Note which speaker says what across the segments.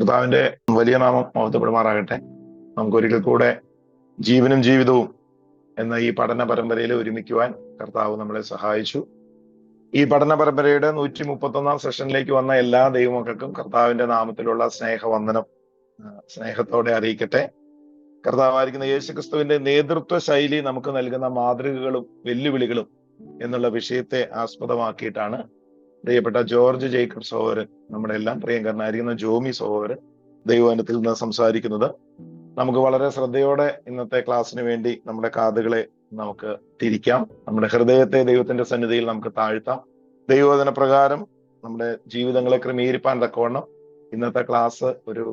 Speaker 1: കർത്താവിന്റെ വലിയ നാമം മഹത്വപ്പെടുമാറാകട്ടെ. നമുക്കൊരിക്കൽ കൂടെ ജീവനും ജീവിതവും എന്ന ഈ പഠന പരമ്പരയിൽ ഒരുമിക്കുവാൻ കർത്താവ് നമ്മളെ സഹായിച്ചു. ഈ പഠന പരമ്പരയുടെ 131 സെഷനിലേക്ക് വന്ന എല്ലാ ദൈവമക്കൾക്കും കർത്താവിന്റെ നാമത്തിലുള്ള സ്നേഹവന്ദനം സ്നേഹത്തോടെ അറിയിക്കട്ടെ. കർത്താവായിരിക്കുന്ന യേശുക്രിസ്തുവിന്റെ നേതൃത്വ ശൈലി നമുക്ക് നൽകുന്ന മാതൃകകളും വെല്ലുവിളികളും എന്നുള്ള വിഷയത്തെ ആസ്പദമാക്കിയിട്ടാണ് പ്രിയപ്പെട്ട ജോർജ് ജേക്കബ് സഹോദരൻ, നമ്മുടെ എല്ലാം പ്രിയങ്കരനായിരിക്കുന്ന ജോമി സഹോദരൻ ദൈവവചനത്തിൽ നിന്ന് സംസാരിക്കുന്നത്. നമുക്ക് വളരെ ശ്രദ്ധയോടെ ഇന്നത്തെ ക്ലാസ്സിന് വേണ്ടി നമ്മുടെ കാതുകളെ നമുക്ക് തിരിക്കാം, നമ്മുടെ ഹൃദയത്തെ ദൈവത്തിന്റെ സന്നിധിയിൽ നമുക്ക് താഴ്ത്താം. ദൈവവചന പ്രകാരം നമ്മുടെ ജീവിതങ്ങളെ ക്രമീകരിപ്പാൻ തക്കവണ്ണം ഇന്നത്തെ ക്ലാസ് ഒരു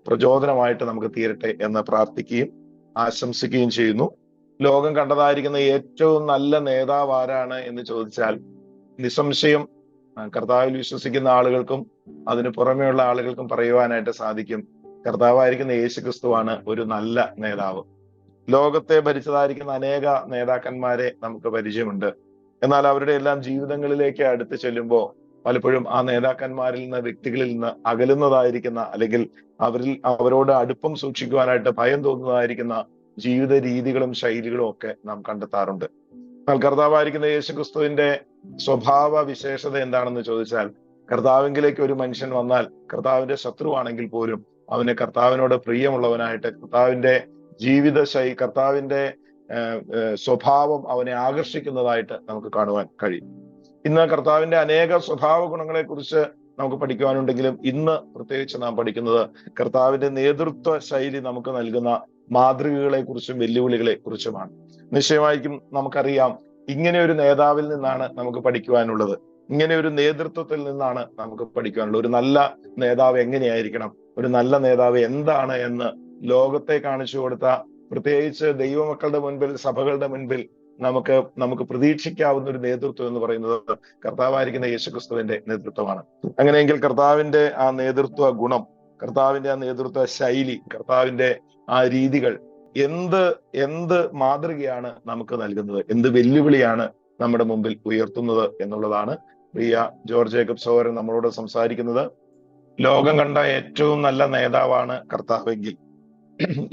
Speaker 1: പ്രചോദനമായിട്ട് നമുക്ക് തീരട്ടെ എന്ന് പ്രാർത്ഥിക്കുകയും ആശംസിക്കുകയും ചെയ്യുന്നു. ലോകം കണ്ടതായിരിക്കുന്ന ഏറ്റവും നല്ല നേതാവ് ആരാണ് എന്ന് ചോദിച്ചാൽ നിസ്സംശയം കർത്താവിൽ വിശ്വസിക്കുന്ന ആളുകൾക്കും അതിന് പുറമെയുള്ള ആളുകൾക്കും പറയുവാനായിട്ട് സാധിക്കും, കർത്താവായിരിക്കുന്ന യേശുക്രിസ്തുവാണ് ഒരു നല്ല നേതാവ്. ലോകത്തെ ഭരിച്ചതായിരിക്കുന്ന അനേക നേതാക്കന്മാരെ നമുക്ക് പരിചയമുണ്ട്. എന്നാൽ അവരുടെ എല്ലാം ജീവിതങ്ങളിലേക്ക് അടുത്ത് ചെല്ലുമ്പോൾ പലപ്പോഴും ആ നേതാക്കന്മാരിൽ നിന്ന്, വ്യക്തികളിൽ നിന്ന് അകലുന്നതായിരിക്കുന്ന, അല്ലെങ്കിൽ അവരോട് അടുപ്പം സൂക്ഷിക്കുവാനായിട്ട് ഭയം തോന്നുന്നതായിരിക്കുന്ന ജീവിത രീതികളും ശൈലികളും ഒക്കെ നാം കണ്ടെത്താറുണ്ട്. എന്നാൽ കർത്താവായിരിക്കുന്ന യേശുക്രിസ്തുവിന്റെ സ്വഭാവ വിശേഷത എന്താണെന്ന് ചോദിച്ചാൽ, കർത്താവിലേക്ക് ഒരു മനുഷ്യൻ വന്നാൽ കർത്താവിന്റെ ശത്രുവാണെങ്കിൽ പോലും അവന് കർത്താവിനോട് പ്രിയമുള്ളവനായിട്ട്, കർത്താവിന്റെ ജീവിത ശൈലി, കർത്താവിന്റെ സ്വഭാവം അവനെ ആകർഷിക്കുന്നതായിട്ട് നമുക്ക് കാണുവാൻ കഴിയും. ഇന്ന് കർത്താവിന്റെ അനേക സ്വഭാവ ഗുണങ്ങളെ കുറിച്ച് നമുക്ക് പഠിക്കുവാനുണ്ടെങ്കിലും ഇന്ന് പ്രത്യേകിച്ച് നാം പഠിക്കുന്നത് കർത്താവിന്റെ നേതൃത്വ ശൈലി നമുക്ക് നൽകുന്ന മാതൃകകളെ കുറിച്ചും വെല്ലുവിളികളെ കുറിച്ചുമാണ്. നിശ്ചയമായിരിക്കും നമുക്കറിയാം, ഇങ്ങനെ ഒരു നേതാവിൽ നിന്നാണ് നമുക്ക് പഠിക്കുവാനുള്ളത്, ഇങ്ങനെ ഒരു നേതൃത്വത്തിൽ നിന്നാണ് നമുക്ക് പഠിക്കുവാനുള്ളത്. ഒരു നല്ല നേതാവ് എങ്ങനെയായിരിക്കണം, ഒരു നല്ല നേതാവ് എന്താണ് എന്ന് ലോകത്തെ കാണിച്ചു കൊടുത്ത, പ്രത്യേകിച്ച് ദൈവമക്കളുടെ മുൻപിൽ, സഭകളുടെ മുൻപിൽ നമുക്ക് പ്രതീക്ഷിക്കാവുന്ന ഒരു നേതൃത്വം എന്ന് പറയുന്നത് കർത്താവായിരിക്കുന്ന യേശുക്രിസ്തുവിന്റെ നേതൃത്വമാണ്. അങ്ങനെയെങ്കിൽ കർത്താവിന്റെ ആ നേതൃത്വ ഗുണം, കർത്താവിന്റെ ആ നേതൃത്വ ശൈലി, കർത്താവിന്റെ ആ രീതികൾ എന്ത് മാതൃകയാണ് നമുക്ക് നൽകുന്നത്, എന്ത് വെല്ലുവിളിയാണ് നമ്മുടെ മുമ്പിൽ ഉയർത്തുന്നത് എന്നുള്ളതാണ് പ്രിയ ജോർജ് ജേക്കബ് സഹോദരൻ നമ്മളോട് സംസാരിക്കുന്നത്. ലോകം കണ്ട ഏറ്റവും നല്ല നേതാവാണ് കർത്താവെങ്കിൽ,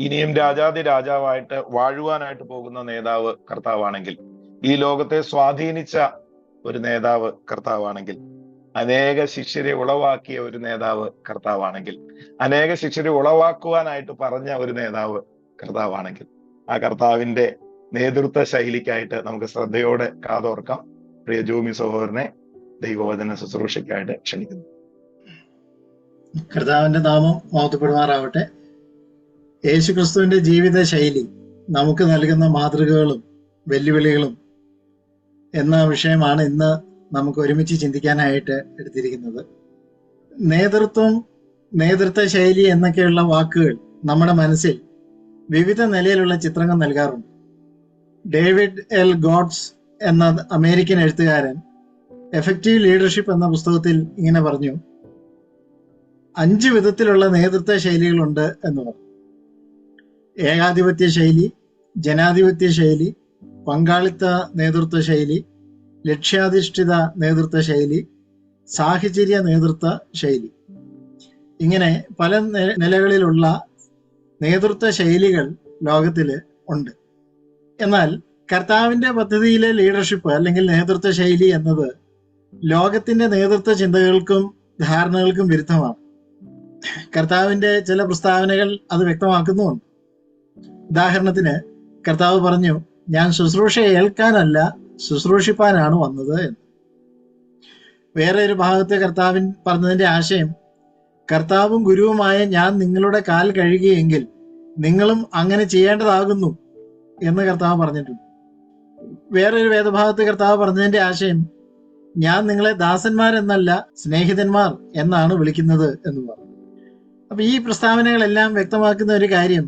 Speaker 1: ഇനിയും രാജാതി രാജാവായിട്ട് വാഴുവാനായിട്ട് പോകുന്ന നേതാവ് കർത്താവാണെങ്കിൽ, ഈ ലോകത്തെ സ്വാധീനിച്ച ഒരു നേതാവ് കർത്താവാണെങ്കിൽ, അനേക ശിഷ്യരെ ഉളവാക്കിയ ഒരു നേതാവ് കർത്താവാണെങ്കിൽ, അനേക ശിഷ്യരെ ഉളവാക്കുവാനായിട്ട് പറഞ്ഞ ഒരു നേതാവ് കർത്താവാണെങ്കിൽ, ആ കർത്താവിന്റെ നേതൃത്വ ശൈലിക്കായിട്ട് നമുക്ക് ശ്രദ്ധയോടെ കാതോർക്കാം. പ്രിയ ജോമി സഹോദരനെ ദൈവവചന ശുശ്രൂഷയ്ക്കായിട്ട് ക്ഷണിക്കുന്നു.
Speaker 2: കർത്താവിന്റെ നാമം മഹത്വപ്പെടുമാറാവട്ടെ. യേശുക്രിസ്തുവിന്റെ ജീവിത ശൈലി നമുക്ക് നൽകുന്ന മാതൃകകളും വെല്ലുവിളികളും എന്ന വിഷയമാണ് ഇന്ന് നമുക്ക് ഒരുമിച്ച് ചിന്തിക്കാനായിട്ട് എടുത്തിരിക്കുന്നത്. നേതൃത്വ ശൈലി എന്നൊക്കെയുള്ള വാക്കുകൾ നമ്മുടെ മനസ്സിൽ വിവിധ നിലയിലുള്ള ചിത്രങ്ങൾ നൽകാറുണ്ട്. ഡേവിഡ് എൽ ഗോഡ്സ് എന്ന അമേരിക്കൻ എഴുത്തുകാരൻ എഫക്റ്റീവ് ലീഡർഷിപ്പ് എന്ന പുസ്തകത്തിൽ ഇങ്ങനെ പറഞ്ഞു, 5 വിധത്തിലുള്ള നേതൃത്വ ശൈലികളുണ്ട് എന്ന് പറഞ്ഞു. ഏകാധിപത്യ ശൈലി, ജനാധിപത്യ ശൈലി, പങ്കാളിത്ത നേതൃത്വ ശൈലി, ലക്ഷ്യാധിഷ്ഠിത നേതൃത്വ ശൈലി, സാഹചര്യ നേതൃത്വ ശൈലി. ഇങ്ങനെ പല നിലകളിലുള്ള നേതൃത്വ ശൈലികൾ ലോകത്തില് ഉണ്ട്. എന്നാൽ കർത്താവിന്റെ പദ്ധതിയിലെ ലീഡർഷിപ്പ് അല്ലെങ്കിൽ നേതൃത്വ ശൈലി എന്നത് ലോകത്തിന്റെ നേതൃത്വ ചിന്തകൾക്കും ധാരണകൾക്കും വിരുദ്ധമാണ്. കർത്താവിന്റെ ചില പ്രസ്താവനകൾ അത് വ്യക്തമാക്കുന്നുമുണ്ട്. ഉദാഹരണത്തിന് കർത്താവ് പറഞ്ഞു, ഞാൻ ശുശ്രൂഷ ഏൽക്കാനല്ല ശുശ്രൂഷിപ്പാനാണ് വന്നത് എന്ന്. വേറെ ഒരു ഭാഗത്തെ കർത്താവിൻ പറഞ്ഞതിന്റെ ആശയം, കർത്താവും ഗുരുവുമായ ഞാൻ നിങ്ങളുടെ കാൽ കഴുകിയെങ്കിൽ നിങ്ങളും അങ്ങനെ ചെയ്യേണ്ടതാകുന്നു എന്ന് കർത്താവ് പറഞ്ഞിട്ടുണ്ട്. വേറൊരു വേദഭാഗത്ത് കർത്താവ് പറഞ്ഞതിന്റെ ആശയം, ഞാൻ നിങ്ങളെ ദാസന്മാരെന്നല്ല സ്നേഹിതന്മാർ എന്നാണ് വിളിക്കുന്നത് എന്ന് പറഞ്ഞു. അപ്പൊ ഈ പ്രസ്താവനകളെല്ലാം വ്യക്തമാക്കുന്ന ഒരു കാര്യം,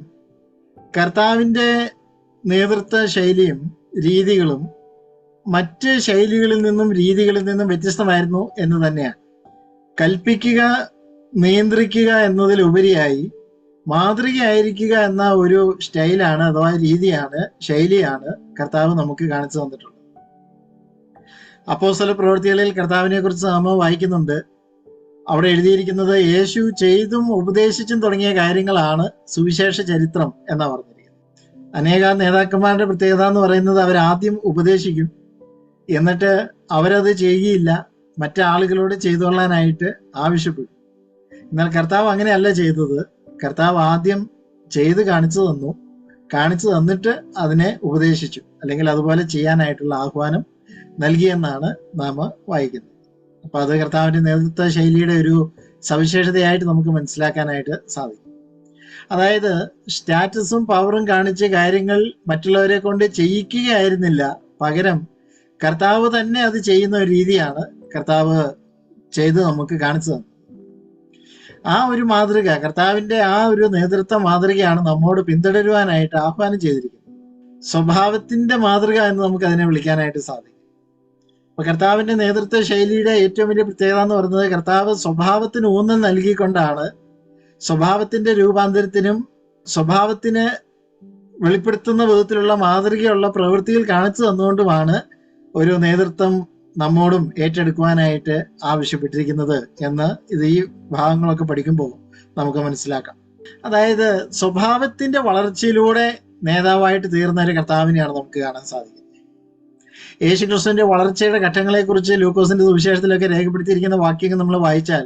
Speaker 2: കർത്താവിന്റെ നേതൃത്വ ശൈലിയും രീതികളും മറ്റ് ശൈലികളിൽ നിന്നും രീതികളിൽ നിന്നും വ്യത്യസ്തമായിരുന്നു എന്ന് തന്നെയാണ്. കൽപ്പിക്കുക, നിയന്ത്രിക്കുക എന്നതിലുപരിയായി മാതൃകയായിരിക്കുക എന്ന ഒരു സ്റ്റൈലാണ് അഥവാ രീതിയാണ്, ശൈലിയാണ് കർത്താവ് നമുക്ക് കാണിച്ചു തന്നിട്ടുള്ളത്. അപ്പോസ്തല പ്രവൃത്തികളിൽ കർത്താവിനെ കുറിച്ച് നാം വായിക്കുന്നുണ്ട്, അവിടെ എഴുതിയിരിക്കുന്നത് യേശു ചെയ്തും ഉപദേശിച്ചും തുടങ്ങിയ കാര്യങ്ങളാണ് സുവിശേഷ ചരിത്രം എന്നാ പറഞ്ഞിരിക്കുന്നത്. അനേക നേതാക്കന്മാരുടെ പ്രത്യേകത എന്ന് പറയുന്നത് അവരാദ്യം ഉപദേശിക്കും, എന്നിട്ട് അവരത് ചെയ്യുകയില്ല, മറ്റാളുകളോട് ചെയ്തുകൊള്ളാനായിട്ട് ആവശ്യപ്പെടും. എന്നാൽ കർത്താവ് അങ്ങനെയല്ല ചെയ്തത്. കർത്താവ് ആദ്യം ചെയ്ത് കാണിച്ചു തന്നിട്ട് അതിനെ ഉപദേശിച്ചു, അല്ലെങ്കിൽ അതുപോലെ ചെയ്യാനായിട്ടുള്ള ആഹ്വാനം നൽകിയെന്നാണ് നാം വായിക്കുന്നത്. അപ്പൊ അത് കർത്താവിന്റെ നേതൃത്വ ശൈലിയുടെ ഒരു സവിശേഷതയായിട്ട് നമുക്ക് മനസ്സിലാക്കാനായിട്ട് സാധിക്കും. അതായത് സ്റ്റാറ്റസും പവറും കാണിച്ച് കാര്യങ്ങൾ മറ്റുള്ളവരെ കൊണ്ട് ചെയ്യിക്കുകയായിരുന്നില്ല, പകരം കർത്താവ് തന്നെ അത് ചെയ്യുന്ന ഒരു രീതിയാണ് കർത്താവ് ചെയ്ത് നമുക്ക് കാണിച്ചു തന്നത്. ആ ഒരു മാതൃക, കർത്താവിന്റെ ആ ഒരു നേതൃത്വ മാതൃകയാണ് നമ്മോട് പിന്തുടരുവാനായിട്ട് ആഹ്വാനം ചെയ്തിരിക്കുന്നത്. സ്വഭാവത്തിന്റെ മാതൃക എന്ന് നമുക്ക് അതിനെ വിളിക്കാനായിട്ട് സാധിക്കും. അപ്പൊ കർത്താവിന്റെ നേതൃത്വ ശൈലിയുടെ ഏറ്റവും വലിയ പ്രത്യേകത എന്ന് പറയുന്നത് കർത്താവ് സ്വഭാവത്തിന് ഊന്നൽ നൽകിക്കൊണ്ടാണ്, സ്വഭാവത്തിന്റെ രൂപാന്തരത്തിനും സ്വഭാവത്തിന് വെളിപ്പെടുത്തുന്ന വിധത്തിലുള്ള മാതൃകയുള്ള പ്രവൃത്തികൾ കാണിച്ചു തന്നുകൊണ്ടുമാണ് ഒരു നേതൃത്വം നമ്മോടും ഏറ്റെടുക്കുവാനായിട്ട് ആവശ്യപ്പെട്ടിരിക്കുന്നത് എന്ന് ഇത് ഈ ഭാഗങ്ങളൊക്കെ പഠിക്കുമ്പോൾ നമുക്ക് മനസ്സിലാക്കാം. അതായത് സ്വഭാവത്തിന്റെ വളർച്ചയിലൂടെ നേതാവായിട്ട് തീർന്ന ഒരു കർത്താവിനെയാണ് നമുക്ക് കാണാൻ സാധിക്കുന്നത്. യേശുക്രിസ്തുവിന്റെ വളർച്ചയുടെ ഘട്ടങ്ങളെക്കുറിച്ച് ലൂക്കോസിന്റെ സുവിശേഷത്തിലൊക്കെ രേഖപ്പെടുത്തിയിരിക്കുന്ന വാക്യങ്ങൾ നമ്മൾ വായിച്ചാൽ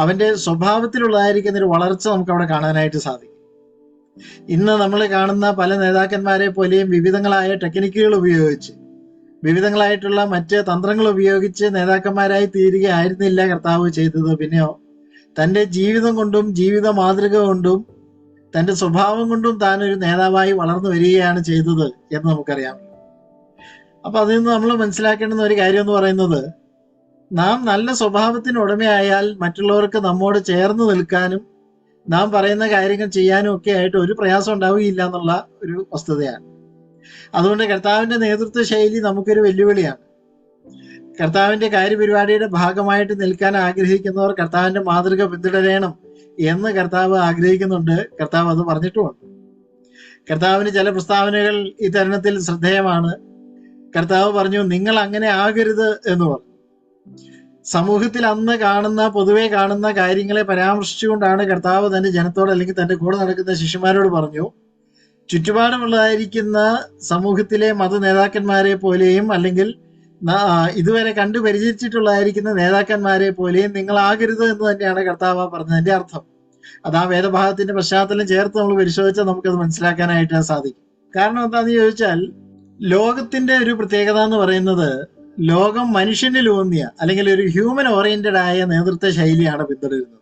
Speaker 2: അവന്റെ സ്വഭാവത്തിലുള്ളതായിരിക്കുന്ന ഒരു വളർച്ച നമുക്ക് അവിടെ കാണാനായിട്ട് സാധിക്കും. ഇന്ന് നമ്മൾ കാണുന്ന പല നേതാക്കന്മാരെ പോലെയും വിവിധങ്ങളായ ടെക്നിക്കുകൾ ഉപയോഗിച്ച്, വിവിധങ്ങളായിട്ടുള്ള മറ്റ് തന്ത്രങ്ങൾ ഉപയോഗിച്ച് നേതാക്കന്മാരായി തീരുകയായിരുന്നില്ല കർത്താവ് ചെയ്തത്. പിന്നെയോ തൻ്റെ ജീവിതം കൊണ്ടും ജീവിത മാതൃക കൊണ്ടും തൻ്റെ സ്വഭാവം കൊണ്ടും താൻ ഒരു നേതാവായി വളർന്നു വരികയാണ് ചെയ്തത് എന്ന് നമുക്കറിയാം. അപ്പൊ അതിൽ നിന്ന് നമ്മൾ മനസ്സിലാക്കേണ്ടുന്ന ഒരു കാര്യം എന്ന് പറയുന്നത്, നാം നല്ല സ്വഭാവത്തിന് ഉടമയായാൽ മറ്റുള്ളവർക്ക് നമ്മോട് ചേർന്ന് നിൽക്കാനും നാം പറയുന്ന കാര്യങ്ങൾ ചെയ്യാനും ഒക്കെ ആയിട്ട് ഒരു പ്രയാസം ഉണ്ടാവുകയില്ല എന്നുള്ള ഒരു വസ്തുതയാണ്. അതുകൊണ്ട് കർത്താവിന്റെ നേതൃത്വ ശൈലി നമുക്കൊരു വെല്ലുവിളിയാണ്. കർത്താവിന്റെ കാര്യപരിപാടിയുടെ ഭാഗമായിട്ട് നിൽക്കാൻ ആഗ്രഹിക്കുന്നവർ കർത്താവിന്റെ മാതൃക പിന്തുടരണം എന്ന് കർത്താവ് ആഗ്രഹിക്കുന്നുണ്ട്. കർത്താവ് അത് പറഞ്ഞിട്ടുമുണ്ട്. കർത്താവിന് ചില പ്രസ്താവനകൾ ഈ തരുണത്തിൽ ശ്രദ്ധേയമാണ്. കർത്താവ് പറഞ്ഞു, നിങ്ങൾ അങ്ങനെ ആകരുത് എന്ന് പറഞ്ഞു. സമൂഹത്തിൽ അന്ന് പൊതുവെ കാണുന്ന കാര്യങ്ങളെ പരാമർശിച്ചുകൊണ്ടാണ് കർത്താവ് തന്റെ ജനത്തോട്, അല്ലെങ്കിൽ തന്റെ കൂടെ നടക്കുന്ന ശിഷ്യന്മാരോട് പറഞ്ഞു, ചുറ്റുപാടുമുള്ളതായിരിക്കുന്ന സമൂഹത്തിലെ മത നേതാക്കന്മാരെ പോലെയും അല്ലെങ്കിൽ ഇതുവരെ കണ്ടു പരിചരിച്ചിട്ടുള്ളതായിരിക്കുന്ന നേതാക്കന്മാരെ പോലെയും നിങ്ങൾ ആകരുത് എന്ന് തന്നെയാണ് കർത്താവ് പറഞ്ഞതിന്റെ അർത്ഥം. അത് ആ വേദഭാഗത്തിന്റെ പശ്ചാത്തലം ചേർത്ത് നമ്മൾ പരിശോധിച്ചാൽ നമുക്കത് മനസ്സിലാക്കാനായിട്ട് സാധിക്കും. കാരണം എന്താണെന്ന് ചോദിച്ചാൽ, ലോകത്തിന്റെ ഒരു പ്രത്യേകത എന്ന് പറയുന്നത് ലോകം മനുഷ്യനിലൂന്നിയ അല്ലെങ്കിൽ ഒരു ഹ്യൂമൻ ഓറിയന്റഡ് ആയ നേതൃത്വ ശൈലിയാണ് പിന്തുടരുന്നത്.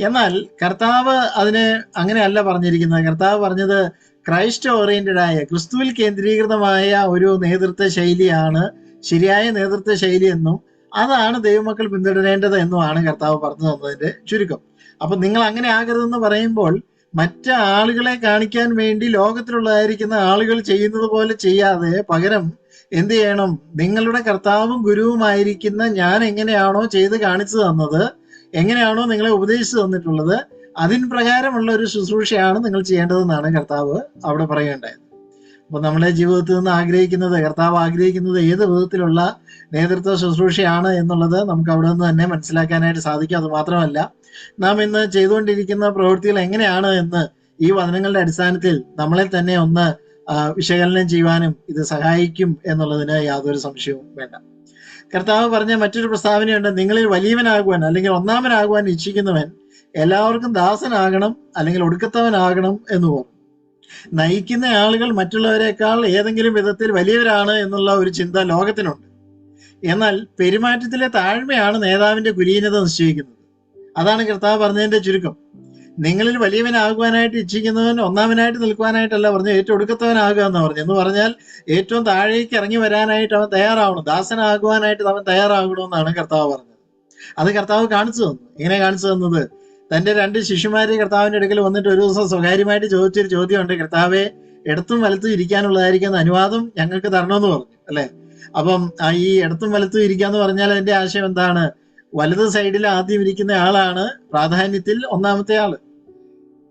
Speaker 2: എന്നാൽ കർത്താവ് അതിനെ അങ്ങനെയല്ല പറഞ്ഞിരിക്കുന്നത്. കർത്താവ് പറഞ്ഞത് ക്രൈസ്റ്റ് ഓറിയന്റഡ് ആയ, ക്രിസ്തുവിൽ കേന്ദ്രീകൃതമായ ഒരു നേതൃത്വ ശൈലിയാണ് ശരിയായ നേതൃത്വ ശൈലി എന്നും അതാണ് ദൈവമക്കൾ പിന്തുടരേണ്ടത് എന്നുമാണ് കർത്താവ് പറഞ്ഞു തന്നതിന്റെ ചുരുക്കം. അപ്പൊ നിങ്ങൾ അങ്ങനെ ആകരുതെന്ന് പറയുമ്പോൾ മറ്റ് ആളുകളെ കാണിക്കാൻ വേണ്ടി ലോകത്തിലുള്ളതായിരിക്കുന്ന ആളുകൾ ചെയ്യുന്നത് പോലെ ചെയ്യാതെ പകരം എന്ത് ചെയ്യണം? നിങ്ങളുടെ കർത്താവും ഗുരുവുമായിരിക്കുന്ന ഞാൻ എങ്ങനെയാണോ ചെയ്ത് കാണിച്ചു തന്നത്, എങ്ങനെയാണോ നിങ്ങളെ ഉപദേശിച്ചു തന്നിട്ടുള്ളത്, അതിന് പ്രകാരമുള്ള ഒരു ശുശ്രൂഷയാണ് നിങ്ങൾ ചെയ്യേണ്ടതെന്നാണ് കർത്താവ് അവിടെ പറയുകയുണ്ടായത്. അപ്പൊ നമ്മളെ ജീവിതത്തിൽ നിന്ന് കർത്താവ് ആഗ്രഹിക്കുന്നത് ഏത് വിധത്തിലുള്ള നേതൃത്വ ശുശ്രൂഷയാണ് എന്നുള്ളത് നമുക്ക് അവിടെ നിന്ന് തന്നെ മനസ്സിലാക്കാനായിട്ട് സാധിക്കും. അത് മാത്രമല്ല, നാം ഇന്ന് ചെയ്തുകൊണ്ടിരിക്കുന്ന പ്രവൃത്തികൾ എങ്ങനെയാണ് എന്ന് ഈ വചനങ്ങളുടെ അടിസ്ഥാനത്തിൽ നമ്മളെ തന്നെ ഒന്ന് വിശകലനം ചെയ്യുവാനും ഇത് സഹായിക്കും എന്നുള്ളതിന് യാതൊരു സംശയവും വേണ്ട. കർത്താവ് പറഞ്ഞ മറ്റൊരു പ്രസ്താവനയുണ്ട്, നിങ്ങളിൽ വലിയവനാകുവാൻ അല്ലെങ്കിൽ ഒന്നാമനാകുവാൻ ഇച്ഛിക്കുന്നവൻ എല്ലാവർക്കും ദാസനാകണം അല്ലെങ്കിൽ ഒടുക്കത്തവനാകണം എന്ന് പറഞ്ഞു. നയിക്കുന്ന ആളുകൾ മറ്റുള്ളവരെക്കാൾ ഏതെങ്കിലും വിധത്തിൽ വലിയവരാണ് എന്നുള്ള ഒരു ചിന്ത ലോകത്തിനുണ്ട്. എന്നാൽ പെരുമാറ്റത്തിലെ താഴ്മയാണ് നേതാവിന്റെ കുലീനത നിശ്ചയിക്കുന്നത്. അതാണ് കർത്താവ് പറഞ്ഞതിന്റെ ചുരുക്കം. നിങ്ങളിൽ വലിയവനാകുവാനായിട്ട് ഇച്ഛിക്കുന്നവൻ ഒന്നാമനായിട്ട് നിൽക്കുവാനായിട്ടല്ല പറഞ്ഞു, ഏറ്റവും ഒടുക്കത്തവനാകുക എന്ന് പറഞ്ഞു. എന്ന് പറഞ്ഞാൽ ഏറ്റവും താഴേക്ക് ഇറങ്ങി വരാനായിട്ട് അവൻ തയ്യാറാവണം, ദാസനാകുവാനായിട്ട് അവൻ തയ്യാറാകണമെന്നാണ് കർത്താവ് പറഞ്ഞത്. അത് കർത്താവ് കാണിച്ചു തന്നു. എങ്ങനെ കാണിച്ചു തന്നത്? തന്റെ 2 ശിഷ്യന്മാരെ കർത്താവിന്റെ അടുക്കൽ വന്നിട്ട് ഒരു ദിവസം സ്വകാര്യമായിട്ട് ചോദിച്ചൊരു ചോദ്യമുണ്ട്, കർത്താവെ, ഇടത്തും വലത്തും ഇരിക്കാനുള്ളതായിരിക്കുന്ന അനുവാദം ഞങ്ങൾക്ക് തരണമെന്ന് പറഞ്ഞു, അല്ലെ? അപ്പം ഈ ഇടത്തും വലത്തും ഇരിക്കാന്ന് പറഞ്ഞാൽ അതിന്റെ ആശയം എന്താണ്? വലത് സൈഡിൽ ആദ്യം ഇരിക്കുന്ന ആളാണ് പ്രാധാന്യത്തിൽ ഒന്നാമത്തെ ആള്,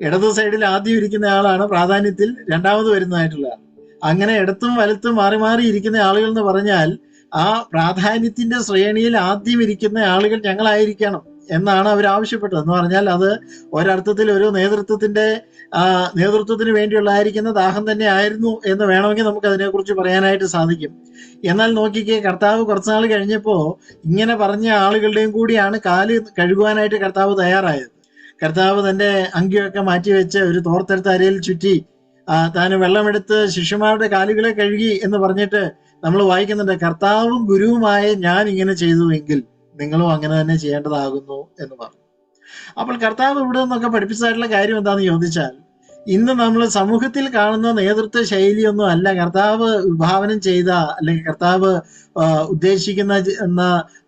Speaker 2: ഇടത് സൈഡിൽ ആദ്യം ഇരിക്കുന്ന ആളാണ് പ്രാധാന്യത്തിൽ രണ്ടാമത് വരുന്നതായിട്ടുള്ള ആൾ. അങ്ങനെ ഇടത്തും വലത്തും മാറി മാറി ഇരിക്കുന്ന ആളുകൾ എന്ന് പറഞ്ഞാൽ ആ പ്രാധാന്യത്തിന്റെ ശ്രേണിയിൽ ആദ്യം ഇരിക്കുന്ന ആളുകൾ ഞങ്ങളായിരിക്കണം എന്നാണ് അവർ ആവശ്യപ്പെട്ടത്. എന്ന് പറഞ്ഞാൽ അത് ഒരർത്ഥത്തിൽ ഒരു നേതൃത്വത്തിന് വേണ്ടിയുള്ളതായിരിക്കുന്ന ദാഹം തന്നെ ആയിരുന്നു എന്ന് വേണമെങ്കിൽ നമുക്ക് അതിനെക്കുറിച്ച് പറയാനായിട്ട് സാധിക്കും. എന്നാൽ നോക്കിക്കേ, കർത്താവ് കുറച്ചുനാൾ കഴിഞ്ഞപ്പോ ഇങ്ങനെ പറഞ്ഞ ആളുകളുടെയും കൂടിയാണ് കാല് കഴുകുവാനായിട്ട് കർത്താവ് തയ്യാറായത്. കർത്താവ് തന്റെ അങ്കിയൊക്കെ മാറ്റിവെച്ച് ഒരു തോർത്തെടുത്ത് അരയിൽ ചുറ്റി താൻ വെള്ളമെടുത്ത് ശിഷ്യന്മാരുടെ കാലുകളെ കഴുകി എന്ന് പറഞ്ഞിട്ട് നമ്മൾ വായിക്കുന്നുണ്ട്, കർത്താവും ഗുരുവുമായ ഞാൻ ഇങ്ങനെ ചെയ്തുവെങ്കിൽ നിങ്ങളും അങ്ങനെ തന്നെ ചെയ്യേണ്ടതാകുന്നു എന്ന് പറഞ്ഞു. അപ്പോൾ കർത്താവ് ഇവിടെ നിന്നൊക്കെ പഠിപ്പിച്ചതായിട്ടുള്ള കാര്യം എന്താണെന്ന് ചോദിച്ചാൽ, ഇന്ന് നമ്മൾ സമൂഹത്തിൽ കാണുന്ന നേതൃത്വ ശൈലിയൊന്നും അല്ല കർത്താവ് വിഭാവനം ചെയ്ത അല്ലെങ്കിൽ കർത്താവ് ഉദ്ദേശിക്കുന്ന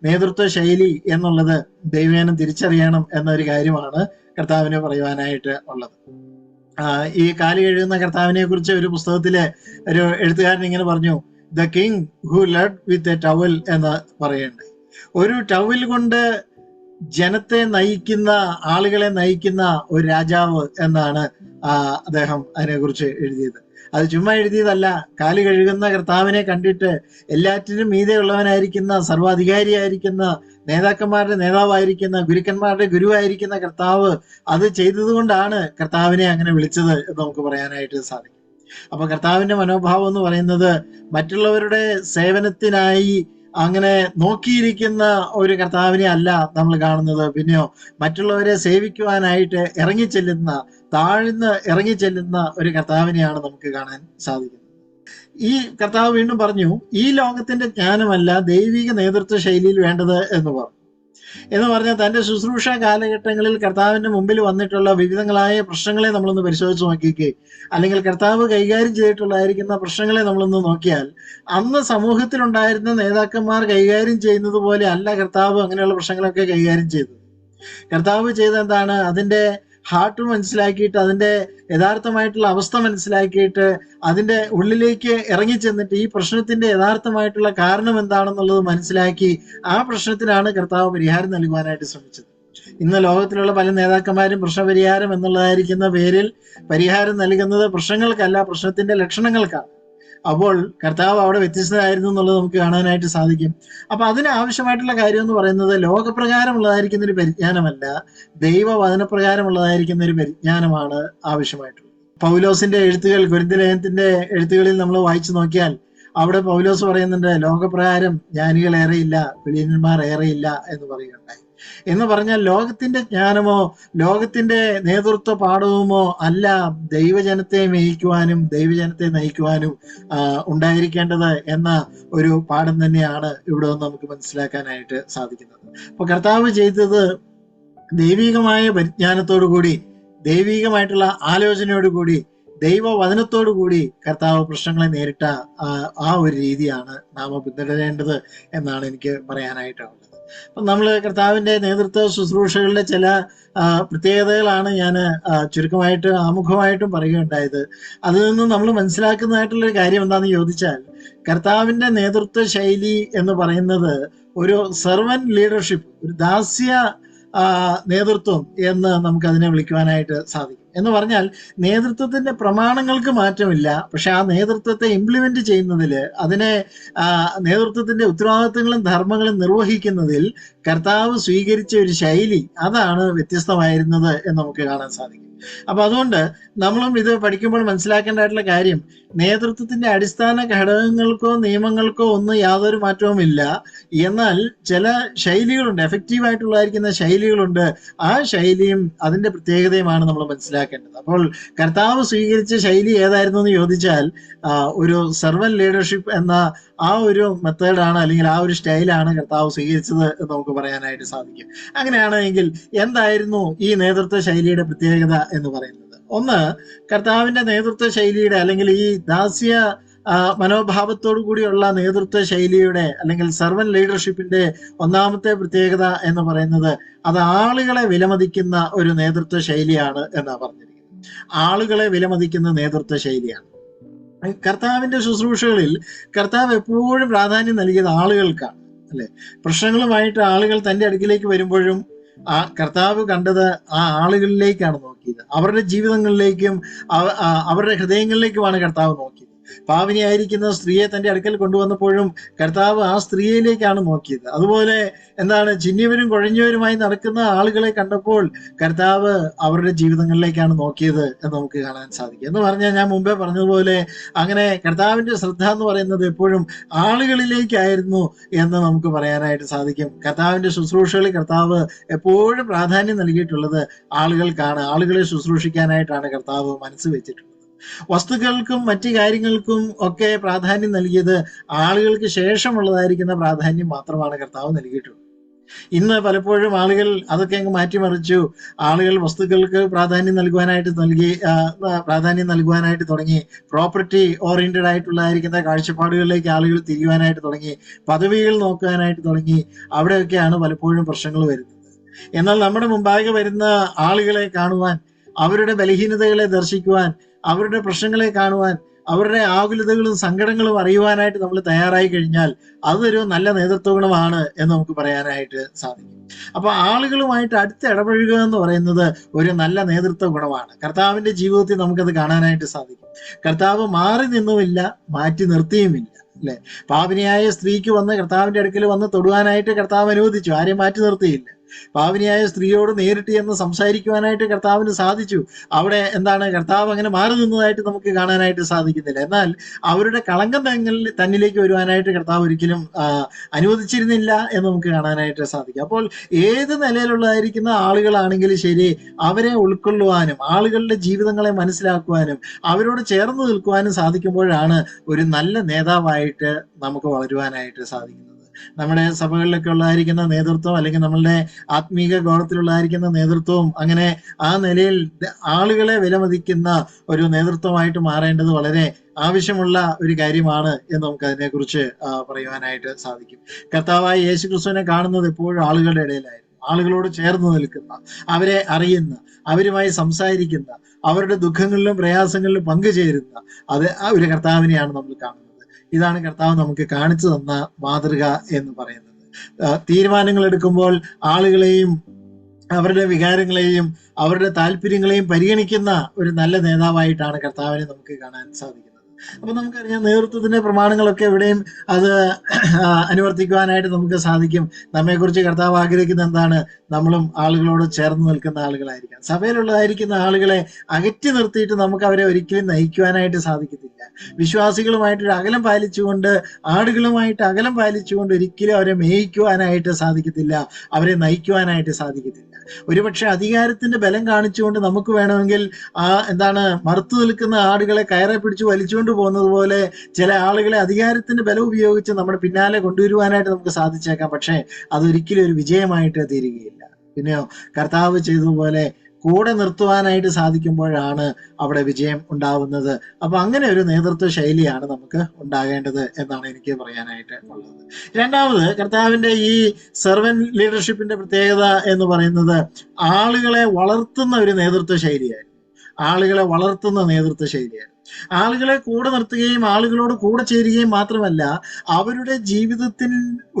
Speaker 2: നേതൃത്വ ശൈലി എന്നുള്ളത് ദൈവജനം തിരിച്ചറിയണം എന്നൊരു കാര്യമാണ് കർത്താവിന് പറയുവാനായിട്ട് ഉള്ളത്. ഈ കാല് കഴുകുന്ന കർത്താവിനെ കുറിച്ച് ഒരു പുസ്തകത്തിലെ ഒരു എഴുത്തുകാരൻ ഇങ്ങനെ പറഞ്ഞു, the king who lead with a towel എന്ന് പറയുന്നുണ്ട്. ഒരു ടവൽ കൊണ്ട് ജനത്തെ നയിക്കുന്ന, ആളുകളെ നയിക്കുന്ന ഒരു രാജാവ് എന്നാണ് അദ്ദേഹം അതിനെക്കുറിച്ച് എഴുതിയത്. അത് ചുമ്മാ എഴുതിയതല്ല. കാല് കഴുകുന്ന കർത്താവിനെ കണ്ടിട്ട് എല്ലാറ്റിനും മീതെ ഉള്ളവനായിരിക്കുന്ന, സർവാധികാരിയായിരിക്കുന്ന, നേതാക്കന്മാരുടെ നേതാവായിരിക്കുന്ന, ഗുരുക്കന്മാരുടെ ഗുരുവായിരിക്കുന്ന കർത്താവ് അത് ചെയ്തത് കൊണ്ടാണ് കർത്താവിനെ അങ്ങനെ വിളിച്ചത് എന്ന് നമുക്ക് പറയാനായിട്ട് സാധിക്കും. അപ്പൊ കർത്താവിന്റെ മനോഭാവം എന്ന് പറയുന്നത് മറ്റുള്ളവരുടെ സേവനത്തിനായി അങ്ങനെ നോക്കിയിരിക്കുന്ന ഒരു കർത്താവിനെ അല്ല നമ്മൾ കാണുന്നത്. പിന്നെയോ മറ്റുള്ളവരെ സേവിക്കുവാനായിട്ട് താഴ്ന്ന് ഇറങ്ങിച്ചെല്ലുന്ന ഒരു കർത്താവിനെയാണ് നമുക്ക് കാണാൻ സാധിക്കുന്നത്. ഈ കർത്താവ് വീണ്ടും പറഞ്ഞു, ഈ ലോകത്തിന്റെ ജ്ഞാനമല്ല ദൈവിക നേതൃത്വ ശൈലിയിൽ വേണ്ടത് എന്ന് പറഞ്ഞാൽ തന്റെ ശുശ്രൂഷ കാലഘട്ടങ്ങളിൽ കർത്താവിന്റെ മുമ്പിൽ വന്നിട്ടുള്ള വിവിധങ്ങളായ പ്രശ്നങ്ങളെ നമ്മളൊന്ന് പരിശോധിച്ച് നോക്കിക്കേ, അല്ലെങ്കിൽ കർത്താവ് കൈകാര്യം ചെയ്തിട്ടുള്ളതായിരിക്കുന്ന പ്രശ്നങ്ങളെ നമ്മളൊന്ന് നോക്കിയാൽ, അന്ന് സമൂഹത്തിലുണ്ടായിരുന്ന നേതാക്കന്മാർ കൈകാര്യം ചെയ്യുന്നത് പോലെ അല്ല കർത്താവ് അങ്ങനെയുള്ള പ്രശ്നങ്ങളൊക്കെ കൈകാര്യം ചെയ്തത്. കർത്താവ് ചെയ്ത എന്താണ്, അതിന്റെ ഹാർട്ട് മനസ്സിലാക്കിയിട്ട്, അതിന്റെ യഥാർത്ഥമായിട്ടുള്ള അവസ്ഥ മനസ്സിലാക്കിയിട്ട്, അതിന്റെ ഉള്ളിലേക്ക് ഇറങ്ങിച്ചെന്നിട്ട് ഈ പ്രശ്നത്തിന്റെ യഥാർത്ഥമായിട്ടുള്ള കാരണം എന്താണെന്നുള്ളത് മനസ്സിലാക്കി ആ പ്രശ്നത്തിനാണ് കർത്താവ് പരിഹാരം നൽകുവാനായിട്ട് ശ്രമിച്ചത്. ഇന്ന് ലോകത്തിലുള്ള പല നേതാക്കന്മാരും പ്രശ്നപരിഹാരം എന്നുള്ളതായിരിക്കുന്ന പേരിൽ പരിഹാരം നൽകുന്നത് പ്രശ്നങ്ങൾക്കല്ല, പ്രശ്നത്തിന്റെ ലക്ഷണങ്ങൾക്കാണ്. അപ്പോൾ കർത്താവ് അവിടെ വ്യത്യസ്തനായിരുന്നു എന്നുള്ളത് നമുക്ക് കാണാനായിട്ട് സാധിക്കും. അപ്പൊ അതിനാവശ്യമായിട്ടുള്ള കാര്യം എന്ന് പറയുന്നത് ലോകപ്രകാരമുള്ളതായിരിക്കുന്ന ഒരു പരിജ്ഞാനമല്ല, ദൈവവചനപ്രകാരമുള്ളതായിരിക്കുന്ന ഒരു പരിജ്ഞാനമാണ് ആവശ്യമായിട്ടുള്ളത്. പൗലോസിന്റെ എഴുത്തുകൾ, കൊരിന്ത്യർ ലേഖനത്തിന്റെ എഴുത്തുകളിൽ നമ്മൾ വായിച്ചു നോക്കിയാൽ അവിടെ പൗലോസ് പറയുന്നുണ്ട്, ലോകപ്രകാരം ജ്ഞാനികൾ ഏറെയില്ല, കുലീനന്മാർ ഏറെയില്ല എന്ന് പറയുകയുണ്ടായി. എന്ന് പറഞ്ഞാൽ ലോകത്തിന്റെ ജ്ഞാനമോ ലോകത്തിന്റെ നേതൃത്വ പാഠവുമോ അല്ല ദൈവജനത്തെ മേയിക്കുവാനും ദൈവജനത്തെ നയിക്കുവാനും ഉണ്ടായിരിക്കേണ്ടത് എന്ന ഒരു പാഠം തന്നെയാണ് ഇവിടെ നിന്ന് നമുക്ക് മനസ്സിലാക്കാനായിട്ട് സാധിക്കുന്നത്. അപ്പൊ കർത്താവ് ചെയ്തത് ദൈവികമായ പരിജ്ഞാനത്തോടുകൂടി, ദൈവികമായിട്ടുള്ള ആലോചനയോടുകൂടി, ദൈവവചനത്തോടുകൂടി കർത്താവ് പ്രശ്നങ്ങളെ നേരിട്ട ആ ഒരു രീതിയാണ് നാം പിന്തുടരേണ്ടത് എന്നാണ് എനിക്ക് പറയാനായിട്ടുള്ളത്. അപ്പം നമ്മൾ കർത്താവിന്റെ നേതൃത്വ ശുശ്രൂഷകളുടെ ചില പ്രത്യേകതകളാണ് ഞാൻ ചുരുക്കമായിട്ട് ആമുഖമായിട്ടും പറയുകയുണ്ടായത്. അതിൽ നിന്ന് നമ്മൾ മനസ്സിലാക്കുന്നതായിട്ടുള്ളൊരു കാര്യം എന്താണെന്ന് ചോദിച്ചാൽ, കർത്താവിന്റെ നേതൃത്വ ശൈലി എന്ന് പറയുന്നത് ഒരു സെർവന്റ് ലീഡർഷിപ്പ്, ഒരു ദാസ്യ നേതൃത്വം എന്ന് നമുക്ക് അതിനെ വിളിക്കുവാനായിട്ട് സാധിക്കും. എന്ന് പറഞ്ഞാൽ നേതൃത്വത്തിന്റെ പ്രമാണങ്ങൾക്ക് മാറ്റമില്ല, പക്ഷെ ആ നേതൃത്വത്തെ ഇംപ്ലിമെന്റ് ചെയ്യുന്നതിൽ, അതിനെ നേതൃത്വത്തിന്റെ ഉത്തരവാദിത്തങ്ങളും ധർമ്മങ്ങളും നിർവഹിക്കുന്നതിൽ കർത്താവ് സ്വീകരിച്ച ഒരു ശൈലി അതാണ് വ്യത്യസ്തമായിരുന്നത് എന്ന് നമുക്ക് കാണാൻ സാധിക്കും. അപ്പൊ അതുകൊണ്ട് നമ്മളും ഇത് പഠിക്കുമ്പോൾ മനസ്സിലാക്കേണ്ടതായിട്ടുള്ള കാര്യം, നേതൃത്വത്തിന്റെ അടിസ്ഥാന ഘടകങ്ങൾക്കോ നിയമങ്ങൾക്കോ ഒന്നും യാതൊരു മാറ്റവുമില്ല. എന്നാൽ ചില ശൈലികളുണ്ട്, എഫക്റ്റീവായിട്ടുള്ളതായിരിക്കുന്ന ശൈലികളുണ്ട്. ആ ശൈലിയും അതിന്റെ പ്രത്യേകതയുമാണ് നമ്മൾ മനസ്സിലാക്കേണ്ടത്. അപ്പോൾ കർത്താവ് സ്വീകരിച്ച ശൈലി ഏതായിരുന്നു എന്ന് ചോദിച്ചാൽ, ഒരു സെർവന്റ് ലീഡർഷിപ്പ് എന്ന ആ ഒരു മെത്തേഡാണ്, അല്ലെങ്കിൽ ആ ഒരു സ്റ്റൈലാണ് കർത്താവ് സ്വീകരിച്ചത് എന്ന് നമുക്ക് പറയാനായിട്ട് സാധിക്കും. അങ്ങനെയാണെങ്കിൽ എന്തായിരുന്നു ഈ നേതൃത്വ ശൈലിയുടെ പ്രത്യേകത എന്ന് പറയുന്നത്? ഒന്ന്, കർത്താവിന്റെ നേതൃത്വ ശൈലിയുടെ അല്ലെങ്കിൽ ഈ ദാസ്യ മനോഭാവത്തോടു കൂടിയുള്ള നേതൃത്വ ശൈലിയുടെ അല്ലെങ്കിൽ സെർവന്റ് ലീഡർഷിപ്പിന്റെ ഒന്നാമത്തെ പ്രത്യേകത എന്ന് പറയുന്നത്, അത് ആളുകളെ വിലമതിക്കുന്ന ഒരു നേതൃത്വ ശൈലിയാണ് എന്നാ പറഞ്ഞിരിക്കുന്നത്. ആളുകളെ വിലമതിക്കുന്ന നേതൃത്വ ശൈലിയാണ്. കർത്താവിന്റെ ശുശ്രൂഷകളിൽ കർത്താവ് എപ്പോഴും പ്രാധാന്യം നൽകിയത് ആളുകൾക്കാണ്, അല്ലെ? പ്രശ്നങ്ങളുമായിട്ട് ആളുകൾ തന്റെ അടുക്കിലേക്ക് വരുമ്പോഴും ആ കർത്താവ് കണ്ടത് ആ ആളുകളിലേക്കാണ് നോക്കിയത്. അവരുടെ ജീവിതങ്ങളിലേക്കും അവരുടെ ഹൃദയങ്ങളിലേക്കുമാണ് കർത്താവ് നോക്കിയത്. പാപിനിയായിരിക്കുന്ന സ്ത്രീയെ തന്റെ അടുക്കൽ കൊണ്ടുവന്നപ്പോഴും കർത്താവ് ആ സ്ത്രീയിലേക്കാണ് നോക്കിയത്. അതുപോലെ ചിന്നിയവരും കുഴഞ്ഞവരുമായി നടക്കുന്ന ആളുകളെ കണ്ടപ്പോൾ കർത്താവ് അവരുടെ ജീവിതങ്ങളിലേക്കാണ് നോക്കിയത് എന്ന് നമുക്ക് കാണാൻ സാധിക്കും. എന്ന് പറഞ്ഞാൽ ഞാൻ മുമ്പേ പറഞ്ഞതുപോലെ അങ്ങനെ കർത്താവിന്റെ ശ്രദ്ധ എന്ന് പറയുന്നത് എപ്പോഴും ആളുകളിലേക്കായിരുന്നു എന്ന് നമുക്ക് പറയാനായിട്ട് സാധിക്കും. കർത്താവിന്റെ ശുശ്രൂഷകളിൽ കർത്താവ് എപ്പോഴും പ്രാധാന്യം നൽകിയിട്ടുള്ളത് ആളുകൾക്കാണ്. ആളുകളെ ശുശ്രൂഷിക്കാനായിട്ടാണ് കർത്താവ് മനസ്സ് വെച്ചിട്ടുള്ളത്. വസ്തുക്കൾക്കും മറ്റു കാര്യങ്ങൾക്കും ഒക്കെ പ്രാധാന്യം നൽകിയത് ആളുകൾക്ക് ശേഷമുള്ളതായിരിക്കുന്ന പ്രാധാന്യം മാത്രമാണ് കർത്താവ് നൽകിയിട്ടുള്ളത്. ഇന്ന് പലപ്പോഴും ആളുകൾ അതൊക്കെ അങ്ങ് മാറ്റിമറിച്ചു. ആളുകൾ വസ്തുക്കൾക്ക് പ്രാധാന്യം നൽകുവാനായിട്ട് തുടങ്ങി. പ്രോപ്പർട്ടി ഓറിയന്റഡ് ആയിട്ടുള്ളതായിരിക്കുന്ന കാഴ്ചപ്പാടുകളിലേക്ക് ആളുകൾ തിരിയുവാനായിട്ട് തുടങ്ങി. പദവികൾ നോക്കുവാനായിട്ട് തുടങ്ങി. അവിടെയൊക്കെയാണ് പലപ്പോഴും പ്രശ്നങ്ങൾ വരുന്നത്. എന്നാൽ നമ്മുടെ മുമ്പാകെ വരുന്ന ആളുകളെ കാണുവാൻ, അവരുടെ ബലഹീനതകളെ ദർശിക്കുവാൻ, അവരുടെ പ്രശ്നങ്ങളെ കാണുവാൻ, അവരുടെ ആകുലതകളും സങ്കടങ്ങളും അറിയുവാനായിട്ട് നമ്മൾ തയ്യാറായി കഴിഞ്ഞാൽ അതൊരു നല്ല നേതൃത്വ ഗുണമാണ് എന്ന് നമുക്ക് പറയാനായിട്ട് സാധിക്കും. അപ്പൊ ആളുകളുമായിട്ട് അടുത്ത് ഇടപഴകുക എന്ന് പറയുന്നത് ഒരു നല്ല നേതൃത്വ ഗുണമാണ്. കർത്താവിന്റെ ജീവിതത്തിൽ നമുക്കത് കാണാനായിട്ട് സാധിക്കും. കർത്താവ് മാറി നിന്നുമില്ല, മാറ്റി നിർത്തിയുമില്ല. അല്ലെ, പാപിനിയായ സ്ത്രീക്ക് വന്ന് കർത്താവിന്റെ അടുക്കൽ വന്ന് തൊടുവാനായിട്ട് കർത്താവ് അനുവദിച്ചു, ആരെയും മാറ്റി നിർത്തിയില്ല. പാപിനിയായ സ്ത്രീയോട് നേരിട്ട് എന്ന് സംസാരിക്കുവാനായിട്ട് കർത്താവിന് സാധിച്ചു. അവിടെ കർത്താവ് അങ്ങനെ മാറി നിന്നതായിട്ട് നമുക്ക് കാണാനായിട്ട് സാധിക്കുന്നില്ല. എന്നാൽ അവരുടെ കളങ്കം തന്നിലേക്ക് വരുവാനായിട്ട് കർത്താവ് ഒരിക്കലും അനുവദിച്ചിരുന്നില്ല എന്ന് നമുക്ക് കാണാനായിട്ട് സാധിക്കും. അപ്പോൾ ഏത് നിലയിലുള്ളതായിരിക്കുന്ന ആളുകളാണെങ്കിലും ശരി, അവരെ ഉൾക്കൊള്ളുവാനും ആളുകളുടെ ജീവിതങ്ങളെ മനസ്സിലാക്കുവാനും അവരോട് ചേർന്ന് നിൽക്കുവാനും സാധിക്കുമ്പോഴാണ് ഒരു നല്ല നേതാവായിട്ട് നമുക്ക് വളരുവാനായിട്ട് സാധിക്കുന്നത്. നമ്മുടെ സഭകളിലൊക്കെ ഉള്ളതായിരിക്കുന്ന നേതൃത്വം, അല്ലെങ്കിൽ നമ്മളുടെ ആത്മീക ഗോളത്തിലുള്ളതായിരിക്കുന്ന നേതൃത്വവും അങ്ങനെ ആ നിലയിൽ ആളുകളെ വിലമതിക്കുന്ന ഒരു നേതൃത്വമായിട്ട് മാറേണ്ടത് വളരെ ആവശ്യമുള്ള ഒരു കാര്യമാണ് എന്ന് നമുക്ക് അതിനെക്കുറിച്ച് പറയുവാനായിട്ട് സാധിക്കും. കർത്താവായ യേശു ക്രിസ്തുവിനെ കാണുന്നത് എപ്പോഴും ആളുകളുടെ ഇടയിലായിരുന്നു. ആളുകളോട് ചേർന്ന് നിൽക്കുന്ന, അവരെ അറിയുന്ന, അവരുമായി സംസാരിക്കുന്ന, അവരുടെ ദുഃഖങ്ങളിലും പ്രയാസങ്ങളിലും പങ്കുചേരുന്ന ആ ഒരു കർത്താവിനെയാണ് നമ്മൾ കാണുന്നത്. ഇതാണ് കർത്താവ് നമുക്ക് കാണിച്ചു തന്ന മാതൃക എന്ന് പറയുന്നത്. തീരുമാനങ്ങൾ എടുക്കുമ്പോൾ ആളുകളെയും അവരുടെ വികാരങ്ങളെയും അവരുടെ താല്പര്യങ്ങളെയും പരിഗണിക്കുന്ന ഒരു നല്ല നേതാവായിട്ടാണ് കർത്താവിനെ നമുക്ക് കാണാൻ സാധിക്കുന്നത്. അപ്പൊ നമുക്കറിയാം, നേതൃത്വത്തിന്റെ പ്രമാണങ്ങളൊക്കെ എവിടെയും അത് അനുവർത്തിക്കുവാനായിട്ട് നമുക്ക് സാധിക്കും. നമ്മെക്കുറിച്ച് കർത്താവ് ആഗ്രഹിക്കുന്ന എന്താണ്? നമ്മളും ആളുകളോട് ചേർന്ന് നിൽക്കുന്ന ആളുകളായിരിക്കാം. സഭയിലുള്ളതായിരിക്കുന്ന ആളുകളെ അകറ്റി നിർത്തിയിട്ട് നമുക്ക് അവരെ ഒരിക്കലും നയിക്കുവാനായിട്ട് സാധിക്കത്തില്ല. വിശ്വാസികളുമായിട്ടൊരു അകലം പാലിച്ചുകൊണ്ട്, ആടുകളുമായിട്ട് അകലം പാലിച്ചുകൊണ്ട് ഒരിക്കലും അവരെ മേയിക്കുവാനായിട്ട് സാധിക്കത്തില്ല, അവരെ നയിക്കുവാനായിട്ട് സാധിക്കത്തില്ല. ഒരുപക്ഷെ അധികാരത്തിന്റെ ബലം കാണിച്ചുകൊണ്ട് നമുക്ക് വേണമെങ്കിൽ മറുത്തു നിൽക്കുന്ന ആടുകളെ കയറെ പിടിച്ച് വലിച്ചുകൊണ്ട് പോകുന്നത് പോലെ ചില ആളുകളെ അധികാരത്തിന്റെ ബലം ഉപയോഗിച്ച് നമ്മുടെ പിന്നാലെ കൊണ്ടുവരുവാനായിട്ട് നമുക്ക് സാധിച്ചേക്കാം. പക്ഷെ അതൊരിക്കലും ഒരു വിജയമായിട്ട് തീരുകയില്ല. പിന്നെയോ, കർത്താവ് ചെയ്തതുപോലെ കൂടെ നിർത്തുവാനായിട്ട് സാധിക്കുമ്പോഴാണ് അവിടെ വിജയം ഉണ്ടാവുന്നത്. അപ്പൊ അങ്ങനെ ഒരു നേതൃത്വ ശൈലിയാണ് നമുക്ക് ഉണ്ടാകേണ്ടത് എന്നാണ് എനിക്ക് പറയാനായിട്ട് ഉള്ളത്. രണ്ടാമത്, കർത്താവിന്റെ ഈ സെർവന്റ് ലീഡർഷിപ്പിന്റെ പ്രത്യേകത എന്ന് പറയുന്നത് ആളുകളെ വളർത്തുന്ന ഒരു നേതൃത്വ ശൈലിയായിരുന്നു. ആളുകളെ വളർത്തുന്ന നേതൃത്വ ശൈലിയാണ്. ആളുകളെ കൂടെ നിർത്തുകയും ആളുകളോട് കൂടെ ചേരുകയും മാത്രമല്ല, അവരുടെ ജീവിതത്തിൽ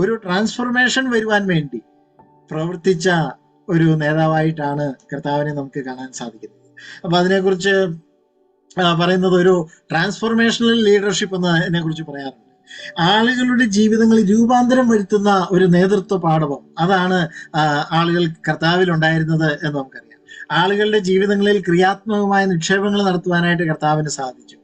Speaker 2: ഒരു ട്രാൻസ്ഫോർമേഷൻ വരുവാൻ വേണ്ടി പ്രവർത്തിച്ച ഒരു നേതാവായിട്ടാണ് കർത്താവിനെ നമുക്ക് കാണാൻ സാധിക്കുന്നത്. അപ്പൊ അതിനെക്കുറിച്ച് പറയുന്നത് ഒരു ട്രാൻസ്ഫോർമേഷണൽ ലീഡർഷിപ്പ് എന്നതിനെ കുറിച്ച് പറയാറുണ്ട്. ആളുകളുടെ ജീവിതങ്ങളിൽ രൂപാന്തരം വരുത്തുന്ന ഒരു നേതൃത്വ പാഠവം, അതാണ് ആളുകൾ കർത്താവിൽ ഉണ്ടായിരുന്നത് എന്ന് നമുക്കറിയാം. ആളുകളുടെ ജീവിതങ്ങളിൽ ക്രിയാത്മകമായ നിക്ഷേപങ്ങൾ നടത്തുവാനായിട്ട് കർത്താവിന് സാധിച്ചു.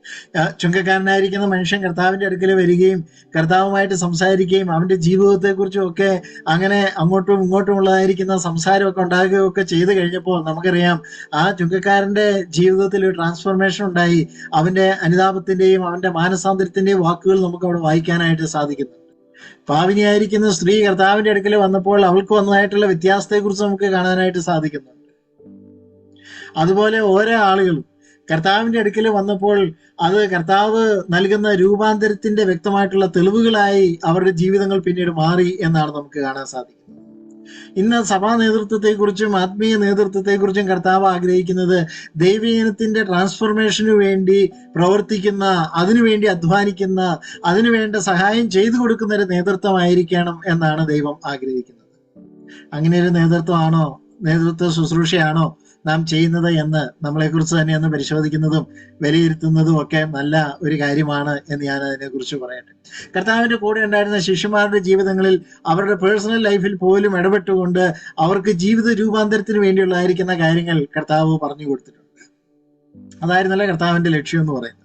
Speaker 2: ചുങ്കക്കാരനായിരിക്കുന്ന മനുഷ്യൻ കർത്താവിന്റെ അടുക്കൽ വരികയും കർത്താവുമായിട്ട് സംസാരിക്കുകയും അവന്റെ ജീവിതത്തെക്കുറിച്ചും ഒക്കെ അങ്ങനെ അങ്ങോട്ടും ഇങ്ങോട്ടും ഉള്ളതായിരിക്കുന്ന സംസാരമൊക്കെ ഉണ്ടാകുകയൊക്കെ ചെയ്തു കഴിഞ്ഞപ്പോൾ നമുക്കറിയാം, ആ ചുങ്കക്കാരന്റെ ജീവിതത്തിൽ ഒരു ട്രാൻസ്ഫോർമേഷൻ ഉണ്ടായി. അവന്റെ അനുതാപത്തിന്റെയും അവന്റെ മാനസാന്തരത്തിന്റെയും വാക്കുകൾ നമുക്ക് അവിടെ വായിക്കാനായിട്ട് സാധിക്കുന്നു. പാവിനിയായിരിക്കുന്ന സ്ത്രീ കർത്താവിന്റെ അടുക്കൽ വന്നപ്പോൾ അവൾക്ക് വന്നതായിട്ടുള്ള വ്യത്യാസത്തെക്കുറിച്ച് നമുക്ക് കാണാനായിട്ട് സാധിക്കുന്നുണ്ട്. അതുപോലെ ഓരോ ആളുകളും കർത്താവിന്റെ അടുക്കൽ വന്നപ്പോൾ അത് കർത്താവ് നൽകുന്ന രൂപാന്തരത്തിന്റെ വ്യക്തമായിട്ടുള്ള തെളിവുകളായി അവരുടെ ജീവിതങ്ങൾ പിന്നീട് മാറി എന്നാണ് നമുക്ക് കാണാൻ സാധിക്കുന്നത്. ഇന്ന് സഭാ നേതൃത്വത്തെക്കുറിച്ചും ആത്മീയ നേതൃത്വത്തെക്കുറിച്ചും കർത്താവ് ആഗ്രഹിക്കുന്നത് ദൈവജനത്തിന്റെ ട്രാൻസ്ഫോർമേഷനു വേണ്ടി പ്രവർത്തിക്കുന്ന, അതിനുവേണ്ടി അധ്വാനിക്കുന്ന, അതിനുവേണ്ട സഹായം ചെയ്തു കൊടുക്കുന്ന ഒരു നേതൃത്വമായിരിക്കണം എന്നാണ് ദൈവം ആഗ്രഹിക്കുന്നത്. അങ്ങനെ ഒരു നേതൃത്വ ശുശ്രൂഷയാണോ നാം ചെയ്യുന്നത് എന്ന് നമ്മളെക്കുറിച്ച് തന്നെ ഒന്ന് പരിശോധിക്കുന്നതും വിലയിരുത്തുന്നതും ഒക്കെ നല്ല ഒരു കാര്യമാണ് എന്ന് ഞാൻ അതിനെക്കുറിച്ച് പറയട്ടെ. കർത്താവിന്റെ കൂടെ ഉണ്ടായിരുന്ന ശിഷ്യന്മാരുടെ ജീവിതങ്ങളിൽ അവരുടെ പേഴ്സണൽ ലൈഫിൽ പോലും ഇടപെട്ടുകൊണ്ട് അവർക്ക് ജീവിത രൂപാന്തരത്തിന് വേണ്ടിയുള്ളതായിരിക്കുന്ന കാര്യങ്ങൾ കർത്താവ് പറഞ്ഞു കൊടുത്തിട്ടുണ്ട്. അതായിരുന്നല്ലേ കർത്താവിന്റെ ലക്ഷ്യം എന്ന് പറയുന്നത്.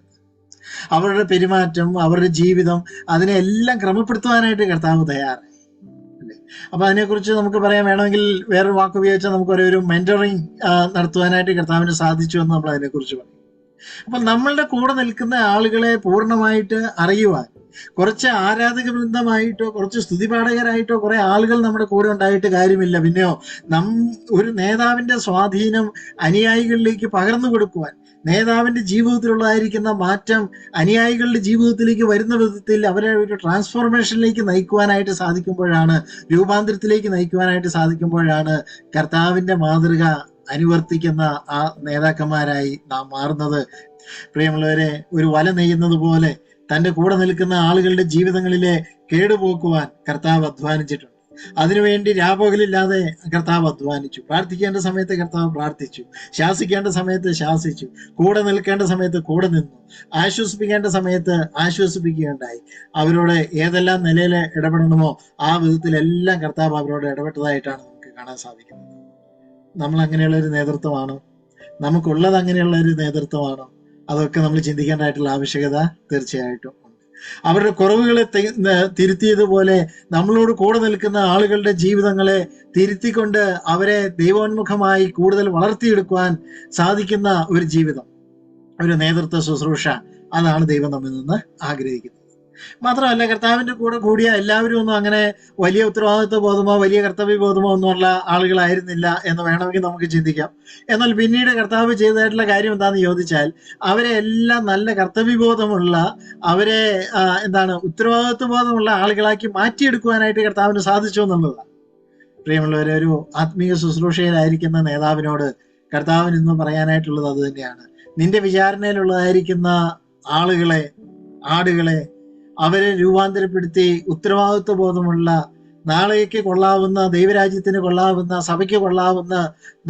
Speaker 2: അവരുടെ പെരുമാറ്റം, അവരുടെ ജീവിതം, അതിനെല്ലാം ക്രമപ്പെടുത്തുവാനായിട്ട് കർത്താവ് തയ്യാറായി. അപ്പൊ അതിനെക്കുറിച്ച് നമുക്ക് പറയാൻ വേണമെങ്കിൽ വേറൊരു വാക്ക് ഉപയോഗിച്ചാൽ നമുക്ക് ഒരു മെന്ററിങ് നടത്തുവാനായിട്ട് കർത്താവിന് സാധിച്ചു എന്ന് നമ്മൾ അതിനെക്കുറിച്ച് പറയും. അപ്പൊ നമ്മളുടെ കൂടെ നിൽക്കുന്ന ആളുകളെ പൂർണ്ണമായിട്ട് അറിയുവാൻ കുറച്ച് ആരാധക വൃന്ദമായിട്ടോ കുറച്ച് സ്തുതിപാഠകരായിട്ടോ കുറെ ആളുകൾ നമ്മുടെ കൂടെ ഉണ്ടായിട്ട് കാര്യമില്ല. പിന്നെയോ ഒരു നേതാവിന്റെ സ്വാധീനം അനുയായികളിലേക്ക് പകർന്നു കൊടുക്കുവാൻ, നേതാവിന്റെ ജീവിതത്തിലുള്ളതായിരിക്കുന്ന മാറ്റം അനുയായികളുടെ ജീവിതത്തിലേക്ക് വരുന്ന വിധത്തിൽ അവരെ ഒരു ട്രാൻസ്ഫോർമേഷനിലേക്ക് നയിക്കുവാനായിട്ട് സാധിക്കുമ്പോഴാണ്, രൂപാന്തരത്തിലേക്ക് നയിക്കുവാനായിട്ട് സാധിക്കുമ്പോഴാണ് കർത്താവിന്റെ മാതൃക അനുവർത്തിക്കുന്ന ആ നേതാക്കന്മാരായി നാം മാറുന്നത്. പ്രിയമുള്ളവരെ, ഒരു വല നെയ്യുന്നത് പോലെ തന്റെ കൂടെ നിൽക്കുന്ന ആളുകളുടെ ജീവിതങ്ങളിലെ കേടുപോക്കുവാൻ കർത്താവ് അധ്വാനിച്ചിട്ടുണ്ട്. അതിനുവേണ്ടി രാപകലില്ലാതെ കർത്താവ് അധ്വാനിച്ചു. പ്രാർത്ഥിക്കേണ്ട സമയത്ത് കർത്താവ് പ്രാർത്ഥിച്ചു, ശാസിക്കേണ്ട സമയത്ത് ശാസിച്ചു, കൂടെ നിൽക്കേണ്ട സമയത്ത് കൂടെ നിന്നു, ആശ്വസിപ്പിക്കേണ്ട സമയത്ത് ആശ്വസിപ്പിക്കുകയുണ്ടായി. അവരോട് ഏതെല്ലാം നിലയിൽ ഇടപെടണമോ ആ വിധത്തിലെല്ലാം കർത്താവ് അവരോട് ഇടപെട്ടതായിട്ടാണ് നമുക്ക് കാണാൻ സാധിക്കുന്നത്. നമ്മൾ അങ്ങനെയുള്ള ഒരു നേതൃത്വമാണോ? നമുക്കുള്ളത് അങ്ങനെയുള്ള ഒരു നേതൃത്വമാണോ? അതൊക്കെ നമ്മൾ ചിന്തിക്കേണ്ടതായിട്ടുള്ള ആവശ്യകത തീർച്ചയായിട്ടും ഉണ്ട്. അവരുടെ കുറവുകളെ തിരുത്തിയതുപോലെ നമ്മളോട് കൂടെ നിൽക്കുന്ന ആളുകളുടെ ജീവിതങ്ങളെ തിരുത്തിക്കൊണ്ട് അവരെ ദൈവോന്മുഖമായി കൂടുതൽ വളർത്തിയെടുക്കുവാൻ സാധിക്കുന്ന ഒരു ജീവിതം, ഒരു നേതൃത്വ ശുശ്രൂഷ, അതാണ് ദൈവം നമ്മിൽ നിന്ന് ആഗ്രഹിക്കുന്നത്. മാത്രമല്ല, കർത്താവിന്റെ കൂടെ കൂടിയ എല്ലാവരും ഒന്നും അങ്ങനെ വലിയ ഉത്തരവാദിത്വ ബോധമോ വലിയ കർത്തവ്യ ബോധമോ ഒന്നുമുള്ള ആളുകളായിരുന്നില്ല എന്ന് വേണമെങ്കിൽ നമുക്ക് ചിന്തിക്കാം. എന്നാൽ പിന്നീട് കർത്താവ് ചെയ്തതായിട്ടുള്ള കാര്യം എന്താണെന്ന് ചോദിച്ചാൽ, അവരെ എല്ലാം നല്ല കർത്തവ്യബോധമുള്ള, അവരെ ഉത്തരവാദിത്വ ബോധമുള്ള ആളുകളാക്കി മാറ്റിയെടുക്കുവാനായിട്ട് കർത്താവിന് സാധിച്ചു എന്നുള്ളതാണ്. പ്രിയമുള്ളവരെ, ഒരു ആത്മീയ ശുശ്രൂഷയിലായിരിക്കുന്ന നേതാവിനോട് കർത്താവിന് ഇന്ന് പറയാനായിട്ടുള്ളത് അത് തന്നെയാണ്. നിന്റെ വിചാരണയിലുള്ളതായിരിക്കുന്ന ആടുകളെ അവരെ രൂപാന്തരപ്പെടുത്തി ഉത്തരവാദിത്വ ബോധമുള്ള, നാളേക്ക് കൊള്ളാവുന്ന, ദൈവരാജ്യത്തിന് കൊള്ളാവുന്ന, സഭയ്ക്ക് കൊള്ളാവുന്ന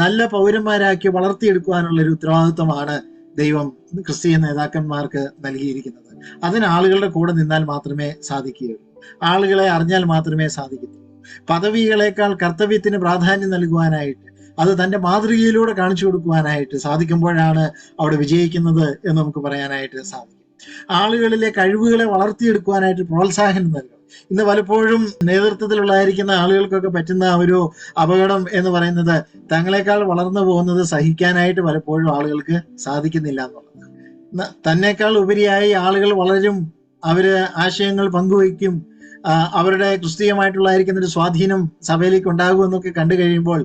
Speaker 2: നല്ല പൗരന്മാരാക്കി വളർത്തിയെടുക്കുവാനുള്ള ഒരു ഉത്തരവാദിത്വമാണ് ദൈവം ക്രിസ്തീയ നേതാക്കന്മാർക്ക് നൽകിയിരിക്കുന്നത്. അതിന് ആളുകളുടെ കൂടെ നിന്നാൽ മാത്രമേ സാധിക്കുകയുള്ളൂ. ആളുകളെ അറിഞ്ഞാൽ മാത്രമേ സാധിക്കത്തുള്ളൂ. പദവികളെക്കാൾ കർത്തവ്യത്തിന് പ്രാധാന്യം നൽകുവാനായിട്ട്, അത് തന്റെ മാതൃകയിലൂടെ കാണിച്ചു കൊടുക്കുവാനായിട്ട് സാധിക്കുമ്പോഴാണ് അവിടെ വിജയിക്കുന്നത് എന്ന് നമുക്ക് പറയാനായിട്ട് സാധിക്കും. ആളുകളിലെ കഴിവുകളെ വളർത്തിയെടുക്കുവാനായിട്ട് പ്രോത്സാഹനം നൽകണം. ഇന്ന് പലപ്പോഴും നേതൃത്വത്തിലുള്ളതായിരിക്കുന്ന ആളുകൾക്കൊക്കെ പറ്റുന്ന ഒരു അപകടം എന്ന് പറയുന്നത്, തങ്ങളെക്കാൾ വളർന്നു പോകുന്നത് സഹിക്കാനായിട്ട് പലപ്പോഴും ആളുകൾക്ക് സാധിക്കുന്നില്ല എന്നുള്ളത്. തന്നെക്കാൾ ഉപരിയായി ആളുകൾ വളരും, അവര് ആശയങ്ങൾ പങ്കുവയ്ക്കും, അവരുടെ ക്രിസ്തീയമായിട്ടുള്ളതായിരിക്കുന്ന ഒരു സ്വാധീനം സഭയിലേക്ക് ഉണ്ടാകുമെന്നൊക്കെ കണ്ടു കഴിയുമ്പോൾ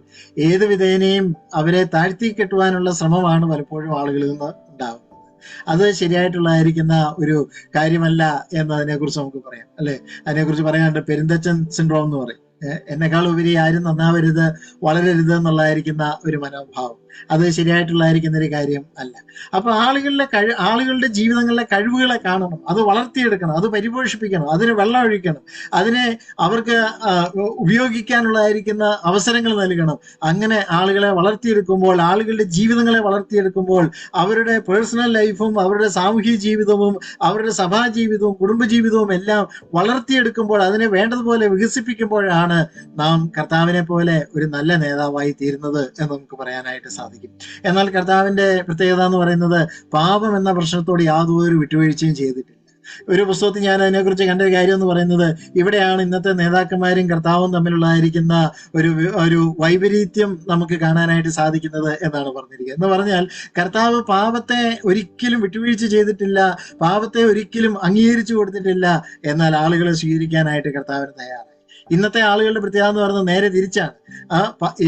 Speaker 2: ഏത് വിധേനയും അവരെ താഴ്ത്തി കെട്ടുവാനുള്ള ശ്രമമാണ് പലപ്പോഴും ആളുകളിൽ നിന്ന് ഉണ്ടാകുന്നത്. അത് ശരിയായിട്ടുള്ളതായിരിക്കുന്ന ഒരു കാര്യമല്ല എന്നതിനെ കുറിച്ച് നമുക്ക് പറയാം, അല്ലെ? അതിനെക്കുറിച്ച് പറയാണ്ട് പെരുന്തച്ചൻ സിൻഡ്രോം എന്ന് പറയും. എന്നെക്കാൾ ഉപരി ആരും നന്നാവരുത്, വളരരുത് എന്നുള്ളതായിരിക്കുന്ന ഒരു മനോഭാവം, അത് ശരിയായിട്ടുള്ളതായിരിക്കുന്ന ഒരു കാര്യം അല്ല. അപ്പൊ ആളുകളുടെ ജീവിതങ്ങളിലെ കഴിവുകളെ കാണണം, അത് വളർത്തിയെടുക്കണം, അത് പരിപോഷിപ്പിക്കണം, അതിന് വെള്ളം ഒഴിക്കണം, അതിനെ അവർക്ക് ഉപയോഗിക്കാനുള്ളതായിരിക്കുന്ന അവസരങ്ങൾ നൽകണം. അങ്ങനെ ആളുകളെ വളർത്തിയെടുക്കുമ്പോൾ, ആളുകളുടെ ജീവിതങ്ങളെ വളർത്തിയെടുക്കുമ്പോൾ, അവരുടെ പേഴ്സണൽ ലൈഫും അവരുടെ സാമൂഹിക ജീവിതവും അവരുടെ സഭാ ജീവിതവും കുടുംബജീവിതവും എല്ലാം വളർത്തിയെടുക്കുമ്പോൾ, അതിനെ വേണ്ടതുപോലെ വികസിപ്പിക്കുമ്പോഴാണ് നാം കർത്താവിനെ പോലെ ഒരു നല്ല നേതാവായി തീരുന്നത് എന്ന് നമുക്ക് പറയാനായിട്ട് സാധിക്കും. എന്നാൽ കർത്താവിന്റെ പ്രത്യേകത എന്ന് പറയുന്നത്, പാപം എന്ന പ്രശ്നത്തോട് യാതൊരു വിട്ടുവീഴ്ചയും ചെയ്തിട്ടില്ല. ഒരു പുസ്തകത്തിൽ ഞാൻ അതിനെക്കുറിച്ച് കണ്ട ഒരു കാര്യം എന്ന് പറയുന്നത്, ഇവിടെയാണ് ഇന്നത്തെ നേതാക്കന്മാരും കർത്താവും തമ്മിലുള്ളതായിരിക്കുന്ന ഒരു വൈപരീത്യം നമുക്ക് കാണാനായിട്ട് സാധിക്കുന്നത് എന്നാണ് പറഞ്ഞിരിക്കുന്നത്. എന്ന് പറഞ്ഞാൽ, കർത്താവ് പാപത്തെ ഒരിക്കലും വിട്ടുവീഴ്ച ചെയ്തിട്ടില്ല, പാപത്തെ ഒരിക്കലും അംഗീകരിച്ചു കൊടുത്തിട്ടില്ല. എന്നാൽ ആളുകളെ സ്വീകരിക്കാനായിട്ട് കർത്താവിന് തയ്യാറായി. ഇന്നത്തെ ആളുകളുടെ പ്രത്യേകത എന്ന് പറയുന്നത് നേരെ തിരിച്ചാണ്.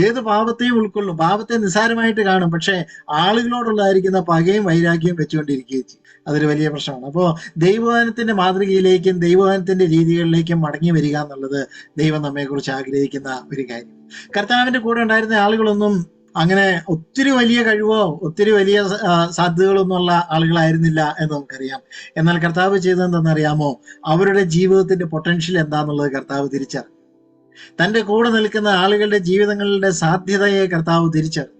Speaker 2: ഏത് പാപത്തെയും ഉൾക്കൊള്ളും, പാപത്തെ നിസ്സാരമായിട്ട് കാണും, പക്ഷെ ആളുകളോടുള്ളതായിരിക്കുന്ന പകയും വൈരാഗ്യവും വെച്ചുകൊണ്ടിരിക്കുകയും ചെയ്യും. അതൊരു വലിയ പ്രശ്നമാണ്. അപ്പോൾ ദൈവവചനത്തിന്റെ മാതൃകയിലേക്കും ദൈവവചനത്തിന്റെ രീതികളിലേക്കും മടങ്ങി വരിക എന്നുള്ളത് ദൈവം നമ്മെക്കുറിച്ച് ആഗ്രഹിക്കുന്ന ഒരു കാര്യം. കർത്താവിന്റെ കൂടെ ഉണ്ടായിരുന്ന ആളുകളൊന്നും അങ്ങനെ ഒത്തിരി വലിയ കഴിവോ ഒത്തിരി വലിയ സാധ്യതകളൊന്നും ഉള്ള ആളുകളായിരുന്നില്ല എന്ന് നമുക്കറിയാം. എന്നാൽ കർത്താവ് ചെയ്തതെന്തെന്നറിയാമോ? അവരുടെ ജീവിതത്തിന്റെ പൊട്ടൻഷ്യൽ എന്താന്നുള്ളത് കർത്താവ് തിരിച്ചറിഞ്ഞു. തന്റെ കൂടെ നിൽക്കുന്ന ആളുകളുടെ ജീവിതങ്ങളുടെ സാധ്യതയെ കർത്താവ് തിരിച്ചറിഞ്ഞു.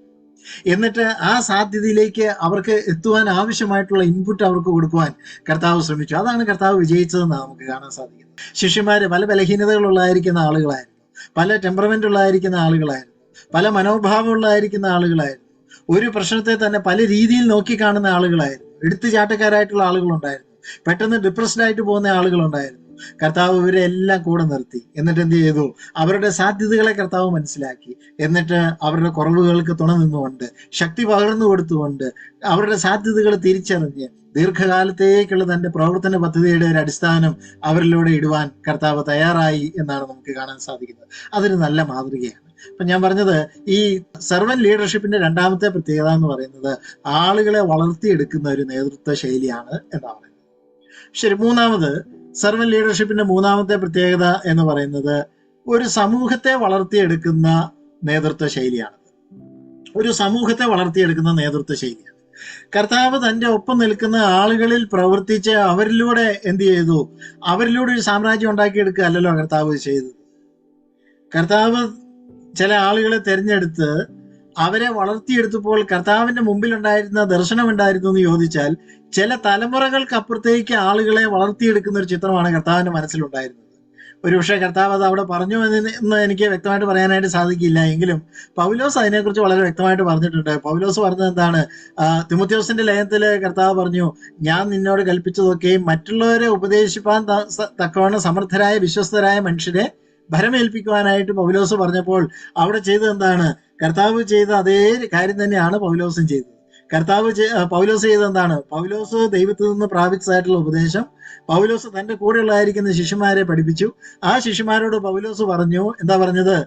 Speaker 2: എന്നിട്ട് ആ സാധ്യതയിലേക്ക് അവർക്ക് എത്തുവാൻ ആവശ്യമായിട്ടുള്ള ഇൻപുട്ട് അവർക്ക് കൊടുക്കുവാൻ കർത്താവ് ശ്രമിച്ചു. അതാണ് കർത്താവ് വിജയിച്ചതെന്ന് നമുക്ക് കാണാൻ സാധിക്കുന്നത്. ശിഷ്യന്മാര് പല ബലഹീനതകളുള്ളതായിരിക്കുന്ന ആളുകളായിരുന്നു, പല ടെമ്പറമെന്റ് ഉള്ളതായിരിക്കുന്ന ആളുകളായിരുന്നു, പല മനോഭാവമുള്ളതായിരിക്കുന്ന ആളുകളായിരുന്നു, ഒരു പ്രശ്നത്തെ തന്നെ പല രീതിയിൽ നോക്കിക്കാണുന്ന ആളുകളായിരുന്നു, എടുത്തുചാട്ടക്കാരായിട്ടുള്ള ആളുകളുണ്ടായിരുന്നു, പെട്ടെന്ന് ഡിപ്രസ്ഡ് ആയിട്ട് പോകുന്ന ആളുകളുണ്ടായിരുന്നു. കർത്താവ് ഇവരെ എല്ലാം കൂടെ നിർത്തി. എന്നിട്ട് എന്ത് ചെയ്തു? അവരുടെ സാധ്യതകളെ കർത്താവ് മനസ്സിലാക്കി. എന്നിട്ട് അവരുടെ കുറവുകൾക്ക് തുണ നിന്നുകൊണ്ട്, ശക്തി പകർന്നു കൊടുത്തുകൊണ്ട്, അവരുടെ സാധ്യതകൾ തിരിച്ചറിഞ്ഞ് ദീർഘകാലത്തേക്കുള്ള തന്റെ പ്രവർത്തന പദ്ധതിയുടെ ഒരു അടിസ്ഥാനം അവരിലൂടെ ഇടുവാൻ കർത്താവ് തയ്യാറായി എന്നാണ് നമുക്ക് കാണാൻ സാധിക്കുന്നത്. അതൊരു നല്ല മാതൃകയാണ്. അപ്പൊ ഞാൻ പറഞ്ഞത്, ഈ സെർവൻ ലീഡർഷിപ്പിന്റെ രണ്ടാമത്തെ പ്രത്യേകത എന്ന് പറയുന്നത് ആളുകളെ വളർത്തിയെടുക്കുന്ന ഒരു നേതൃത്വ ശൈലിയാണ് എന്നാണ് പറയുന്നത്. ശരി, മൂന്നാമത് സെർവൻ ലീഡർഷിപ്പിന്റെ മൂന്നാമത്തെ പ്രത്യേകത എന്ന് പറയുന്നത് ഒരു സമൂഹത്തെ വളർത്തിയെടുക്കുന്ന നേതൃത്വ ശൈലിയാണ്. ഒരു സമൂഹത്തെ വളർത്തിയെടുക്കുന്ന നേതൃത്വ ശൈലിയാണ്. കർത്താവ് തന്റെ ഒപ്പം നിൽക്കുന്ന ആളുകളിൽ പ്രവർത്തിച്ച് അവരിലൂടെ എന്ത് ചെയ്തു? അവരിലൂടെ ഒരു സാമ്രാജ്യം ഉണ്ടാക്കിയെടുക്കുക അല്ലല്ലോ കർത്താവ് ചെയ്തത്. കർത്താവ് ചില ആളുകളെ തെരഞ്ഞെടുത്ത് അവരെ വളർത്തിയെടുത്തപ്പോൾ കർത്താവിന്റെ മുമ്പിൽ ഉണ്ടായിരുന്ന ദർശനം ഉണ്ടായിരുന്നു എന്ന് ചോദിച്ചാൽ, ചില തലമുറകൾക്ക് അപ്പുറത്തേക്ക് ആളുകളെ വളർത്തിയെടുക്കുന്ന ഒരു ചിത്രമാണ് കർത്താവിന്റെ മനസ്സിലുണ്ടായിരുന്നത്. ഒരുപക്ഷെ കർത്താവ് അത് അവിടെ പറഞ്ഞു എന്ന് എനിക്ക് വ്യക്തമായിട്ട് പറയാനായിട്ട് സാധിക്കില്ല. എങ്കിലും പൗലോസ് അതിനെക്കുറിച്ച് വളരെ വ്യക്തമായിട്ട് പറഞ്ഞിട്ടുണ്ട്. പൗലോസ് പറഞ്ഞത് എന്താണ്? തിമോഥെയോസിന്റെ ലേഖനത്തില് കർത്താവ് പറഞ്ഞു, ഞാൻ നിന്നോട് കൽപ്പിച്ചതൊക്കെയും മറ്റുള്ളവരെ ഉപദേശിപ്പാൻ തക്കവണ്ണം സമർത്ഥരായ വിശ്വസ്തരായ മനുഷ്യരെ ഭരമേൽപ്പിക്കുവാനായിട്ട് പൗലോസ് പറഞ്ഞപ്പോൾ അവിടെ ചെയ്തത് എന്താണ്? കർത്താവ് ചെയ്ത അതേ കാര്യം തന്നെയാണ് പൗലോസും ചെയ്തത്. പൗലോസ് ചെയ്തത് എന്താണ്? പൗലോസ് ദൈവത്തിൽ നിന്ന് പ്രാപിച്ചതായിട്ടുള്ള ഉപദേശം പൗലോസ് തന്റെ കൂടെയുള്ളതായിരിക്കുന്ന ശിഷ്യന്മാരെ പഠിപ്പിച്ചു. ആ ശിഷ്യന്മാരോട് പൗലോസ് പറഞ്ഞു, എന്താ പറഞ്ഞത്?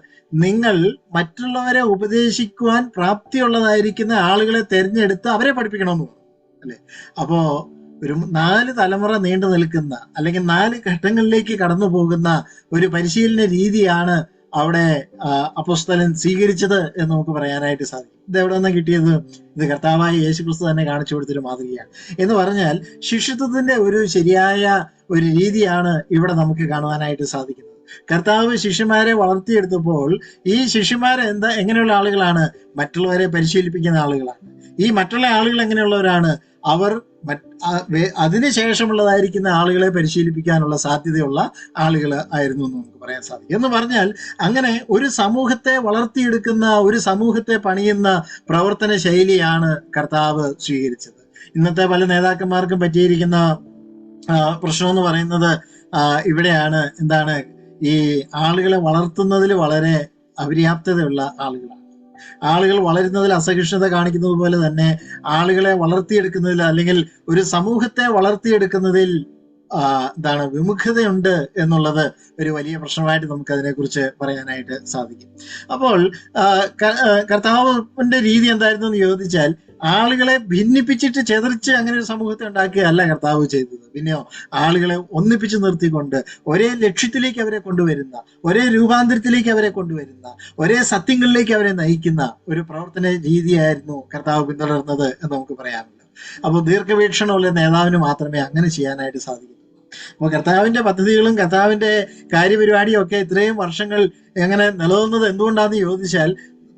Speaker 2: നിങ്ങൾ മറ്റുള്ളവരെ ഉപദേശിക്കുവാൻ പ്രാപ്തിയുള്ളതായിരിക്കുന്ന ആളുകളെ തെരഞ്ഞെടുത്ത് അവരെ പഠിപ്പിക്കണമെന്ന് പറഞ്ഞു, അല്ലെ? അപ്പോ ഒരു 4 തലമുറ നീണ്ടു നിൽക്കുന്ന, അല്ലെങ്കിൽ 4 ഘട്ടങ്ങളിലേക്ക് കടന്നു പോകുന്ന ഒരു പരിശീലന രീതിയാണ് അവിടെ അപ്പോസ്തലൻ സ്വീകരിച്ചത് എന്ന് നമുക്ക് പറയാനായിട്ട് സാധിക്കും. ഇത് എവിടെ നിന്നാണ് കിട്ടിയത്? ഇത് കർത്താവായ യേശുക്രിസ്തു തന്നെ കാണിച്ചു കൊടുത്തൊരു മാതൃകയാണ്. എന്ന് പറഞ്ഞാൽ ശിഷ്യത്വത്തിന്റെ ഒരു ശരിയായ ഒരു രീതിയാണ് ഇവിടെ നമുക്ക് കാണുവാനായിട്ട് സാധിക്കുന്നത്. കർത്താവ് ശിഷ്യന്മാരെ വളർത്തിയെടുത്തപ്പോൾ ഈ ശിഷ്യന്മാരെ എങ്ങനെയുള്ള ആളുകളാണ്? മറ്റുള്ളവരെ പരിശീലിപ്പിക്കുന്ന ആളുകളാണ്. ഈ മറ്റുള്ള ആളുകൾ എങ്ങനെയുള്ളവരാണ്? അവർ അതിനുശേഷമുള്ളതായിരിക്കുന്ന ആളുകളെ പരിശീലിപ്പിക്കാനുള്ള സാധ്യതയുള്ള ആളുകൾ ആയിരുന്നു എന്ന് നമുക്ക് പറയാൻ സാധിക്കും. എന്ന് പറഞ്ഞാൽ അങ്ങനെ ഒരു സമൂഹത്തെ വളർത്തിയെടുക്കുന്ന, ഒരു സമൂഹത്തെ പണിയുന്ന പ്രവർത്തന ശൈലിയാണ് കർത്താവ് സ്വീകരിച്ചത്. ഇന്നത്തെ പല നേതാക്കന്മാർക്കും പറ്റിയിരിക്കുന്ന പ്രശ്നം എന്ന് പറയുന്നത് ഇവിടെയാണ്. എന്താണ്? ഈ ആളുകളെ വളർത്തുന്നതിൽ വളരെ അപര്യാപ്തതയുള്ള ആളുകളാണ്. ആളുകൾ വളരുന്നതിൽ അസഹിഷ്ണുത കാണിക്കുന്നത് പോലെ തന്നെ ആളുകളെ വളർത്തിയെടുക്കുന്നതിൽ, അല്ലെങ്കിൽ ഒരു സമൂഹത്തെ വളർത്തിയെടുക്കുന്നതിൽ വിമുഖതയുണ്ട് എന്നുള്ളത് ഒരു വലിയ പ്രശ്നമായിട്ട് നമുക്ക് അതിനെക്കുറിച്ച് പറയാനായിട്ട് സാധിക്കും. അപ്പോൾ കർത്താവിന്റെ രീതി എന്തായിരുന്നു എന്ന് ചോദിച്ചാൽ, ആളുകളെ ഭിന്നിപ്പിച്ചിട്ട് ചെതറിച്ച് അങ്ങനെ ഒരു സമൂഹത്തെ ഉണ്ടാക്കുകയല്ല കർത്താവ് ചെയ്തത്. പിന്നെയോ ആളുകളെ ഒന്നിപ്പിച്ച് നിർത്തിക്കൊണ്ട് ഒരേ ലക്ഷ്യത്തിലേക്ക് അവരെ കൊണ്ടുവരുന്ന, ഒരേ രൂപാന്തരത്തിലേക്ക് അവരെ കൊണ്ടുവരുന്ന, ഒരേ സത്യങ്ങളിലേക്ക് അവരെ നയിക്കുന്ന ഒരു പ്രവർത്തന രീതിയായിരുന്നു കർത്താവ് പിന്തുടർന്നത് എന്ന് നമുക്ക് പറയാറുണ്ട്. അപ്പോൾ ദീർഘവീക്ഷണമുള്ള നേതാവിന് മാത്രമേ അങ്ങനെ ചെയ്യാനായിട്ട് സാധിക്കൂ. അപ്പോൾ കർത്താവിന്റെ പദ്ധതികളും കർത്താവിന്റെ കാര്യപരിപാടിയും ഒക്കെ ഇത്രയും വർഷങ്ങൾ എങ്ങനെ നിലനിന്നത് എന്തുകൊണ്ടാണെന്ന് ചോദിച്ചാൽ,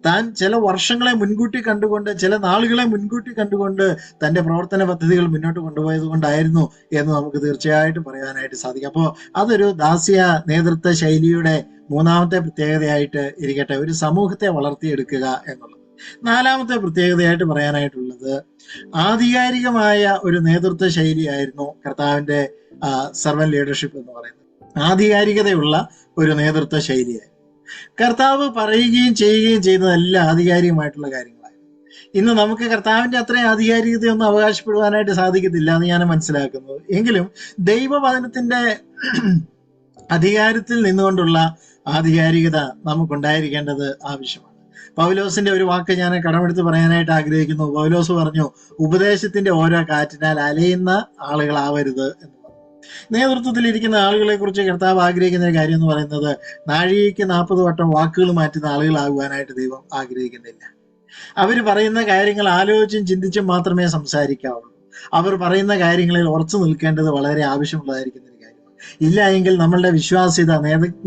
Speaker 2: താൻ ചില വർഷങ്ങളെ മുൻകൂട്ടി കണ്ടുകൊണ്ട്, ചില നാളുകളെ മുൻകൂട്ടി കണ്ടുകൊണ്ട് തന്റെ പ്രവർത്തന പദ്ധതികൾ മുന്നോട്ട് കൊണ്ടുപോയത് കൊണ്ടായിരുന്നു എന്ന് നമുക്ക് തീർച്ചയായിട്ടും പറയാനായിട്ട് സാധിക്കും. അപ്പോൾ അതൊരു ദാസ്യ നേതൃത്വ ശൈലിയുടെ മൂന്നാമത്തെ പ്രത്യേകതയായിട്ട് ഇരിക്കട്ടെ, ഒരു സമൂഹത്തെ വളർത്തിയെടുക്കുക എന്നുള്ളത്. നാലാമത്തെ പ്രത്യേകതയായിട്ട് പറയാനായിട്ടുള്ളത് ആധികാരികമായ ഒരു നേതൃത്വ ശൈലിയായിരുന്നു കർത്താവിന്റെ സെർവന്റ് ലീഡർഷിപ്പ് എന്ന് പറയുന്നത്. ആധികാരികതയുള്ള ഒരു നേതൃത്വ ശൈലിയായിരുന്നു. കർത്താവ് പറയുകയും ചെയ്യുകയും ചെയ്യുന്നതെല്ലാം ആധികാരികമായിട്ടുള്ള കാര്യങ്ങളായിരുന്നു. ഇന്ന് നമുക്ക് കർത്താവിന്റെ അത്രയും ആധികാരികതയൊന്നും അവകാശപ്പെടുവാനായിട്ട് സാധിക്കത്തില്ല എന്ന് ഞാൻ മനസ്സിലാക്കുന്നത്. എങ്കിലും ദൈവവചനത്തിന്റെ അധികാരത്തിൽ നിന്നുകൊണ്ടുള്ള ആധികാരികത നമുക്കുണ്ടായിരിക്കേണ്ടത് ആവശ്യമാണ്. പൗലോസിന്റെ ഒരു വാക്ക് ഞാൻ കടമെടുത്ത് പറയാനായിട്ട് ആഗ്രഹിക്കുന്നു. പൗലോസ് പറഞ്ഞു, ഉപദേശത്തിന്റെ ഓരോ കാറ്റിനാൽ അലയുന്ന ആളുകളാവരുത് എന്ന് പറഞ്ഞു. നേതൃത്വത്തിൽ ഇരിക്കുന്ന ആളുകളെ കുറിച്ച് കർത്താവ് ആഗ്രഹിക്കുന്ന ഒരു കാര്യം എന്ന് പറയുന്നത്, നാഴികയ്ക്ക് 40 വട്ടം വാക്കുകൾ മാറ്റുന്ന ആളുകളാകുവാനായിട്ട് ദൈവം ആഗ്രഹിക്കുന്നില്ല. അവർ പറയുന്ന കാര്യങ്ങൾ ആലോചിച്ചും ചിന്തിച്ചും മാത്രമേ സംസാരിക്കാവുള്ളൂ. അവർ പറയുന്ന കാര്യങ്ങളിൽ ഉറച്ചു നിൽക്കേണ്ടത് വളരെ ആവശ്യമുള്ളതായിരിക്കുന്ന ഒരു കാര്യമാണ്. ഇല്ല എങ്കിൽ നമ്മളുടെ വിശ്വാസ്യത,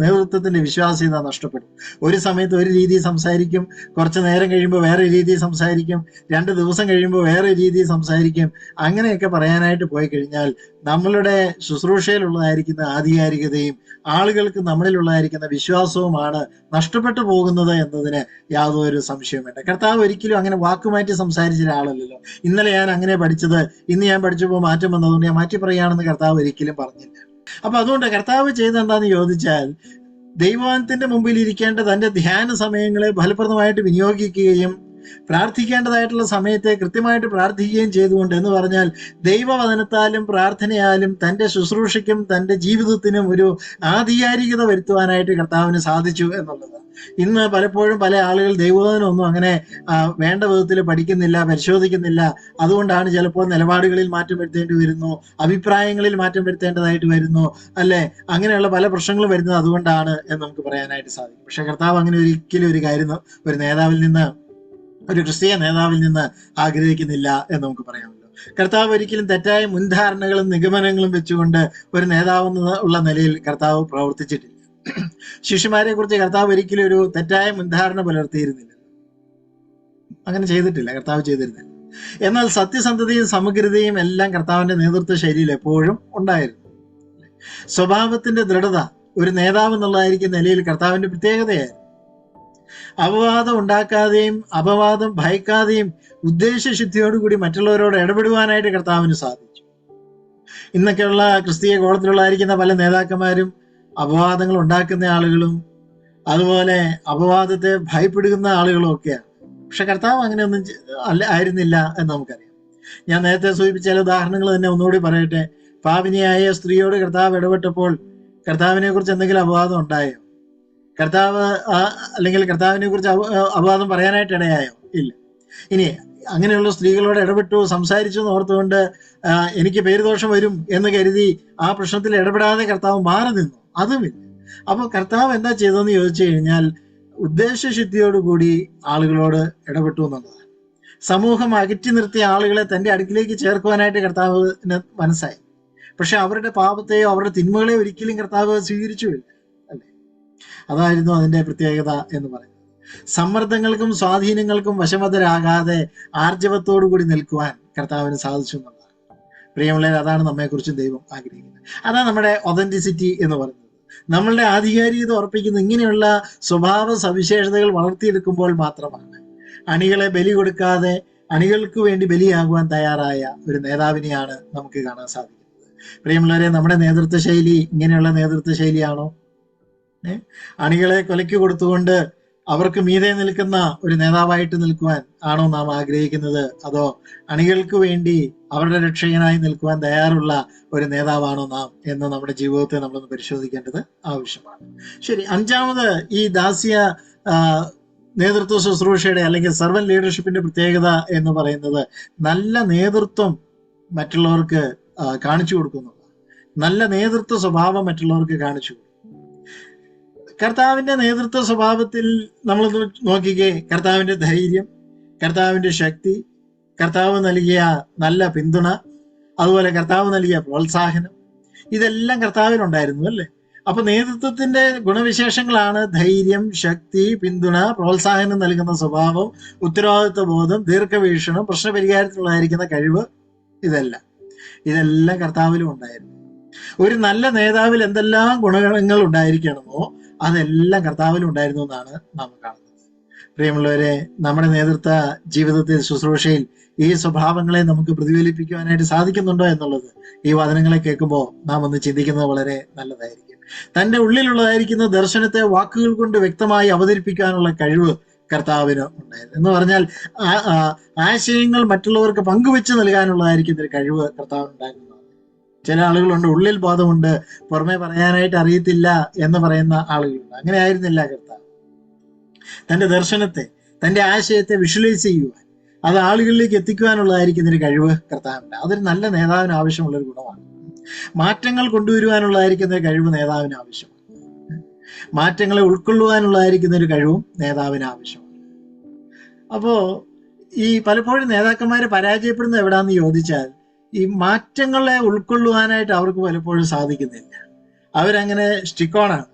Speaker 2: നേതൃത്വത്തിന്റെ വിശ്വാസ്യത നഷ്ടപ്പെടും. ഒരു സമയത്ത് ഒരു രീതി സംസാരിക്കും, കുറച്ചു നേരം കഴിയുമ്പോൾ വേറെ രീതി സംസാരിക്കും, 2 ദിവസം കഴിയുമ്പോൾ വേറെ രീതി സംസാരിക്കും. അങ്ങനെയൊക്കെ പറയാനായിട്ട് പോയി കഴിഞ്ഞാൽ നമ്മളുടെ ശുശ്രൂഷയിലുള്ളതായിരിക്കുന്ന ആധികാരികതയും ആളുകൾക്ക് നമ്മളിലുള്ളതായിരിക്കുന്ന വിശ്വാസവുമാണ് നഷ്ടപ്പെട്ടു പോകുന്നത് എന്നതിന് യാതൊരു സംശയവും വേണ്ട. കർത്താവ് ഒരിക്കലും അങ്ങനെ വാക്കുമാറ്റി സംസാരിച്ച ഒരാളല്ലല്ലോ. ഇന്നലെ ഞാൻ അങ്ങനെ പഠിച്ചത്, ഇന്ന് ഞാൻ പഠിച്ചപ്പോൾ മാറ്റം വന്നതുകൊണ്ട് ഞാൻ മാറ്റി പറയുകയാണെന്ന് കർത്താവ് ഒരിക്കലും പറഞ്ഞില്ല. അപ്പൊ അതുകൊണ്ട് കർത്താവ് ചെയ്തെന്താന്ന് ചോദിച്ചാൽ, ദൈവത്തിന്റെ മുമ്പിൽ ഇരിക്കേണ്ട തന്റെ ധ്യാന സമയങ്ങളെ ഫലപ്രദമായിട്ട് വിനിയോഗിക്കുകയും പ്രാർത്ഥിക്കേണ്ടതായിട്ടുള്ള സമയത്തെ കൃത്യമായിട്ട് പ്രാർത്ഥിക്കുകയും ചെയ്തുകൊണ്ട്, എന്ന് പറഞ്ഞാൽ ദൈവവചനത്താലും പ്രാർത്ഥനയാലും തന്റെ ശുശ്രൂഷയ്ക്കും തന്റെ ജീവിതത്തിനും ഒരു ആധികാരികത വരുത്തുവാനായിട്ട് കർത്താവിന് സാധിച്ചു എന്നുള്ളതാണ്. ഇന്ന് പലപ്പോഴും പല ആളുകൾ ദൈവവചനമൊന്നും അങ്ങനെ വേണ്ട വിധത്തിൽ പഠിക്കുന്നില്ല, പരിശോധിക്കുന്നില്ല. അതുകൊണ്ടാണ് ചിലപ്പോൾ നിലപാടുകളിൽ മാറ്റം വരുത്തേണ്ടി വരുന്നു, അഭിപ്രായങ്ങളിൽ മാറ്റം വരുത്തേണ്ടതായിട്ട് വരുന്നു, അല്ലെ? അങ്ങനെയുള്ള പല പ്രശ്നങ്ങളും വരുന്നത് അതുകൊണ്ടാണ് എന്ന് നമുക്ക് പറയാനായിട്ട് സാധിക്കും. പക്ഷെ കർത്താവ് അങ്ങനെ ഒരിക്കലും ഒരു കാര്യം ഒരു നേതാവിൽ നിന്ന്, ഒരു ക്രിസ്തീയ നേതാവിൽ നിന്ന് ആഗ്രഹിക്കുന്നില്ല എന്ന് നമുക്ക് പറയാമല്ലോ. കർത്താവ് ഒരിക്കലും തെറ്റായ മുൻധാരണകളും നിഗമനങ്ങളും വെച്ചുകൊണ്ട് ഒരു നേതാവെന്നുള്ള നിലയിൽ കർത്താവ് പ്രവർത്തിച്ചിട്ടില്ല. ശിഷ്യന്മാരെ കുറിച്ച് കർത്താവ് ഒരിക്കലും ഒരു തെറ്റായ മുൻധാരണ പുലർത്തിയിരുന്നില്ല, അങ്ങനെ ചെയ്തിട്ടില്ല, കർത്താവ് ചെയ്തിരുന്നില്ല. എന്നാൽ സത്യസന്ധതയും സമഗ്രതയും എല്ലാം കർത്താവിന്റെ നേതൃത്വ ശൈലിയിൽ എപ്പോഴും ഉണ്ടായിരുന്നു. സ്വഭാവത്തിന്റെ ദൃഢത ഒരു നേതാവ് എന്നുള്ളതായിരിക്കുന്ന നിലയിൽ കർത്താവിന്റെ പ്രത്യേകതയായിരുന്നു. അപവാദം ഉണ്ടാക്കാതെയും അപവാദം ഭയക്കാതെയും ഉദ്ദേശശുദ്ധിയോടുകൂടി മറ്റുള്ളവരോട് ഇടപെടുവാനായിട്ട് കർത്താവിന് സാധിച്ചു. ഇന്നൊക്കെയുള്ള ക്രിസ്തീയ കോളത്തിലുള്ളതായിരിക്കുന്ന പല നേതാക്കന്മാരും അപവാദങ്ങൾ ഉണ്ടാക്കുന്ന ആളുകളും അതുപോലെ അപവാദത്തെ ഭയപ്പെടുന്ന ആളുകളും ഒക്കെയാണ്. പക്ഷെ കർത്താവ് അങ്ങനെയൊന്നും ആയിരുന്നില്ല എന്ന് നമുക്കറിയാം. ഞാൻ നേരത്തെ സൂചിപ്പിച്ച ചില ഉദാഹരണങ്ങൾ തന്നെ ഒന്നുകൂടി പറയട്ടെ. പാപിനിയായ സ്ത്രീയോട് കർത്താവ് ഇടപെട്ടപ്പോൾ കർത്താവിനെ കുറിച്ച് എന്തെങ്കിലും അപവാദം ഉണ്ടായോ? കർത്താവ് അല്ലെങ്കിൽ കർത്താവിനെ കുറിച്ച് അപവാദം പറയാനായിട്ട് ഇടയായോ? ഇല്ല. ഇനി അങ്ങനെയുള്ള സ്ത്രീകളോട് ഇടപെട്ടു, സംസാരിച്ചു എന്ന് ഓർത്തുകൊണ്ട് എനിക്ക് പേരുദോഷം വരും എന്ന് കരുതി ആ പ്രശ്നത്തിൽ ഇടപെടാതെ കർത്താവ് മാറി നിന്നു? അതുമില്ല. അപ്പൊ കർത്താവ് എന്താ ചെയ്തതെന്ന് ചോദിച്ചു കഴിഞ്ഞാൽ ഉദ്ദേശശുദ്ധിയോടുകൂടി ആളുകളോട് ഇടപെട്ടു എന്നുള്ളതാണ്. സമൂഹം അകറ്റി നിർത്തിയ ആളുകളെ തന്റെ അടുക്കിലേക്ക് ചേർക്കുവാനായിട്ട് കർത്താവിന് മനസ്സായി. പക്ഷെ അവരുടെ പാപത്തെയോ അവരുടെ തിന്മകളെയോ ഒരിക്കലും കർത്താവ് സ്വീകരിച്ചുമില്ല, അല്ലെ? അതായിരുന്നു അതിന്റെ പ്രത്യേകത എന്ന് പറയുന്നത്. സമ്മർദ്ദങ്ങൾക്കും സ്വാധീനങ്ങൾക്കും വശമതരാകാതെ ആർജവത്തോടുകൂടി നിൽക്കുവാൻ കർത്താവിന് സാധിച്ചു എന്നുള്ളതാണ്. പ്രിയമുള്ളവർ, അതാണ് നമ്മെക്കുറിച്ച് ദൈവം ആഗ്രഹിക്കുന്നത്. അതാണ് നമ്മുടെ ഒതന്റിസിറ്റി എന്ന് പറയുന്നത്. നമ്മളുടെ ആധികാരികത ഉറപ്പിക്കുന്ന ഇങ്ങനെയുള്ള സ്വഭാവ സവിശേഷതകൾ വളർത്തിയെടുക്കുമ്പോൾ മാത്രമാണ് അണികളെ ബലി കൊടുക്കാതെ അണികൾക്ക് വേണ്ടി ബലിയാകുവാൻ തയ്യാറായ ഒരു നേതാവിനെയാണ് നമുക്ക് കാണാൻ സാധിക്കുന്നത്. പ്രിയമുള്ളവരെ, നമ്മുടെ നേതൃത്വ ശൈലി ഇങ്ങനെയുള്ള നേതൃത്വ ശൈലിയാണോ? അണികളെ കൊലയ്ക്ക് കൊടുത്തുകൊണ്ട് അവർക്ക് മീതെ നിൽക്കുന്ന ഒരു നേതാവായിട്ട് നിൽക്കുവാൻ ആണോ നാം ആഗ്രഹിക്കുന്നത്? അതോ അണികൾക്ക് വേണ്ടി അവരുടെ രക്ഷകനായി നിൽക്കുവാൻ തയ്യാറുള്ള ഒരു നേതാവാണോ നാം എന്ന് നമ്മുടെ ജീവിതത്തെ നമ്മളൊന്ന് പരിശോധിക്കേണ്ടത് ആവശ്യമാണ്. ശരി, അഞ്ചാമത് ഈ ദാസ്യ നേതൃത്വ ശുശ്രൂഷയുടെ അല്ലെങ്കിൽ സർവൻ ലീഡർഷിപ്പിന്റെ പ്രത്യേകത എന്ന് പറയുന്നത് നല്ല നേതൃത്വം മറ്റുള്ളവർക്ക് കാണിച്ചു കൊടുക്കുന്നു. നല്ല നേതൃത്വ സ്വഭാവം മറ്റുള്ളവർക്ക് കാണിച്ചു കൊടുക്കും. കർത്താവിന്റെ നേതൃത്വ സ്വഭാവത്തിൽ നമ്മൾ നോക്കിക്കേ, കർത്താവിന്റെ ധൈര്യം, കർത്താവിന്റെ ശക്തി, കർത്താവ് നൽകിയ നല്ല പിന്തുണ, അതുപോലെ കർത്താവ് നൽകിയ പ്രോത്സാഹനം, ഇതെല്ലാം കർത്താവിനുണ്ടായിരുന്നു, അല്ലേ? അപ്പൊ നേതൃത്വത്തിന്റെ ഗുണവിശേഷങ്ങളാണ് ധൈര്യം, ശക്തി, പിന്തുണ, പ്രോത്സാഹനം നൽകുന്ന സ്വഭാവം, ഉത്തരവാദിത്വ ബോധം, ദീർഘവീക്ഷണം, പ്രശ്നപരിഹാരത്തിനുള്ളതായിരിക്കുന്ന കഴിവ്. ഇതെല്ലാം കർത്താവിലും ഉണ്ടായിരുന്നു. ഒരു നല്ല നേതാവിൽ എന്തെല്ലാം ഗുണഗണങ്ങൾ ഉണ്ടായിരിക്കണമോ അതെല്ലാം കർത്താവിലും ഉണ്ടായിരുന്നു എന്നാണ് നാം കാണുന്നത്. പ്രിയമുള്ളവരെ, നമ്മുടെ നേതൃത്വ ജീവിതത്തിൽ, ശുശ്രൂഷയിൽ ഈ സ്വഭാവങ്ങളെ നമുക്ക് പ്രതിഫലിപ്പിക്കുവാനായിട്ട് സാധിക്കുന്നുണ്ടോ എന്നുള്ളത് ഈ വചനങ്ങളെ കേൾക്കുമ്പോൾ നാം ഒന്ന് ചിന്തിക്കുന്നത് വളരെ നല്ലതായിരിക്കും. തന്റെ ഉള്ളിലുള്ളതായിരിക്കുന്ന ദർശനത്തെ വാക്കുകൾ കൊണ്ട് വ്യക്തമായി അവതരിപ്പിക്കാനുള്ള കഴിവ് കർത്താവിന് ഉണ്ടായിരുന്നു. എന്ന് പറഞ്ഞാൽ ആശയങ്ങൾ മറ്റുള്ളവർക്ക് പങ്കുവെച്ച് നൽകാനുള്ളതായിരിക്കുന്ന ഒരു കഴിവ് കർത്താവിനുണ്ടായിരുന്നു. ചില ആളുകളുണ്ട്, ഉള്ളിൽ ബോധമുണ്ട്, പുറമെ പറയാനായിട്ട് അറിയത്തില്ല എന്ന് പറയുന്ന ആളുകളുണ്ട്. അങ്ങനെ ആയിരുന്നില്ല കർത്താവ്. തന്റെ ദർശനത്തെ, തന്റെ ആശയത്തെ വിഷ്വലൈസ് ചെയ്യുവാൻ, അത് ആളുകളിലേക്ക് എത്തിക്കുവാനുള്ളതായിരിക്കുന്ന ഒരു കഴിവ് കർത്താവിനുണ്ട്. അതൊരു നല്ല നേതാവിന് ആവശ്യമുള്ള ഒരു ഗുണമാണ്. മാറ്റങ്ങൾ കൊണ്ടുവരുവാനുള്ളതായിരിക്കുന്ന ഒരു കഴിവ് നേതാവിന് ആവശ്യമാണ്. മാറ്റങ്ങളെ ഉൾക്കൊള്ളുവാനുള്ളതായിരിക്കുന്ന ഒരു കഴിവും നേതാവിന് ആവശ്യമാണ്. അപ്പോ ഈ പലപ്പോഴും നേതാക്കന്മാര് പരാജയപ്പെടുന്നത് എവിടാന്ന് ചോദിച്ചാൽ, ഈ മാറ്റങ്ങളെ ഉൾക്കൊള്ളുവാനായിട്ട് അവർക്ക് പലപ്പോഴും സാധിക്കുന്നില്ല. അവരങ്ങനെ സ്റ്റിക്കോണാണ്.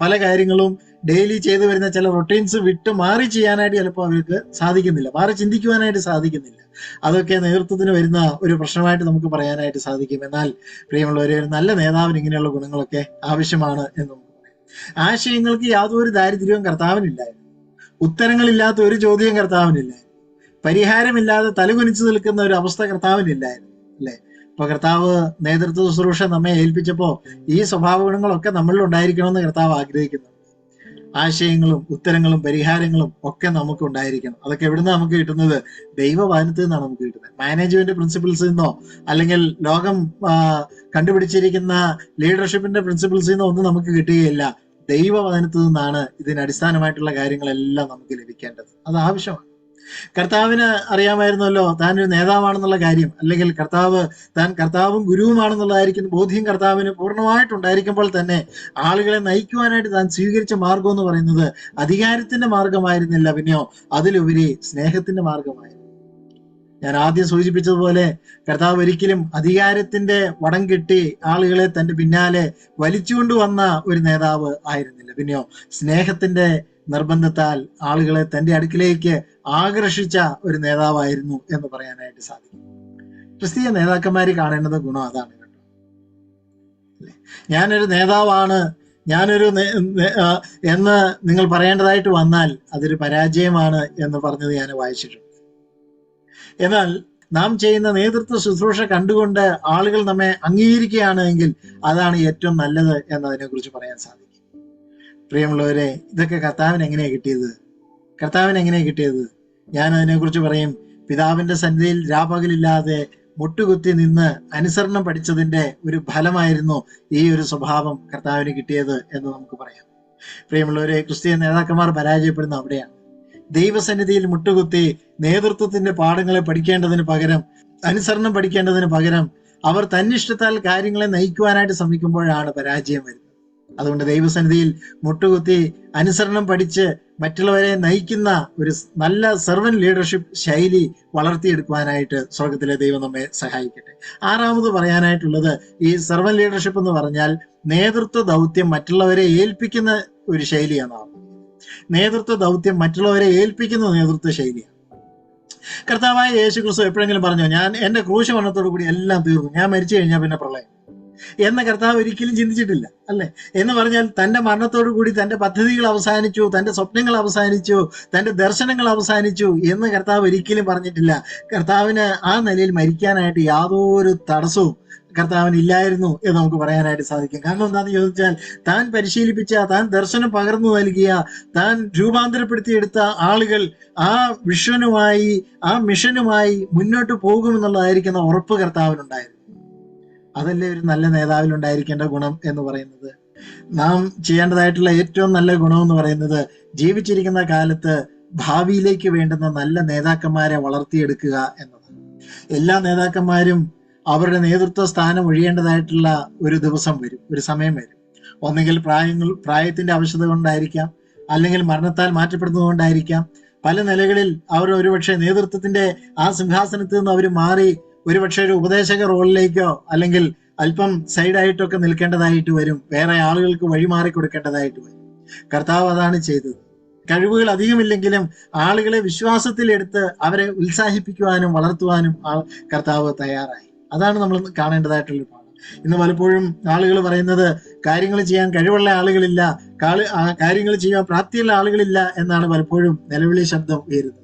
Speaker 2: പല കാര്യങ്ങളും ഡെയിലി ചെയ്തു വരുന്ന ചില റൊട്ടീൻസ് വിട്ട് മാറി ചെയ്യാനായിട്ട് ചിലപ്പോൾ അവർക്ക് സാധിക്കുന്നില്ല, മാറി ചിന്തിക്കുവാനായിട്ട് സാധിക്കുന്നില്ല. അതൊക്കെ നേതൃത്വത്തിന് വരുന്ന ഒരു പ്രശ്നമായിട്ട് നമുക്ക് പറയാനായിട്ട് സാധിക്കും. എന്നാൽ പ്രിയമുള്ളവരെ, ഒരു നല്ല നേതാവിന് ഇങ്ങനെയുള്ള ഗുണങ്ങളൊക്കെ ആവശ്യമാണ് എന്ന് നമുക്ക് പറയാം. ആശയങ്ങൾക്ക് യാതൊരു ദാരിദ്ര്യവും കർത്താവിനില്ലായിരുന്നു. ഉത്തരങ്ങളില്ലാത്ത ഒരു ചോദ്യം കർത്താവിനില്ലായിരുന്നു. പരിഹാരമില്ലാതെ തലകുനിച്ചു നിൽക്കുന്ന ഒരു അവസ്ഥ കർത്താവിനില്ലായിരുന്നു, അല്ലെ? ഇപ്പൊ കർത്താവ് നേതൃത്വ ശുശ്രൂഷ നമ്മെ ഏൽപ്പിച്ചപ്പോ ഈ സ്വഭാവ ഗുണങ്ങളൊക്കെ നമ്മളിൽ ഉണ്ടായിരിക്കണമെന്ന് കർത്താവ് ആഗ്രഹിക്കുന്നു. ആശയങ്ങളും ഉത്തരങ്ങളും പരിഹാരങ്ങളും ഒക്കെ നമുക്ക് ഉണ്ടായിരിക്കണം. അതൊക്കെ എവിടുന്ന് നമുക്ക് കിട്ടുന്നത്? ദൈവവചനത്തിൽ നിന്നാണ് നമുക്ക് കിട്ടുന്നത്. മാനേജ്മെന്റ് പ്രിൻസിപ്പിൾസിൽ നിന്നോ അല്ലെങ്കിൽ ലോകം കണ്ടുപിടിച്ചിരിക്കുന്ന ലീഡർഷിപ്പിന്റെ പ്രിൻസിപ്പിൾസിൽ നിന്നോ ഒന്നും നമുക്ക് കിട്ടുകയില്ല. ദൈവവചനത്തിൽ നിന്നാണ് ഇതിന് അടിസ്ഥാനമായിട്ടുള്ള കാര്യങ്ങളെല്ലാം നമുക്ക് ലഭിക്കേണ്ടത്. അത് ആവശ്യമാണ്. കർത്താവിന് അറിയാമായിരുന്നല്ലോ താൻ ഒരു നേതാവാണെന്നുള്ള കാര്യം, അല്ലെങ്കിൽ താൻ കർത്താവും ഗുരുവുമാണെന്നുള്ളതായിരിക്കും ബോധ്യം കർത്താവിന് പൂർണ്ണമായിട്ടുണ്ടായിരിക്കുമ്പോൾ തന്നെ ആളുകളെ നയിക്കുവാനായിട്ട് താൻ സ്വീകരിച്ച മാർഗം എന്ന് പറയുന്നത് അധികാരത്തിന്റെ മാർഗമായിരുന്നില്ല, പിന്നെയോ അതിലുപരി സ്നേഹത്തിന്റെ മാർഗമായിരുന്നു. ഞാൻ ആദ്യം സൂചിപ്പിച്ചതുപോലെ കർത്താവ് ഒരിക്കലും അധികാരത്തിന്റെ വടം കെട്ടി ആളുകളെ തന്റെ പിന്നാലെ വലിച്ചുകൊണ്ട് വന്ന ഒരു നേതാവ് ആയിരുന്നില്ല, പിന്നെയോ സ്നേഹത്തിന്റെ നിർബന്ധത്താൽ ആളുകളെ തന്റെ അടുക്കിലേക്ക് ആകർഷിച്ച ഒരു നേതാവായിരുന്നു എന്ന് പറയാനായിട്ട് സാധിക്കും. ക്രിസ്തീയ നേതാക്കന്മാര് കാണേണ്ടത് ഗുണം അതാണ് കേട്ടോ, അല്ലെ? ഞാനൊരു നേതാവാണ്, എന്ന് നിങ്ങൾ പറയേണ്ടതായിട്ട് വന്നാൽ അതൊരു പരാജയമാണ് എന്ന് പറഞ്ഞത് ഞാൻ വായിച്ചിട്ടുണ്ട്. എന്നാൽ നാം ചെയ്യുന്ന നേതൃത്വ ശുശ്രൂഷ കണ്ടുകൊണ്ട് ആളുകൾ നമ്മെ അംഗീകരിക്കുകയാണ് എങ്കിൽ അതാണ് ഏറ്റവും നല്ലത് എന്നതിനെ കുറിച്ച് പറയാൻ സാധിക്കും. പ്രിയമുള്ളവരെ, ഇതൊക്കെ കർത്താവിന് എങ്ങനെയാ കിട്ടിയത്? ഞാൻ അതിനെക്കുറിച്ച് പറയും. പിതാവിന്റെ സന്നിധിയിൽ രാപകലില്ലാതെ മുട്ടുകുത്തി നിന്ന് അനുസരണം പഠിച്ചതിന്റെ ഒരു ഫലമായിരുന്നു ഈ ഒരു സ്വഭാവം കർത്താവിന് കിട്ടിയത് എന്ന് നമുക്ക് പറയാം. പ്രിയമുള്ളവരെ, ക്രിസ്തീയ നേതാക്കന്മാർ പരാജയപ്പെടുന്ന അവിടെയാണ്. ദൈവസന്നിധിയിൽ മുട്ടുകുത്തി നേതൃത്വത്തിന്റെ പാഠങ്ങളെ പഠിക്കേണ്ടതിന് പകരം, അനുസരണം പഠിക്കേണ്ടതിന് പകരം അവർ തന്നിഷ്ടത്താൽ കാര്യങ്ങളെ നയിക്കുവാനായിട്ട് ശ്രമിക്കുമ്പോഴാണ് പരാജയം വരുന്നത്. അതുകൊണ്ട് ദൈവസന്നിധിയിൽ മുട്ടുകുത്തി അനുസരണം പഠിച്ച് മറ്റുള്ളവരെ നയിക്കുന്ന ഒരു നല്ല സെർവന്റ് ലീഡർഷിപ്പ് ശൈലി വളർത്തിയെടുക്കുവാനായിട്ട് സ്വർഗത്തിലെ ദൈവം നമ്മെ സഹായിക്കട്ടെ. ആറാമത് പറയാനായിട്ടുള്ളത്, ഈ സെർവന്റ് ലീഡർഷിപ്പ് എന്ന് പറഞ്ഞാൽ നേതൃത്വ ദൗത്യം മറ്റുള്ളവരെ ഏൽപ്പിക്കുന്ന ഒരു ശൈലിയാണ്. നേതൃത്വ ദൗത്യം മറ്റുള്ളവരെ ഏൽപ്പിക്കുന്ന നേതൃത്വ ശൈലിയാണ്. കർത്താവായ യേശു ക്രിസ്തു എപ്പോഴെങ്കിലും പറഞ്ഞോ, ഞാൻ എന്റെ ക്രൂശ മരണത്തോടു കൂടി എല്ലാം തീർന്നു, ഞാൻ മരിച്ചു കഴിഞ്ഞാൽ പിന്നെ പ്രളയം എന്ന കർത്താവ് ഒരിക്കലും ചിന്തിച്ചിട്ടില്ല, അല്ലെ? എന്ന് പറഞ്ഞാൽ തന്റെ മരണത്തോടു കൂടി തന്റെ പദ്ധതികൾ അവസാനിച്ചു, തന്റെ സ്വപ്നങ്ങൾ അവസാനിച്ചു, തന്റെ ദർശനങ്ങൾ അവസാനിച്ചു എന്ന് കർത്താവ് ഒരിക്കലും പറഞ്ഞിട്ടില്ല. കർത്താവിന് ആ നിലയിൽ മരിക്കാനായിട്ട് യാതൊരു തടസ്സവും കർത്താവിന് ഇല്ലായിരുന്നു എന്ന് നമുക്ക് പറയാനായിട്ട് സാധിക്കും. കാരണം എന്താണെന്ന് ചോദിച്ചാൽ, താൻ പരിശീലിപ്പിച്ച, താൻ ദർശനം പകർന്നു നൽകിയ, താൻ രൂപാന്തരപ്പെടുത്തിയെടുത്ത ആളുകൾ ആ വിഷനുമായി, ആ മിഷനുമായി മുന്നോട്ട് പോകുമെന്നുള്ളതായിരിക്കുന്ന ഉറപ്പ് കർത്താവിനുണ്ടായിരുന്നു. അതല്ലേ ഒരു നല്ല നേതാവിൽ ഉണ്ടായിരിക്കേണ്ട ഗുണം എന്ന് പറയുന്നത്. നാം ചെയ്യേണ്ടതായിട്ടുള്ള ഏറ്റവും നല്ല ഗുണം എന്ന് പറയുന്നത്, ജീവിച്ചിരിക്കുന്ന കാലത്ത് ഭാവിയിലേക്ക് വേണ്ടുന്ന നല്ല നേതാക്കന്മാരെ വളർത്തിയെടുക്കുക എന്നതാണ്. എല്ലാ നേതാക്കന്മാരും അവരുടെ നേതൃത്വ സ്ഥാനം ഒഴിയേണ്ടതായിട്ടുള്ള ഒരു ദിവസം വരും, ഒരു സമയം വരും. ഒന്നെങ്കിൽ പ്രായത്തിന്റെ ആവശ്യത കൊണ്ടായിരിക്കാം, അല്ലെങ്കിൽ മരണത്താൽ മാറ്റപ്പെടുന്നത് കൊണ്ടായിരിക്കാം. പല നിലകളിൽ അവർ ഒരുപക്ഷെ നേതൃത്വത്തിന്റെ ആ സിംഹാസനത്തിൽ നിന്ന് അവർ മാറി ഒരുപക്ഷെ ഒരു ഉപദേശക റോളിലേക്കോ അല്ലെങ്കിൽ അല്പം സൈഡായിട്ടൊക്കെ നിൽക്കേണ്ടതായിട്ട് വരും, വേറെ ആളുകൾക്ക് വഴിമാറി കൊടുക്കേണ്ടതായിട്ട് വരും. കർത്താവ് അതാണ് ചെയ്തത്. കഴിവുകൾ അധികമില്ലെങ്കിലും ആളുകളെ വിശ്വാസത്തിൽ എടുത്ത് അവരെ ഉത്സാഹിപ്പിക്കുവാനും വളർത്തുവാനും കർത്താവ് തയ്യാറായി. അതാണ് നമ്മൾ കാണേണ്ടതായിട്ടുള്ള പാഠം. ഇന്ന് പലപ്പോഴും ആളുകൾ പറയുന്നത് കാര്യങ്ങൾ ചെയ്യാൻ കഴിവുള്ള ആളുകളില്ല, കാര്യങ്ങൾ ചെയ്യാൻ പ്രാപ്തിയുള്ള ആളുകളില്ല എന്നാണ് പലപ്പോഴും നിലവിളി ശബ്ദം ഉയരുന്നത്.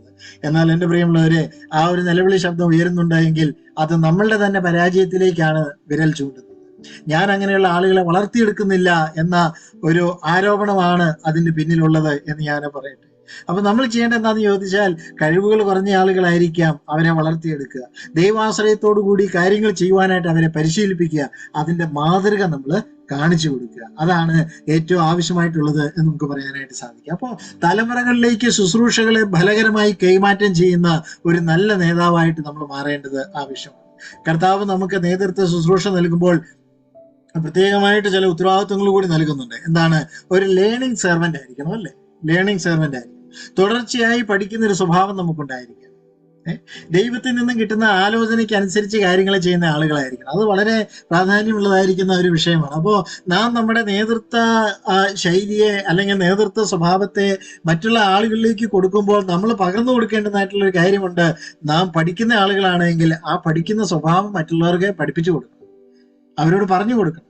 Speaker 2: എന്നാൽ എൻ്റെ പ്രിയമുള്ളവരെ, ആ ഒരു നിലവിളി ശബ്ദം ഉയരുന്നുണ്ടെങ്കിൽ അത് നമ്മളുടെ തന്നെ പരാജയത്തിലേക്കാണ് വിരൽ ചൂണ്ടുന്നത്. ഞാൻ അങ്ങനെയുള്ള ആളുകളെ വളർത്തിയെടുക്കുന്നില്ല എന്ന ഒരു ആരോപണമാണ് അതിന് പിന്നിലുള്ളത് എന്ന് ഞാൻ പറയട്ടെ. അപ്പൊ നമ്മൾ ചെയ്യേണ്ട എന്താണെന്ന് ചോദിച്ചാൽ, കഴിവുകൾ കുറഞ്ഞ ആളുകളായിരിക്കാം, അവരെ വളർത്തിയെടുക്കുക, ദൈവാശ്രയത്തോടു കൂടി കാര്യങ്ങൾ ചെയ്യുവാനായിട്ട് അവരെ പരിശീലിപ്പിക്കുക, അതിന്റെ മാതൃക നമ്മൾ കാണിച്ചു കൊടുക്കുക. അതാണ് ഏറ്റവും ആവശ്യമായിട്ടുള്ളത് എന്ന് നമുക്ക് പറയാനായിട്ട് സാധിക്കും. അപ്പോൾ തലമുറകളിലേക്ക് ശുശ്രൂഷകളെ ഫലകരമായി കൈമാറ്റം ചെയ്യുന്ന ഒരു നല്ല നേതാവായിട്ട് നമ്മൾ മാറേണ്ടത് ആവശ്യമാണ്. കർത്താവ് നമുക്ക് നേതൃത്വ ശുശ്രൂഷ നൽകുമ്പോൾ പ്രത്യേകമായിട്ട് ചില ഉത്തരവാദിത്വങ്ങൾ കൂടി നൽകുന്നുണ്ട്. എന്താണ്? ഒരു ലേണിംഗ് സെർവന്റ് ആയിരിക്കണം, അല്ലേ? ലേണിംഗ് സെർവന്റ് ആയിരിക്കും. തുടർച്ചയായി പഠിക്കുന്ന ഒരു സ്വഭാവം നമുക്കുണ്ടായിരിക്കണം. ദൈവത്തിൽ നിന്നും കിട്ടുന്ന ആലോചനയ്ക്ക് അനുസരിച്ച് കാര്യങ്ങൾ ചെയ്യുന്ന ആളുകളായിരിക്കണം. അത് വളരെ പ്രാധാന്യമുള്ളതായിരിക്കുന്ന ഒരു വിഷയമാണ്. അപ്പോൾ നാം നമ്മുടെ നേതൃത്വ ശൈലിയെ അല്ലെങ്കിൽ നേതൃത്വ സ്വഭാവത്തെ മറ്റുള്ള ആളുകളിലേക്ക് കൊടുക്കുമ്പോൾ നമ്മൾ പകർന്നു കൊടുക്കേണ്ടതായിട്ടുള്ള ഒരു കാര്യമുണ്ട്. നാം പഠിക്കുന്ന ആളുകളാണെങ്കിൽ ആ പഠിക്കുന്ന സ്വഭാവം മറ്റുള്ളവർക്ക് പഠിപ്പിച്ചു കൊടുക്കണം, അവരോട് പറഞ്ഞു കൊടുക്കണം.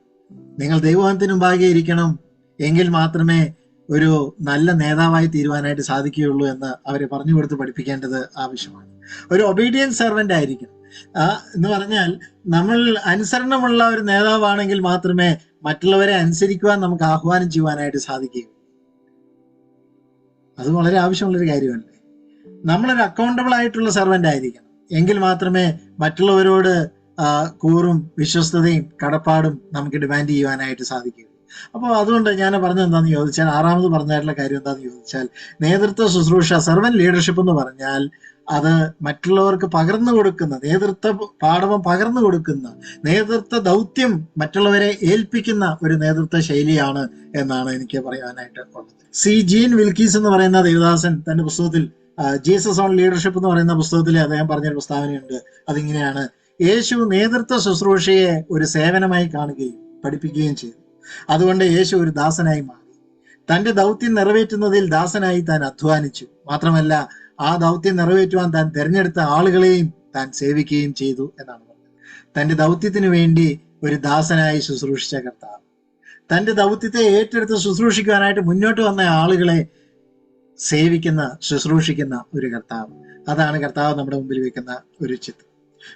Speaker 2: നിങ്ങൾ ദൈവത്തിന് മുമ്പാകെ ഇരിക്കണം, എങ്കിൽ മാത്രമേ ഒരു നല്ല നേതാവായി തീരുവാനായിട്ട് സാധിക്കുകയുള്ളൂ എന്ന് അവരെ പറഞ്ഞു കൊടുത്ത് പഠിപ്പിക്കേണ്ടത് ആവശ്യമാണ്. ഒരു ഒബീഡിയൻസ് സെർവന്റ് ആയിരിക്കണം. എന്ന് പറഞ്ഞാൽ നമ്മൾ അനുസരണമുള്ള ഒരു നേതാവാണെങ്കിൽ മാത്രമേ മറ്റുള്ളവരെ അനുസരിക്കുവാൻ നമുക്ക് ആഹ്വാനം ചെയ്യുവാനായിട്ട് സാധിക്കുകയുള്ളൂ. അത് വളരെ ആവശ്യമുള്ളൊരു കാര്യമല്ലേ. നമ്മളൊരു അക്കൗണ്ടബിൾ ആയിട്ടുള്ള സെർവന്റ് ആയിരിക്കണം, എങ്കിൽ മാത്രമേ മറ്റുള്ളവരോട് കൂറും വിശ്വസ്തതയും കടപ്പാടും നമുക്ക് ഡിമാൻഡ് ചെയ്യുവാനായിട്ട് സാധിക്കുകയുള്ളൂ. അപ്പോൾ അതുകൊണ്ട് ഞാൻ പറഞ്ഞത് എന്താണെന്ന് ചോദിച്ചാൽ, ആറാമത് പറഞ്ഞായിട്ടുള്ള കാര്യം എന്താണെന്ന് ചോദിച്ചാൽ, നേതൃത്വ ശുശ്രൂഷ, സെർവന്റ് ലീഡർഷിപ്പ് എന്ന് പറഞ്ഞാൽ അത് മറ്റുള്ളവർക്ക് പകർന്നു കൊടുക്കുന്ന, നേതൃത്വ പാഠവം പകർന്നു കൊടുക്കുന്ന, നേതൃത്വ ദൗത്യം മറ്റുള്ളവരെ ഏൽപ്പിക്കുന്ന ഒരു നേതൃത്വ ശൈലിയാണ് എന്നാണ് എനിക്ക് പറയാനായിട്ട് ഉള്ളത്. ജീൻ വിൽക്കീസ് എന്ന് പറയുന്ന ദേവദാസൻ തന്റെ പുസ്തകത്തിൽ ജീസസ് ഓൺ ലീഡർഷിപ്പ് എന്ന് പറയുന്ന പുസ്തകത്തിൽ അദ്ദേഹം പറഞ്ഞൊരു പ്രസ്താവനയുണ്ട്. അതിങ്ങനെയാണ്: യേശു നേതൃത്വ ശുശ്രൂഷയെ ഒരു സേവനമായി കാണുകയും പഠിപ്പിക്കുകയും ചെയ്തു. അതുകൊണ്ട് യേശു ഒരു ദാസനായി മാറി. തന്റെ ദൗത്യം നിറവേറ്റുന്നതിൽ ദാസനായി താൻ അധ്വാനിച്ചു. മാത്രമല്ല, ആ ദൗത്യം നിറവേറ്റുവാൻ താൻ തിരഞ്ഞെടുത്ത ആളുകളെയും താൻ സേവിക്കുകയും ചെയ്തു എന്നാണ് പറഞ്ഞത്. തന്റെ ദൗത്യത്തിന് വേണ്ടി ഒരു ദാസനായി ശുശ്രൂഷിച്ച കർത്താവ്, തന്റെ ദൗത്യത്തെ ഏറ്റെടുത്ത് ശുശ്രൂഷിക്കുവാനായിട്ട് മുന്നോട്ട് വന്ന ആളുകളെ സേവിക്കുന്ന, ശുശ്രൂഷിക്കുന്ന ഒരു കർത്താവ്. അതാണ് കർത്താവ് നമ്മുടെ മുമ്പിൽ വെക്കുന്ന ഒരു ചിത്രം.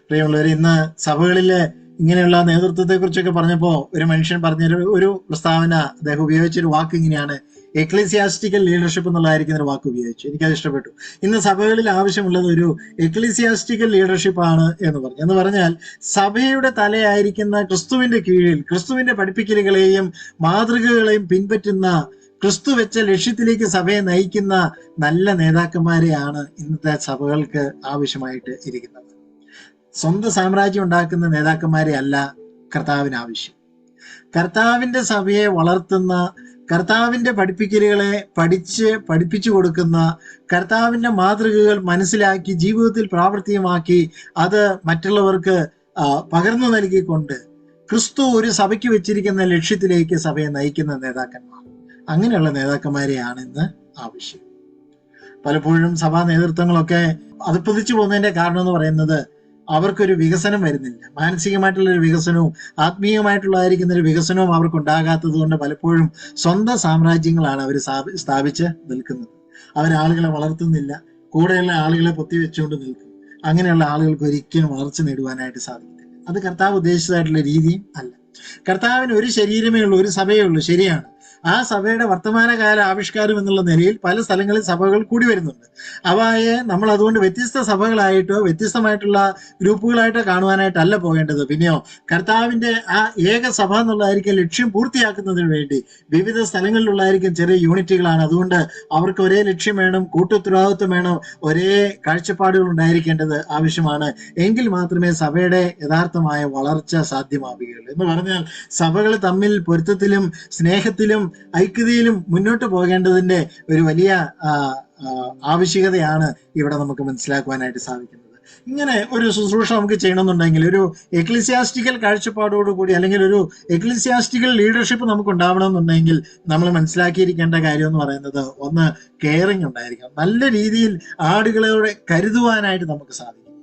Speaker 2: പ്രിയമുള്ളവർ, ഇന്ന് സഭകളിലെ ഇങ്ങനെയുള്ള നേതൃത്വത്തെ കുറിച്ചൊക്കെ പറഞ്ഞപ്പോ ഒരു മനുഷ്യൻ പറഞ്ഞൊരു ഒരു പ്രസ്താവന, അദ്ദേഹം ഉപയോഗിച്ചൊരു വാക്ക് ഇങ്ങനെയാണ്: എക്ലീസിയാസ്റ്റിക്കൽ ലീഡർഷിപ്പ് എന്നുള്ളതായിരിക്കുന്ന ഒരു വാക്ക് ഉപയോഗിച്ചു. എനിക്കത് ഇഷ്ടപ്പെട്ടു. ഇന്ന് സഭകളിൽ ആവശ്യമുള്ളത് ഒരു എക്ലീസിയാസ്റ്റിക്കൽ ലീഡർഷിപ്പ് ആണ് എന്ന് പറഞ്ഞാൽ സഭയുടെ തലയായിരിക്കുന്ന ക്രിസ്തുവിന്റെ കീഴിൽ ക്രിസ്തുവിന്റെ പഠിപ്പിക്കലുകളെയും മാതൃകകളെയും പിൻപറ്റുന്ന, ക്രിസ്തു വെച്ച ലക്ഷ്യത്തിലേക്ക് സഭയെ നയിക്കുന്ന നല്ല നേതാക്കന്മാരെയാണ് ഇന്നത്തെ സഭകൾക്ക് ആവശ്യമായിട്ട് ഇരിക്കുന്നത്. സ്വന്തം സാമ്രാജ്യം ഉണ്ടാക്കുന്ന നേതാക്കന്മാരെ അല്ല കർത്താവിന് ആവശ്യം. കർത്താവിന്റെ സഭയെ വളർത്തുന്ന, കർത്താവിന്റെ പഠിപ്പിക്കലുകളെ പഠിപ്പിച്ചു കൊടുക്കുന്ന, കർത്താവിന്റെ മാതൃകകൾ മനസ്സിലാക്കി ജീവിതത്തിൽ പ്രാവർത്തികമാക്കി അത് മറ്റുള്ളവർക്ക് പകർന്നു നൽകിക്കൊണ്ട് ക്രിസ്തു ഒരു സഭയ്ക്ക് വെച്ചിരിക്കുന്ന ലക്ഷ്യത്തിലേക്ക് സഭയെ നയിക്കുന്ന നേതാക്കന്മാർ, അങ്ങനെയുള്ള നേതാക്കന്മാരെയാണ് ഇന്ന് ആവശ്യം. പലപ്പോഴും സഭാ നേതൃത്വങ്ങളൊക്കെ അധപ്പതിച്ചു പോകുന്നതിന്റെ കാരണം എന്ന് പറയുന്നത് അവർക്കൊരു വികസനം വരുന്നില്ല. മാനസികമായിട്ടുള്ള ഒരു വികസനവും ആത്മീയമായിട്ടുള്ളതായിരിക്കുന്ന ഒരു വികസനവും അവർക്ക് ഉണ്ടാകാത്തത് കൊണ്ട് പലപ്പോഴും സ്വന്തം സാമ്രാജ്യങ്ങളാണ് അവർ സ്ഥാപിച്ച് നിൽക്കുന്നത്. അവരാളുകളെ വളർത്തുന്നില്ല, കൂടെയുള്ള ആളുകളെ പൊത്തിവെച്ചുകൊണ്ട് നിൽക്കും. അങ്ങനെയുള്ള ആളുകൾക്ക് ഒരിക്കലും വളർച്ച നേടുവാനായിട്ട് സാധിക്കില്ല. അത് കർത്താവ് ഉദ്ദേശിച്ചതായിട്ടുള്ള രീതിയും അല്ല. കർത്താവിന് ഒരു ശരീരമേ ഉള്ളൂ, ഒരു സഭയേ ഉള്ളൂ, ശരിയാണ്. ആ സഭയുടെ വർത്തമാനകാല ആവിഷ്കാരം എന്നുള്ള നിലയിൽ പല സ്ഥലങ്ങളിൽ സഭകൾ കൂടി വരുന്നുണ്ട്. അവയെ നമ്മൾ അതുകൊണ്ട് വ്യത്യസ്ത സഭകളായിട്ടോ വ്യത്യസ്തമായിട്ടുള്ള ഗ്രൂപ്പുകളായിട്ടോ കാണുവാനായിട്ടല്ല പോകേണ്ടത്. പിന്നെയോ കർത്താവിന്റെ ആ ഏക സഭ എന്നുള്ളതായിരിക്കും ലക്ഷ്യം പൂർത്തിയാക്കുന്നതിന് വേണ്ടി വിവിധ സ്ഥലങ്ങളിലുള്ളതായിരിക്കും ചെറിയ യൂണിറ്റുകളാണ്. അതുകൊണ്ട് അവർക്ക് ഒരേ ലക്ഷ്യം വേണം, കൂട്ടുത്തരവാദിത്വം വേണം, ഒരേ കാഴ്ചപ്പാടുകൾ ഉണ്ടായിരിക്കേണ്ടത് ആവശ്യമാണ്. എങ്കിൽ മാത്രമേ സഭയുടെ യഥാർത്ഥമായ വളർച്ച സാധ്യമാവുകയുള്ളൂ. എന്ന് പറഞ്ഞാൽ സഭകൾ തമ്മിൽ പൊരുത്തത്തിലും സ്നേഹത്തിലും ഐക്യതയിലും മുന്നോട്ട് പോകേണ്ടതിന്റെ ഒരു വലിയ ആവശ്യകതയാണ് ഇവിടെ നമുക്ക് മനസ്സിലാക്കുവാനായിട്ട് സാധിക്കുന്നത്. ഇങ്ങനെ ഒരു ശുശ്രൂഷ നമുക്ക് ചെയ്യണമെന്നുണ്ടെങ്കിൽ ഒരു എക്ലിസിയാസ്റ്റിക്കൽ കാഴ്ചപ്പാടോടുകൂടി അല്ലെങ്കിൽ ഒരു എക്ലിസിയാസ്റ്റിക്കൽ ലീഡർഷിപ്പ് നമുക്ക് ഉണ്ടാവണമെന്നുണ്ടെങ്കിൽ നമ്മൾ മനസ്സിലാക്കിയിരിക്കേണ്ട കാര്യം എന്ന് പറയുന്നത്, ഒന്ന്, കെയറിങ് ഉണ്ടായിരിക്കണം. നല്ല രീതിയിൽ ആടുകളെ കരുതുവാനായിട്ട് നമുക്ക് സാധിക്കും.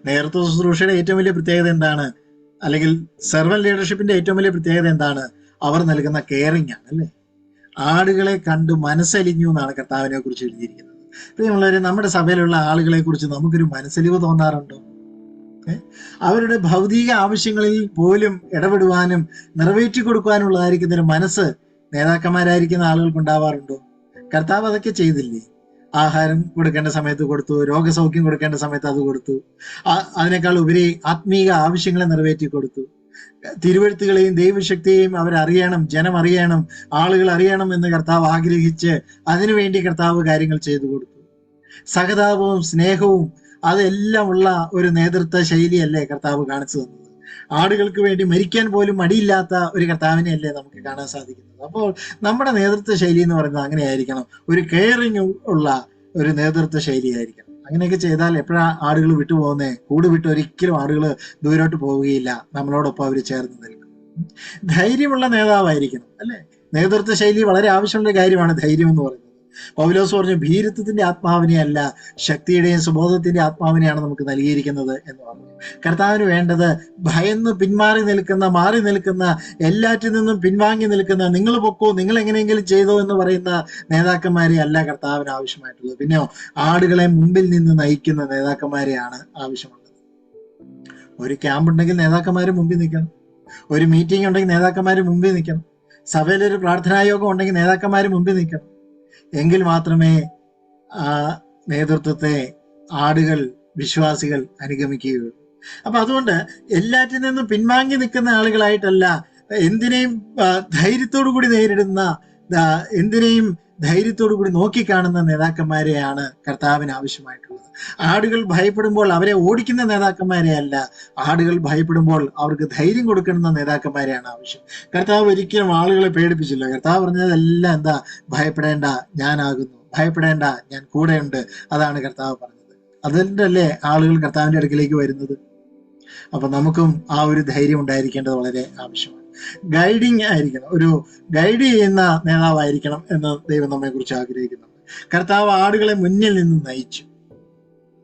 Speaker 2: നേതൃത്വ ശുശ്രൂഷയുടെ ഏറ്റവും വലിയ പ്രത്യേകത എന്താണ്? അല്ലെങ്കിൽ സെർവന്റ് ലീഡർഷിപ്പിന്റെ ഏറ്റവും വലിയ പ്രത്യേകത എന്താണ്? അവർ നൽകുന്ന കെയറിങ് ആണ്, അല്ലേ? ആടുകളെ കണ്ടു മനസ്സലിഞ്ഞു എന്നാണ് കർത്താവിനെ കുറിച്ച് എഴുതിയിരിക്കുന്നത്. പ്രിയമുള്ളവരെ, നമ്മുടെ സഭയിലുള്ള ആളുകളെ കുറിച്ച് നമുക്കൊരു മനസ്സലിവ് തോന്നാറുണ്ടോ? അവരുടെ ഭൗതിക ആവശ്യങ്ങളിൽ പോലും ഇടപെടുവാനും നിറവേറ്റി കൊടുക്കുവാനുള്ളതായിരിക്കുന്ന ഒരു മനസ്സ് നേതാക്കന്മാരായിരിക്കുന്ന ആളുകൾക്ക് ഉണ്ടാവാറുണ്ടോ? കർത്താവ് അതൊക്കെ ചെയ്തില്ലേ? ആഹാരം കൊടുക്കേണ്ട സമയത്ത് കൊടുത്തു, രോഗസൗഖ്യം കൊടുക്കേണ്ട സമയത്ത് അത് കൊടുത്തു, അതിനേക്കാൾ ഉപരി ആത്മീക ആവശ്യങ്ങളെ നിറവേറ്റി കൊടുത്തു. തിരുവെഴുത്തുകളെയും ദൈവശക്തിയെയും അവരറിയണം, ജനം അറിയണം, ആളുകൾ അറിയണം എന്ന് കർത്താവ് ആഗ്രഹിച്ച് അതിനുവേണ്ടി കർത്താവ് കാര്യങ്ങൾ ചെയ്തു കൊടുത്തു. സഹതാപവും സ്നേഹവും അതെല്ലാം ഉള്ള ഒരു നേതൃത്വ ശൈലിയല്ലേ കർത്താവ് കാണിച്ചു തന്നത്? ആടുകൾക്ക് വേണ്ടി മരിക്കാൻ പോലും മടിയില്ലാത്ത ഒരു കർത്താവിനെ അല്ലേ നമുക്ക് കാണാൻ സാധിക്കുന്നത്? അപ്പോൾ നമ്മുടെ നേതൃത്വ ശൈലി എന്ന് പറയുന്നത് അങ്ങനെ ആയിരിക്കണം, ഒരു കെയറിങ് ഉള്ള ഒരു നേതൃത്വ ശൈലി ആയിരിക്കണം. അങ്ങനെയൊക്കെ ചെയ്താൽ എപ്പോഴാ ആടുകൾ വിട്ടുപോകുന്നേ? കൂട് വിട്ട് ഒരിക്കലും ആടുകൾ ദൂരോട്ട് പോവുകയില്ല, നമ്മളോടൊപ്പം അവർ ചേർന്ന് നിൽക്കും. ധൈര്യമുള്ള നേതാവായിരിക്കണം, അല്ലെ? നേതൃത്വ ശൈലി വളരെ ആവശ്യമുള്ള കാര്യമാണ് ധൈര്യം എന്ന് പറയുന്നത്. പൗലോസ് പറഞ്ഞു, ഭീരുത്വത്തിന്റെ ആത്മാവിനെ അല്ല, ശക്തിയുടെയും സുബോധത്തിന്റെ ആത്മാവിനെയാണ് നമുക്ക് നൽകിയിരിക്കുന്നത് എന്ന് പറഞ്ഞു. കർത്താവിന് വേണ്ടത് ഭയന്ന് പിന്മാറി നിൽക്കുന്ന എല്ലാറ്റിൽ നിന്നും പിൻവാങ്ങി നിൽക്കുന്ന, നിങ്ങൾ പൊക്കോ, നിങ്ങൾ എങ്ങനെയെങ്കിലും ചെയ്തോ എന്ന് പറയുന്ന നേതാക്കന്മാരെ അല്ല കർത്താവിന് ആവശ്യമായിട്ടുള്ളത്. പിന്നെയോ ആടുകളെ മുമ്പിൽ നിന്ന് നയിക്കുന്ന നേതാക്കന്മാരെയാണ് ആവശ്യമുള്ളത്. ഒരു ക്യാമ്പ് ഉണ്ടെങ്കിൽ നേതാക്കന്മാര് മുമ്പിൽ നിൽക്കണം, ഒരു മീറ്റിംഗ് ഉണ്ടെങ്കിൽ നേതാക്കന്മാര് മുമ്പിൽ നിൽക്കണം, സഭയിലൊരു പ്രാർത്ഥനായോഗം ഉണ്ടെങ്കിൽ നേതാക്കന്മാര് മുമ്പിൽ നിൽക്കണം. എങ്കിൽ മാത്രമേ ആ നേതൃത്വത്തെ ആടുകൾ, വിശ്വാസികൾ അനുഗമിക്കുകയുള്ളൂ. അപ്പൊ അതുകൊണ്ട് എല്ലാറ്റിൽ നിന്നും പിൻവാങ്ങി നിൽക്കുന്ന ആളുകളായിട്ടല്ല, എന്തിനേയും ധൈര്യത്തോടു കൂടി നേരിടുന്ന, എന്തിനേയും ധൈര്യത്തോടു കൂടി നോക്കിക്കാണുന്ന നേതാക്കന്മാരെയാണ് കർത്താവിന് ആവശ്യമായിട്ടുള്ളത്. ആടുകൾ ഭയപ്പെടുമ്പോൾ അവരെ ഓടിക്കുന്ന നേതാക്കന്മാരെ അല്ല, ആടുകൾ ഭയപ്പെടുമ്പോൾ അവർക്ക് ധൈര്യം കൊടുക്കുന്ന നേതാക്കന്മാരെയാണ് ആവശ്യം. കർത്താവ് ഒരിക്കലും ആളുകളെ പേടിപ്പിച്ചില്ല. കർത്താവ് പറഞ്ഞതെല്ലാം എന്താ? ഭയപ്പെടേണ്ട, ഞാനാകുന്നു, ഭയപ്പെടേണ്ട, ഞാൻ കൂടെയുണ്ട്. അതാണ് കർത്താവ് പറഞ്ഞത്. അതിൻ്റെ അല്ലേ ആളുകൾ കർത്താവിന്റെ അടുക്കിലേക്ക് വരുന്നത്. അപ്പൊ നമുക്കും ആ ഒരു ധൈര്യം ഉണ്ടായിരിക്കേണ്ടത് വളരെ ആവശ്യമാണ്. ഗൈഡിങ് ആയിരിക്കണം, ഒരു ഗൈഡ് ചെയ്യുന്ന നേതാവായിരിക്കണം എന്ന് ദൈവം നമ്മെ കുറിച്ച് ആഗ്രഹിക്കുന്നുണ്ട്. കർത്താവ് ആടുകളെ മുന്നിൽ നിന്ന് നയിച്ചു,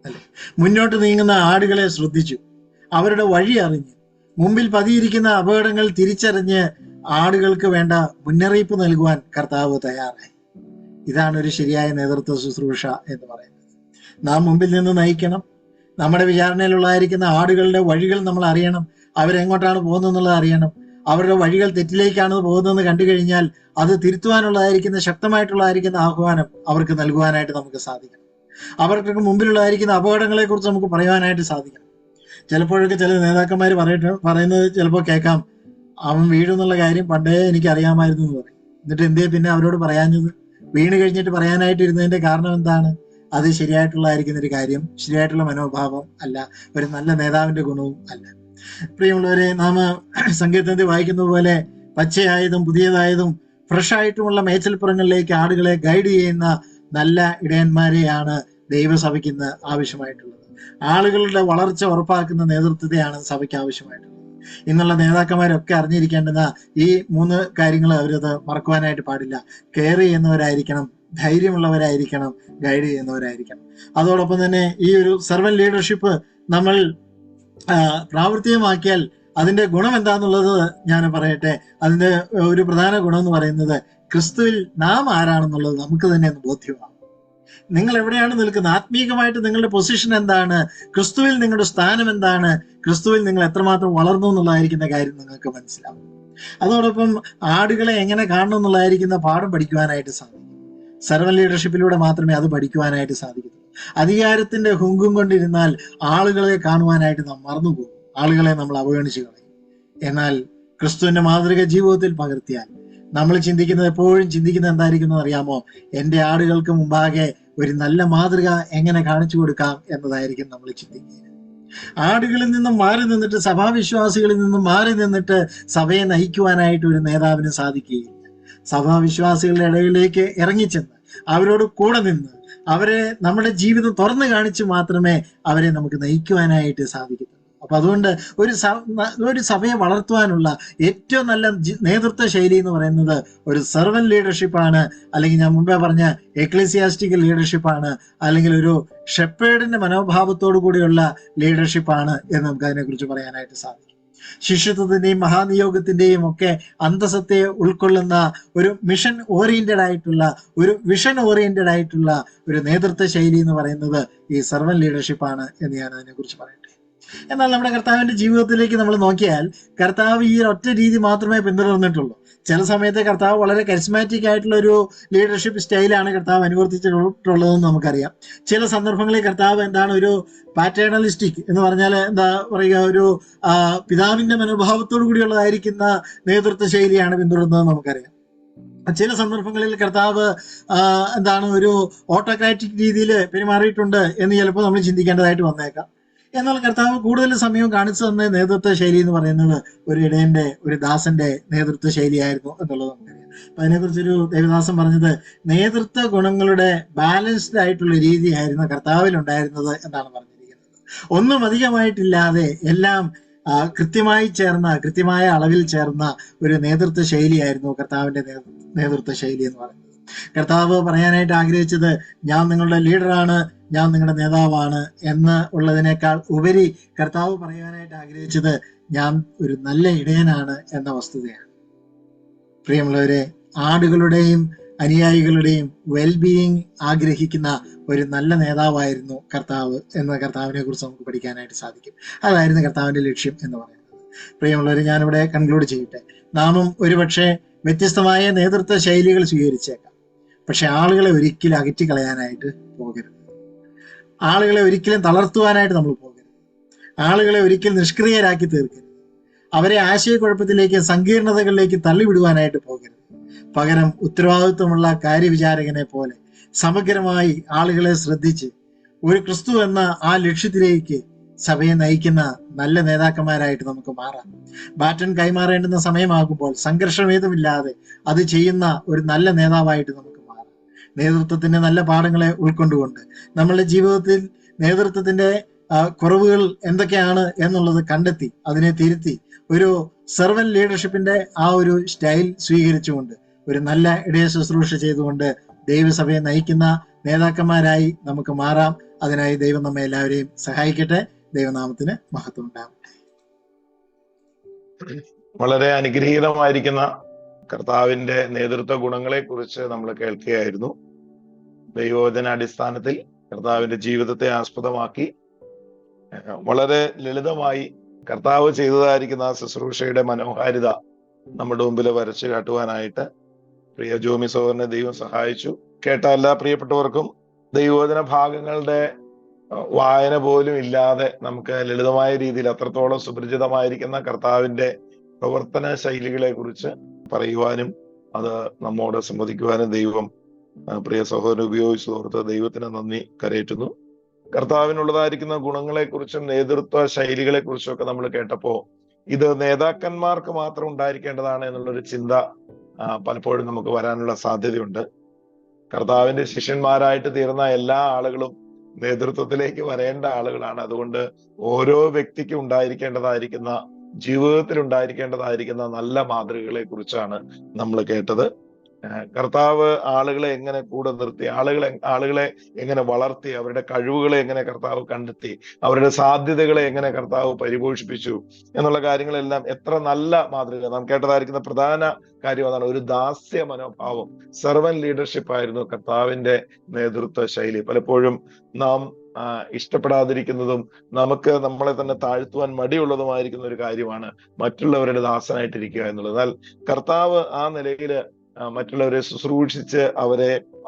Speaker 2: അല്ലെ? മുന്നോട്ട് നീങ്ങുന്ന ആടുകളെ ശ്രദ്ധിച്ചു, അവരുടെ വഴി അറിഞ്ഞു, മുമ്പിൽ പതിയിരിക്കുന്ന അപകടങ്ങൾ തിരിച്ചറിഞ്ഞ് ആടുകൾക്ക് വേണ്ട മുന്നറിയിപ്പ് നൽകുവാൻ കർത്താവ് തയ്യാറായി. ഇതാണ് ഒരു ശരിയായ നേതൃത്വ ശുശ്രൂഷ എന്ന് പറയുന്നത്. നാം മുമ്പിൽ നിന്ന് നയിക്കണം. നമ്മുടെ വിചാരണയിലുള്ളതായിരിക്കുന്ന ആടുകളുടെ വഴികൾ നമ്മൾ അറിയണം, അവരെങ്ങോട്ടാണ് പോകുന്നതെന്നുള്ളത് അറിയണം. അവരുടെ വഴികൾ തെറ്റിലേക്കാണ് പോകുന്നതെന്ന് കണ്ടു കഴിഞ്ഞാൽ അത് തിരുത്തുവാനുള്ളതായിരിക്കുന്ന ശക്തമായിട്ടുള്ളതായിരിക്കുന്ന ആഹ്വാനം അവർക്ക് നൽകുവാനായിട്ട് നമുക്ക് സാധിക്കണം. അവർക്ക് മുമ്പിലുള്ളതായിരിക്കുന്ന അപകടങ്ങളെ കുറിച്ച് നമുക്ക് പറയുവാനായിട്ട് സാധിക്കണം. ചിലപ്പോഴൊക്കെ ചില നേതാക്കന്മാർ പറയുന്നത് ചിലപ്പോൾ കേൾക്കാം, അവൻ വീഴുന്നുള്ള കാര്യം പണ്ടേ എനിക്ക് അറിയാമായിരുന്നു എന്ന് പറയും. എന്നിട്ട് എന്തേ പിന്നെ അവരോട് പറയാഞ്ഞത്? വീണ് കഴിഞ്ഞിട്ട് പറയാനായിട്ട് ഇരുന്നതിന്റെ കാരണം എന്താണ്? അത് ശരിയായിട്ടുള്ളതായിരിക്കുന്ന ഒരു കാര്യം, ശരിയായിട്ടുള്ള മനോഭാവം അല്ല, ഒരു നല്ല നേതാവിന്റെ ഗുണവും അല്ല. പ്രിയമുള്ളവരെ, നാം സങ്കീർത്തനത്തിൽ വായിക്കുന്നത് പോലെ പച്ചയായതും പുതിയതായതും ഫ്രഷ് ആയിട്ടുമുള്ള മേച്ചൽപ്പുറങ്ങളിലേക്ക് ആടുകളെ ഗൈഡ് ചെയ്യുന്ന നല്ല ഇടയന്മാരെയാണ് ദൈവസഭയ്ക്ക് ഇന്ന് ആവശ്യമായിട്ടുള്ളത്. ആളുകളുടെ വളർച്ച ഉറപ്പാക്കുന്ന നേതൃത്വത്തെയാണ് സഭയ്ക്ക് ആവശ്യമായിട്ടുള്ളത്. ഇന്നുള്ള നേതാക്കന്മാരൊക്കെ അറിഞ്ഞിരിക്കേണ്ടുന്ന ഈ 3 കാര്യങ്ങൾ അവരത് മറക്കുവാനായിട്ട് പാടില്ല. കെയർ ചെയ്യുന്നവരായിരിക്കണം, ധൈര്യമുള്ളവരായിരിക്കണം, ഗൈഡ് ചെയ്യുന്നവരായിരിക്കണം. അതോടൊപ്പം തന്നെ ഈ ഒരു സെർവന്റ് ലീഡർഷിപ്പ് നമ്മൾ പ്രാവർത്തികമാക്കിയാൽ അതിന്റെ ഗുണം എന്താന്നുള്ളത് ഞാൻ പറയട്ടെ. അതിന്റെ ഒരു പ്രധാന ഗുണം എന്ന് പറയുന്നത് ക്രിസ്തുവിൽ നാം ആരാണെന്നുള്ളത് നമുക്ക് തന്നെ ഒന്ന് ബോധ്യമാകും. നിങ്ങൾ എവിടെയാണ് നിൽക്കുന്നത്? ആത്മീകമായിട്ട് നിങ്ങളുടെ പൊസിഷൻ എന്താണ്? ക്രിസ്തുവിൽ നിങ്ങളുടെ സ്ഥാനം എന്താണ്? ക്രിസ്തുവിൽ നിങ്ങൾ എത്രമാത്രം വളർന്നു എന്നുള്ളതായിരിക്കുന്ന കാര്യം നിങ്ങൾക്ക് മനസ്സിലാവും. അതോടൊപ്പം ആടുകളെ എങ്ങനെ കാണണം എന്നുള്ളതായിരിക്കുന്ന പാഠം പഠിക്കുവാനായിട്ട് സാധിക്കും. സെർവന്റ് ലീഡർഷിപ്പിലൂടെ മാത്രമേ അത് പഠിക്കുവാനായിട്ട് സാധിക്കൂ. അധികാരത്തിന്റെ ഹുങ്കും കൊണ്ടിരുന്നാൽ ആളുകളെ കാണുവാനായിട്ട് നാം മറന്നുപോകും, ആളുകളെ നമ്മൾ അവഗണിച്ചു കളയും. എന്നാൽ ക്രിസ്തുവിന്റെ മാതൃക ജീവിതത്തിൽ പകർത്തിയാൽ നമ്മൾ എപ്പോഴും ചിന്തിക്കുന്നത് എന്തായിരിക്കും അറിയാമോ? എന്റെ ആടുകൾക്ക് മുമ്പാകെ ഒരു നല്ല മാതൃക എങ്ങനെ കാണിച്ചു കൊടുക്കാം എന്നതായിരിക്കും നമ്മൾ ചിന്തിക്കുക. ആടുകളിൽ നിന്നും മാറി നിന്നിട്ട്, സഭാവിശ്വാസികളിൽ നിന്നും മാറി നിന്നിട്ട് സഭയെ നയിക്കുവാനായിട്ട് ഒരു നേതാവിന് സാധിക്കുകയില്ല. സഭാവിശ്വാസികളുടെ ഇടയിലേക്ക് ഇറങ്ങിച്ചെന്ന് അവരോട് കൂടെ നിന്ന് അവരെ നമ്മുടെ ജീവിതം തുറന്നു കാണിച്ച് മാത്രമേ അവരെ നമുക്ക് നയിക്കുവാനായിട്ട് സാധിക്കത്തുള്ളൂ. അപ്പൊ അതുകൊണ്ട് ഒരു സഭയെ വളർത്തുവാനുള്ള ഏറ്റവും നല്ല നേതൃത്വ ശൈലി എന്ന് പറയുന്നത് ഒരു സെർവന്റ് ലീഡർഷിപ്പാണ്, അല്ലെങ്കിൽ ഞാൻ മുമ്പേ പറഞ്ഞ എക്ലീസിയാസ്റ്റിക്കൽ ലീഡർഷിപ്പാണ്, അല്ലെങ്കിൽ ഒരു ഷെപ്പേർഡിന്റെ മനോഭാവത്തോടു കൂടിയുള്ള ലീഡർഷിപ്പാണ് എന്ന് നമുക്ക് അതിനെക്കുറിച്ച് പറയാനായിട്ട് സാധിക്കും. ശിഷ്യത്വത്തിന്റെയും മഹാനിയോഗത്തിന്റെയും ഒക്കെ അന്തസത്തെ ഉൾക്കൊള്ളുന്ന ഒരു മിഷൻ ഓറിയന്റഡ് ആയിട്ടുള്ള, ഒരു വിഷൻ ഓറിയന്റഡ് ആയിട്ടുള്ള ഒരു നേതൃത്വ ശൈലി എന്ന് പറയുന്നത് ഈ സെർവന്റ് ലീഡർഷിപ്പാണ് എന്ന് ഞാൻ അതിനെക്കുറിച്ച് പറയട്ടെ. എന്നാൽ നമ്മുടെ കർത്താവിന്റെ ജീവിതത്തിലേക്ക് നമ്മൾ നോക്കിയാൽ കർത്താവ് ഈ ഒറ്റ രീതി മാത്രമേ പിന്തുടർന്നിട്ടുള്ളൂ. ചില സമയത്ത് കർത്താവ് വളരെ കരിസ്മാറ്റിക് ആയിട്ടുള്ള ഒരു ലീഡർഷിപ്പ് സ്റ്റൈലാണ് കർത്താവ് അനുവർത്തിച്ചിട്ടുള്ളതെന്ന് നമുക്കറിയാം. ചില സന്ദർഭങ്ങളിൽ കർത്താവ് എന്താണ് ഒരു പാറ്റേണലിസ്റ്റിക് എന്ന് പറഞ്ഞാൽ എന്താ പറയുക, ഒരു പിതാവിന്റെ മനോഭാവത്തോടു കൂടിയുള്ളതായിരിക്കുന്ന നേതൃത്വ ശൈലിയാണ് പിന്തുടരുന്നതെന്ന് നമുക്കറിയാം. ചില സന്ദർഭങ്ങളിൽ കർത്താവ് എന്താണ് ഒരു ഓട്ടോക്രാറ്റിക് രീതിയിൽ പെരുമാറിയിട്ടുണ്ട് എന്ന് ചിലപ്പോൾ നമ്മൾ ചിന്തിക്കേണ്ടതായിട്ട് വന്നേക്കാം. എന്നാൽ കർത്താവ് കൂടുതൽ സമയം കാണിച്ചു തന്ന നേതൃത്വ ശൈലി എന്ന് പറയുന്നത് ഒരു ഇടയന്റെ, ഒരു ദാസന്റെ നേതൃത്വ ശൈലിയായിരുന്നു എന്നുള്ളത് നമുക്കറിയാം. അപ്പൊ അതിനെക്കുറിച്ചൊരു ദേവദാസൻ പറഞ്ഞത് നേതൃത്വ ഗുണങ്ങളുടെ ബാലൻസ്ഡ് ആയിട്ടുള്ള രീതിയായിരുന്നു കർത്താവിൽ ഉണ്ടായിരുന്നത് എന്നാണ് പറഞ്ഞിരിക്കുന്നത്. ഒന്നും അധികമായിട്ടില്ലാതെ എല്ലാം കൃത്യമായി ചേർന്ന, കൃത്യമായ അളവിൽ ചേർന്ന ഒരു നേതൃത്വ ശൈലിയായിരുന്നു കർത്താവിന്റെ നേതൃത്വ ശൈലി എന്ന് പറയുന്നത്. കർത്താവ് പറയാനായിട്ട് ആഗ്രഹിച്ചത് ഞാൻ നിങ്ങളുടെ ലീഡറാണ്, ഞാൻ നിങ്ങളുടെ നേതാവാണ് എന്ന് ഉള്ളതിനേക്കാൾ ഉപരി കർത്താവ് പറയാനായിട്ട് ആഗ്രഹിച്ചത് ഞാൻ ഒരു നല്ല ഇടയനാണ് എന്ന വസ്തുതയാണ്. പ്രിയമുള്ളവരെ, ആടുകളുടെയും അനുയായികളുടെയും വെൽബീയിങ് ആഗ്രഹിക്കുന്ന ഒരു നല്ല നേതാവായിരുന്നു കർത്താവ് എന്ന് കർത്താവിനെ കുറിച്ച് നമുക്ക് പഠിക്കാനായിട്ട് സാധിക്കും. അതായിരുന്നു കർത്താവിന്റെ ലക്ഷ്യം എന്ന് പറയുന്നത്. പ്രിയമുള്ളവരെ, ഞാനിവിടെ കൺക്ലൂഡ് ചെയ്യട്ടെ. നാമും ഒരുപക്ഷെ വ്യത്യസ്തമായ നേതൃത്വ ശൈലികൾ സ്വീകരിച്ചേക്കാം. പക്ഷെ ആളുകളെ ഒരിക്കലും അകറ്റിക്കളയാനായിട്ട് പോകരുത്. ആളുകളെ ഒരിക്കലും തളർത്തുവാനായിട്ട് നമ്മൾ പോകരുത്. ആളുകളെ ഒരിക്കലും നിഷ്ക്രിയരാക്കി തീർക്കരുത്. അവരെ ആശയക്കുഴപ്പത്തിലേക്ക്, സങ്കീർണതകളിലേക്ക് തള്ളിവിടുവാനായിട്ട് പോകരുത്. പകരം ഉത്തരവാദിത്വമുള്ള കാര്യവിചാരകനെ പോലെ സമഗ്രമായി ആളുകളെ ശ്രദ്ധിച്ച് ഒരു ക്രിസ്തു എന്ന ആ ലക്ഷ്യത്തിലേക്ക് സഭയെ നയിക്കുന്ന നല്ല നേതാക്കന്മാരായിട്ട് നമുക്ക് മാറാം. ബാറ്റൺ കൈമാറേണ്ടുന്ന സമയമാകുമ്പോൾ സംഘർഷമേതുമില്ലാതെ അത് ചെയ്യുന്ന ഒരു നല്ല നേതാവായിട്ട് നമുക്ക് മാറാം. നേതൃത്വത്തിന്റെ നല്ല പാഠങ്ങളെ ഉൾക്കൊണ്ടുകൊണ്ട് നമ്മളുടെ ജീവിതത്തിൽ നേതൃത്വത്തിന്റെ കുറവുകൾ എന്തൊക്കെയാണ് എന്നുള്ളത് കണ്ടെത്തി അതിനെ തിരുത്തി ഒരു സെർവന്റ് ലീഡർഷിപ്പിന്റെ ആ ഒരു സ്റ്റൈൽ സ്വീകരിച്ചുകൊണ്ട് ഒരു നല്ല ഇടയ ശുശ്രൂഷ ചെയ്തുകൊണ്ട് ദൈവസഭയെ നയിക്കുന്ന നേതാക്കന്മാരായി നമുക്ക് മാറാം. അതിനായി ദൈവം നമ്മെ എല്ലാവരെയും സഹായിക്കട്ടെ. ദൈവനാമത്തിന് മഹത്വം ഉണ്ടാകട്ടെ.
Speaker 1: വളരെ അനുഗ്രഹീതമായിരിക്കുന്ന കർത്താവിന്റെ നേതൃത്വ ഗുണങ്ങളെ കുറിച്ച് നമ്മൾ കേൾക്കുകയായിരുന്നു. ദൈവവചന അടിസ്ഥാനത്തിൽ കർത്താവിന്റെ ജീവിതത്തെ ആസ്പദമാക്കി വളരെ ലളിതമായി കർത്താവ് ചെയ്തതായിരിക്കുന്ന ആ ശുശ്രൂഷയുടെ മനോഹാരിത നമ്മുടെ മുമ്പിൽ വരച്ചു കാട്ടുവാനായിട്ട് പ്രിയ ജോമി സഹോദരനെ ദൈവം സഹായിച്ചു. കേട്ട എല്ലാ പ്രിയപ്പെട്ടവർക്കും ദൈവവചന ഭാഗങ്ങളുടെ വായന പോലും ഇല്ലാതെ നമുക്ക് ലളിതമായ രീതിയിൽ അത്രത്തോളം സുപരിചിതമായിരിക്കുന്ന കർത്താവിന്റെ പ്രവർത്തന ശൈലികളെ കുറിച്ച് പറയുവാനും അത് നമ്മോട് സംവദിക്കുവാനും ദൈവം പ്രിയ സഹോദരൻ ഉപയോഗിച്ചു ഓർത്ത് ദൈവത്തിന് നന്ദി കരയേറ്റുന്നു. കർത്താവിനുള്ളതായിരിക്കുന്ന ഗുണങ്ങളെക്കുറിച്ചും നേതൃത്വ ശൈലികളെ കുറിച്ചും ഒക്കെ നമ്മൾ കേട്ടപ്പോ ഇത് നേതാക്കന്മാർക്ക് മാത്രം ഉണ്ടായിരിക്കേണ്ടതാണ് എന്നുള്ളൊരു ചിന്ത പലപ്പോഴും നമുക്ക് വരാനുള്ള സാധ്യതയുണ്ട്. കർത്താവിന്റെ ശിഷ്യന്മാരായിട്ട് തീർന്ന എല്ലാ ആളുകളും നേതൃത്വത്തിലേക്ക് വരേണ്ട ആളുകളാണ്. അതുകൊണ്ട് ഓരോ വ്യക്തിക്കും ഉണ്ടായിരിക്കേണ്ടതായിരിക്കുന്ന, ജീവിതത്തിൽ ഉണ്ടായിരിക്കേണ്ടതായിരിക്കുന്ന നല്ല മാതൃകകളെ കുറിച്ചാണ് നമ്മൾ കേട്ടത്. കർത്താവ് ആളുകളെ എങ്ങനെ കൂടെ നിർത്തി, ആളുകളെ എങ്ങനെ വളർത്തി, അവരുടെ കഴിവുകളെ എങ്ങനെ കർത്താവ് കണ്ടെത്തി, അവരുടെ സാധ്യതകളെ എങ്ങനെ കർത്താവ് പരിപോഷിപ്പിച്ചു എന്നുള്ള കാര്യങ്ങളെല്ലാം എത്ര നല്ല മാതൃക. നാം കേട്ടതായിരിക്കുന്ന പ്രധാന കാര്യം അതാണ്, ഒരു ദാസ്യ മനോഭാവം, സെർവന്റ് ലീഡർഷിപ്പ് ആയിരുന്നു കർത്താവിന്റെ നേതൃത്വ ശൈലി. പലപ്പോഴും നാം ഇഷ്ടപ്പെടാതിരിക്കുന്നതും നമുക്ക് നമ്മളെ തന്നെ താഴ്ത്തുവാൻ മടിയുള്ളതുമായിരിക്കുന്ന ഒരു കാര്യമാണ് മറ്റുള്ളവരുടെ ദാസനായിട്ടിരിക്കുക എന്നുള്ളത്. എന്നാൽ കർത്താവ് ആ നിലയില് മറ്റുള്ളവരെ ശുശ്രൂഷിച്ച്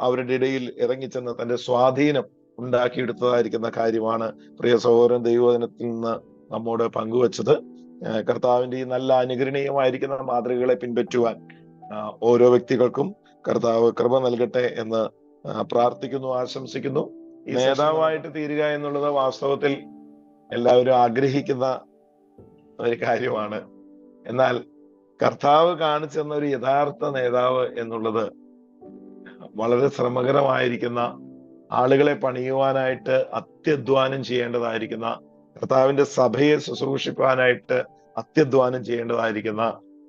Speaker 1: അവരുടെ ഇടയിൽ ഇറങ്ങിച്ചെന്ന് തന്റെ സ്വാധീനം ഉണ്ടാക്കിയെടുത്തതായിരിക്കുന്ന കാര്യമാണ് പ്രിയ സഹോദരൻ ദൈവവചനത്തിൽ നിന്ന് നമ്മോട് പങ്കുവച്ചത്. കർത്താവിന്റെ ഈ നല്ല അനുകരണീയമായിരിക്കുന്ന മാതൃകകളെ പിൻപറ്റുവാൻ ഓരോ വ്യക്തികൾക്കും കർത്താവ് കൃപ നൽകട്ടെ എന്ന് പ്രാർത്ഥിക്കുന്നു, ആശംസിക്കുന്നു. നേതാവായിട്ട് തീരുക എന്നുള്ളത് വാസ്തവത്തിൽ എല്ലാവരും ആഗ്രഹിക്കുന്ന ഒരു കാര്യമാണ്. എന്നാൽ കർത്താവ് കാണിച്ചെന്ന ഒരു യഥാർത്ഥ നേതാവ് എന്നുള്ളത് വളരെ ശ്രമകരമായിരിക്കുന്ന, ആളുകളെ പണിയുവാനായിട്ട് അത്യധ്വാനം ചെയ്യേണ്ടതായിരിക്കുന്ന, കർത്താവിന്റെ സഭയെ ശുശ്രൂഷിക്കാനായിട്ട് അത്യധ്വാനം ചെയ്യേണ്ടതായിരിക്കുന്ന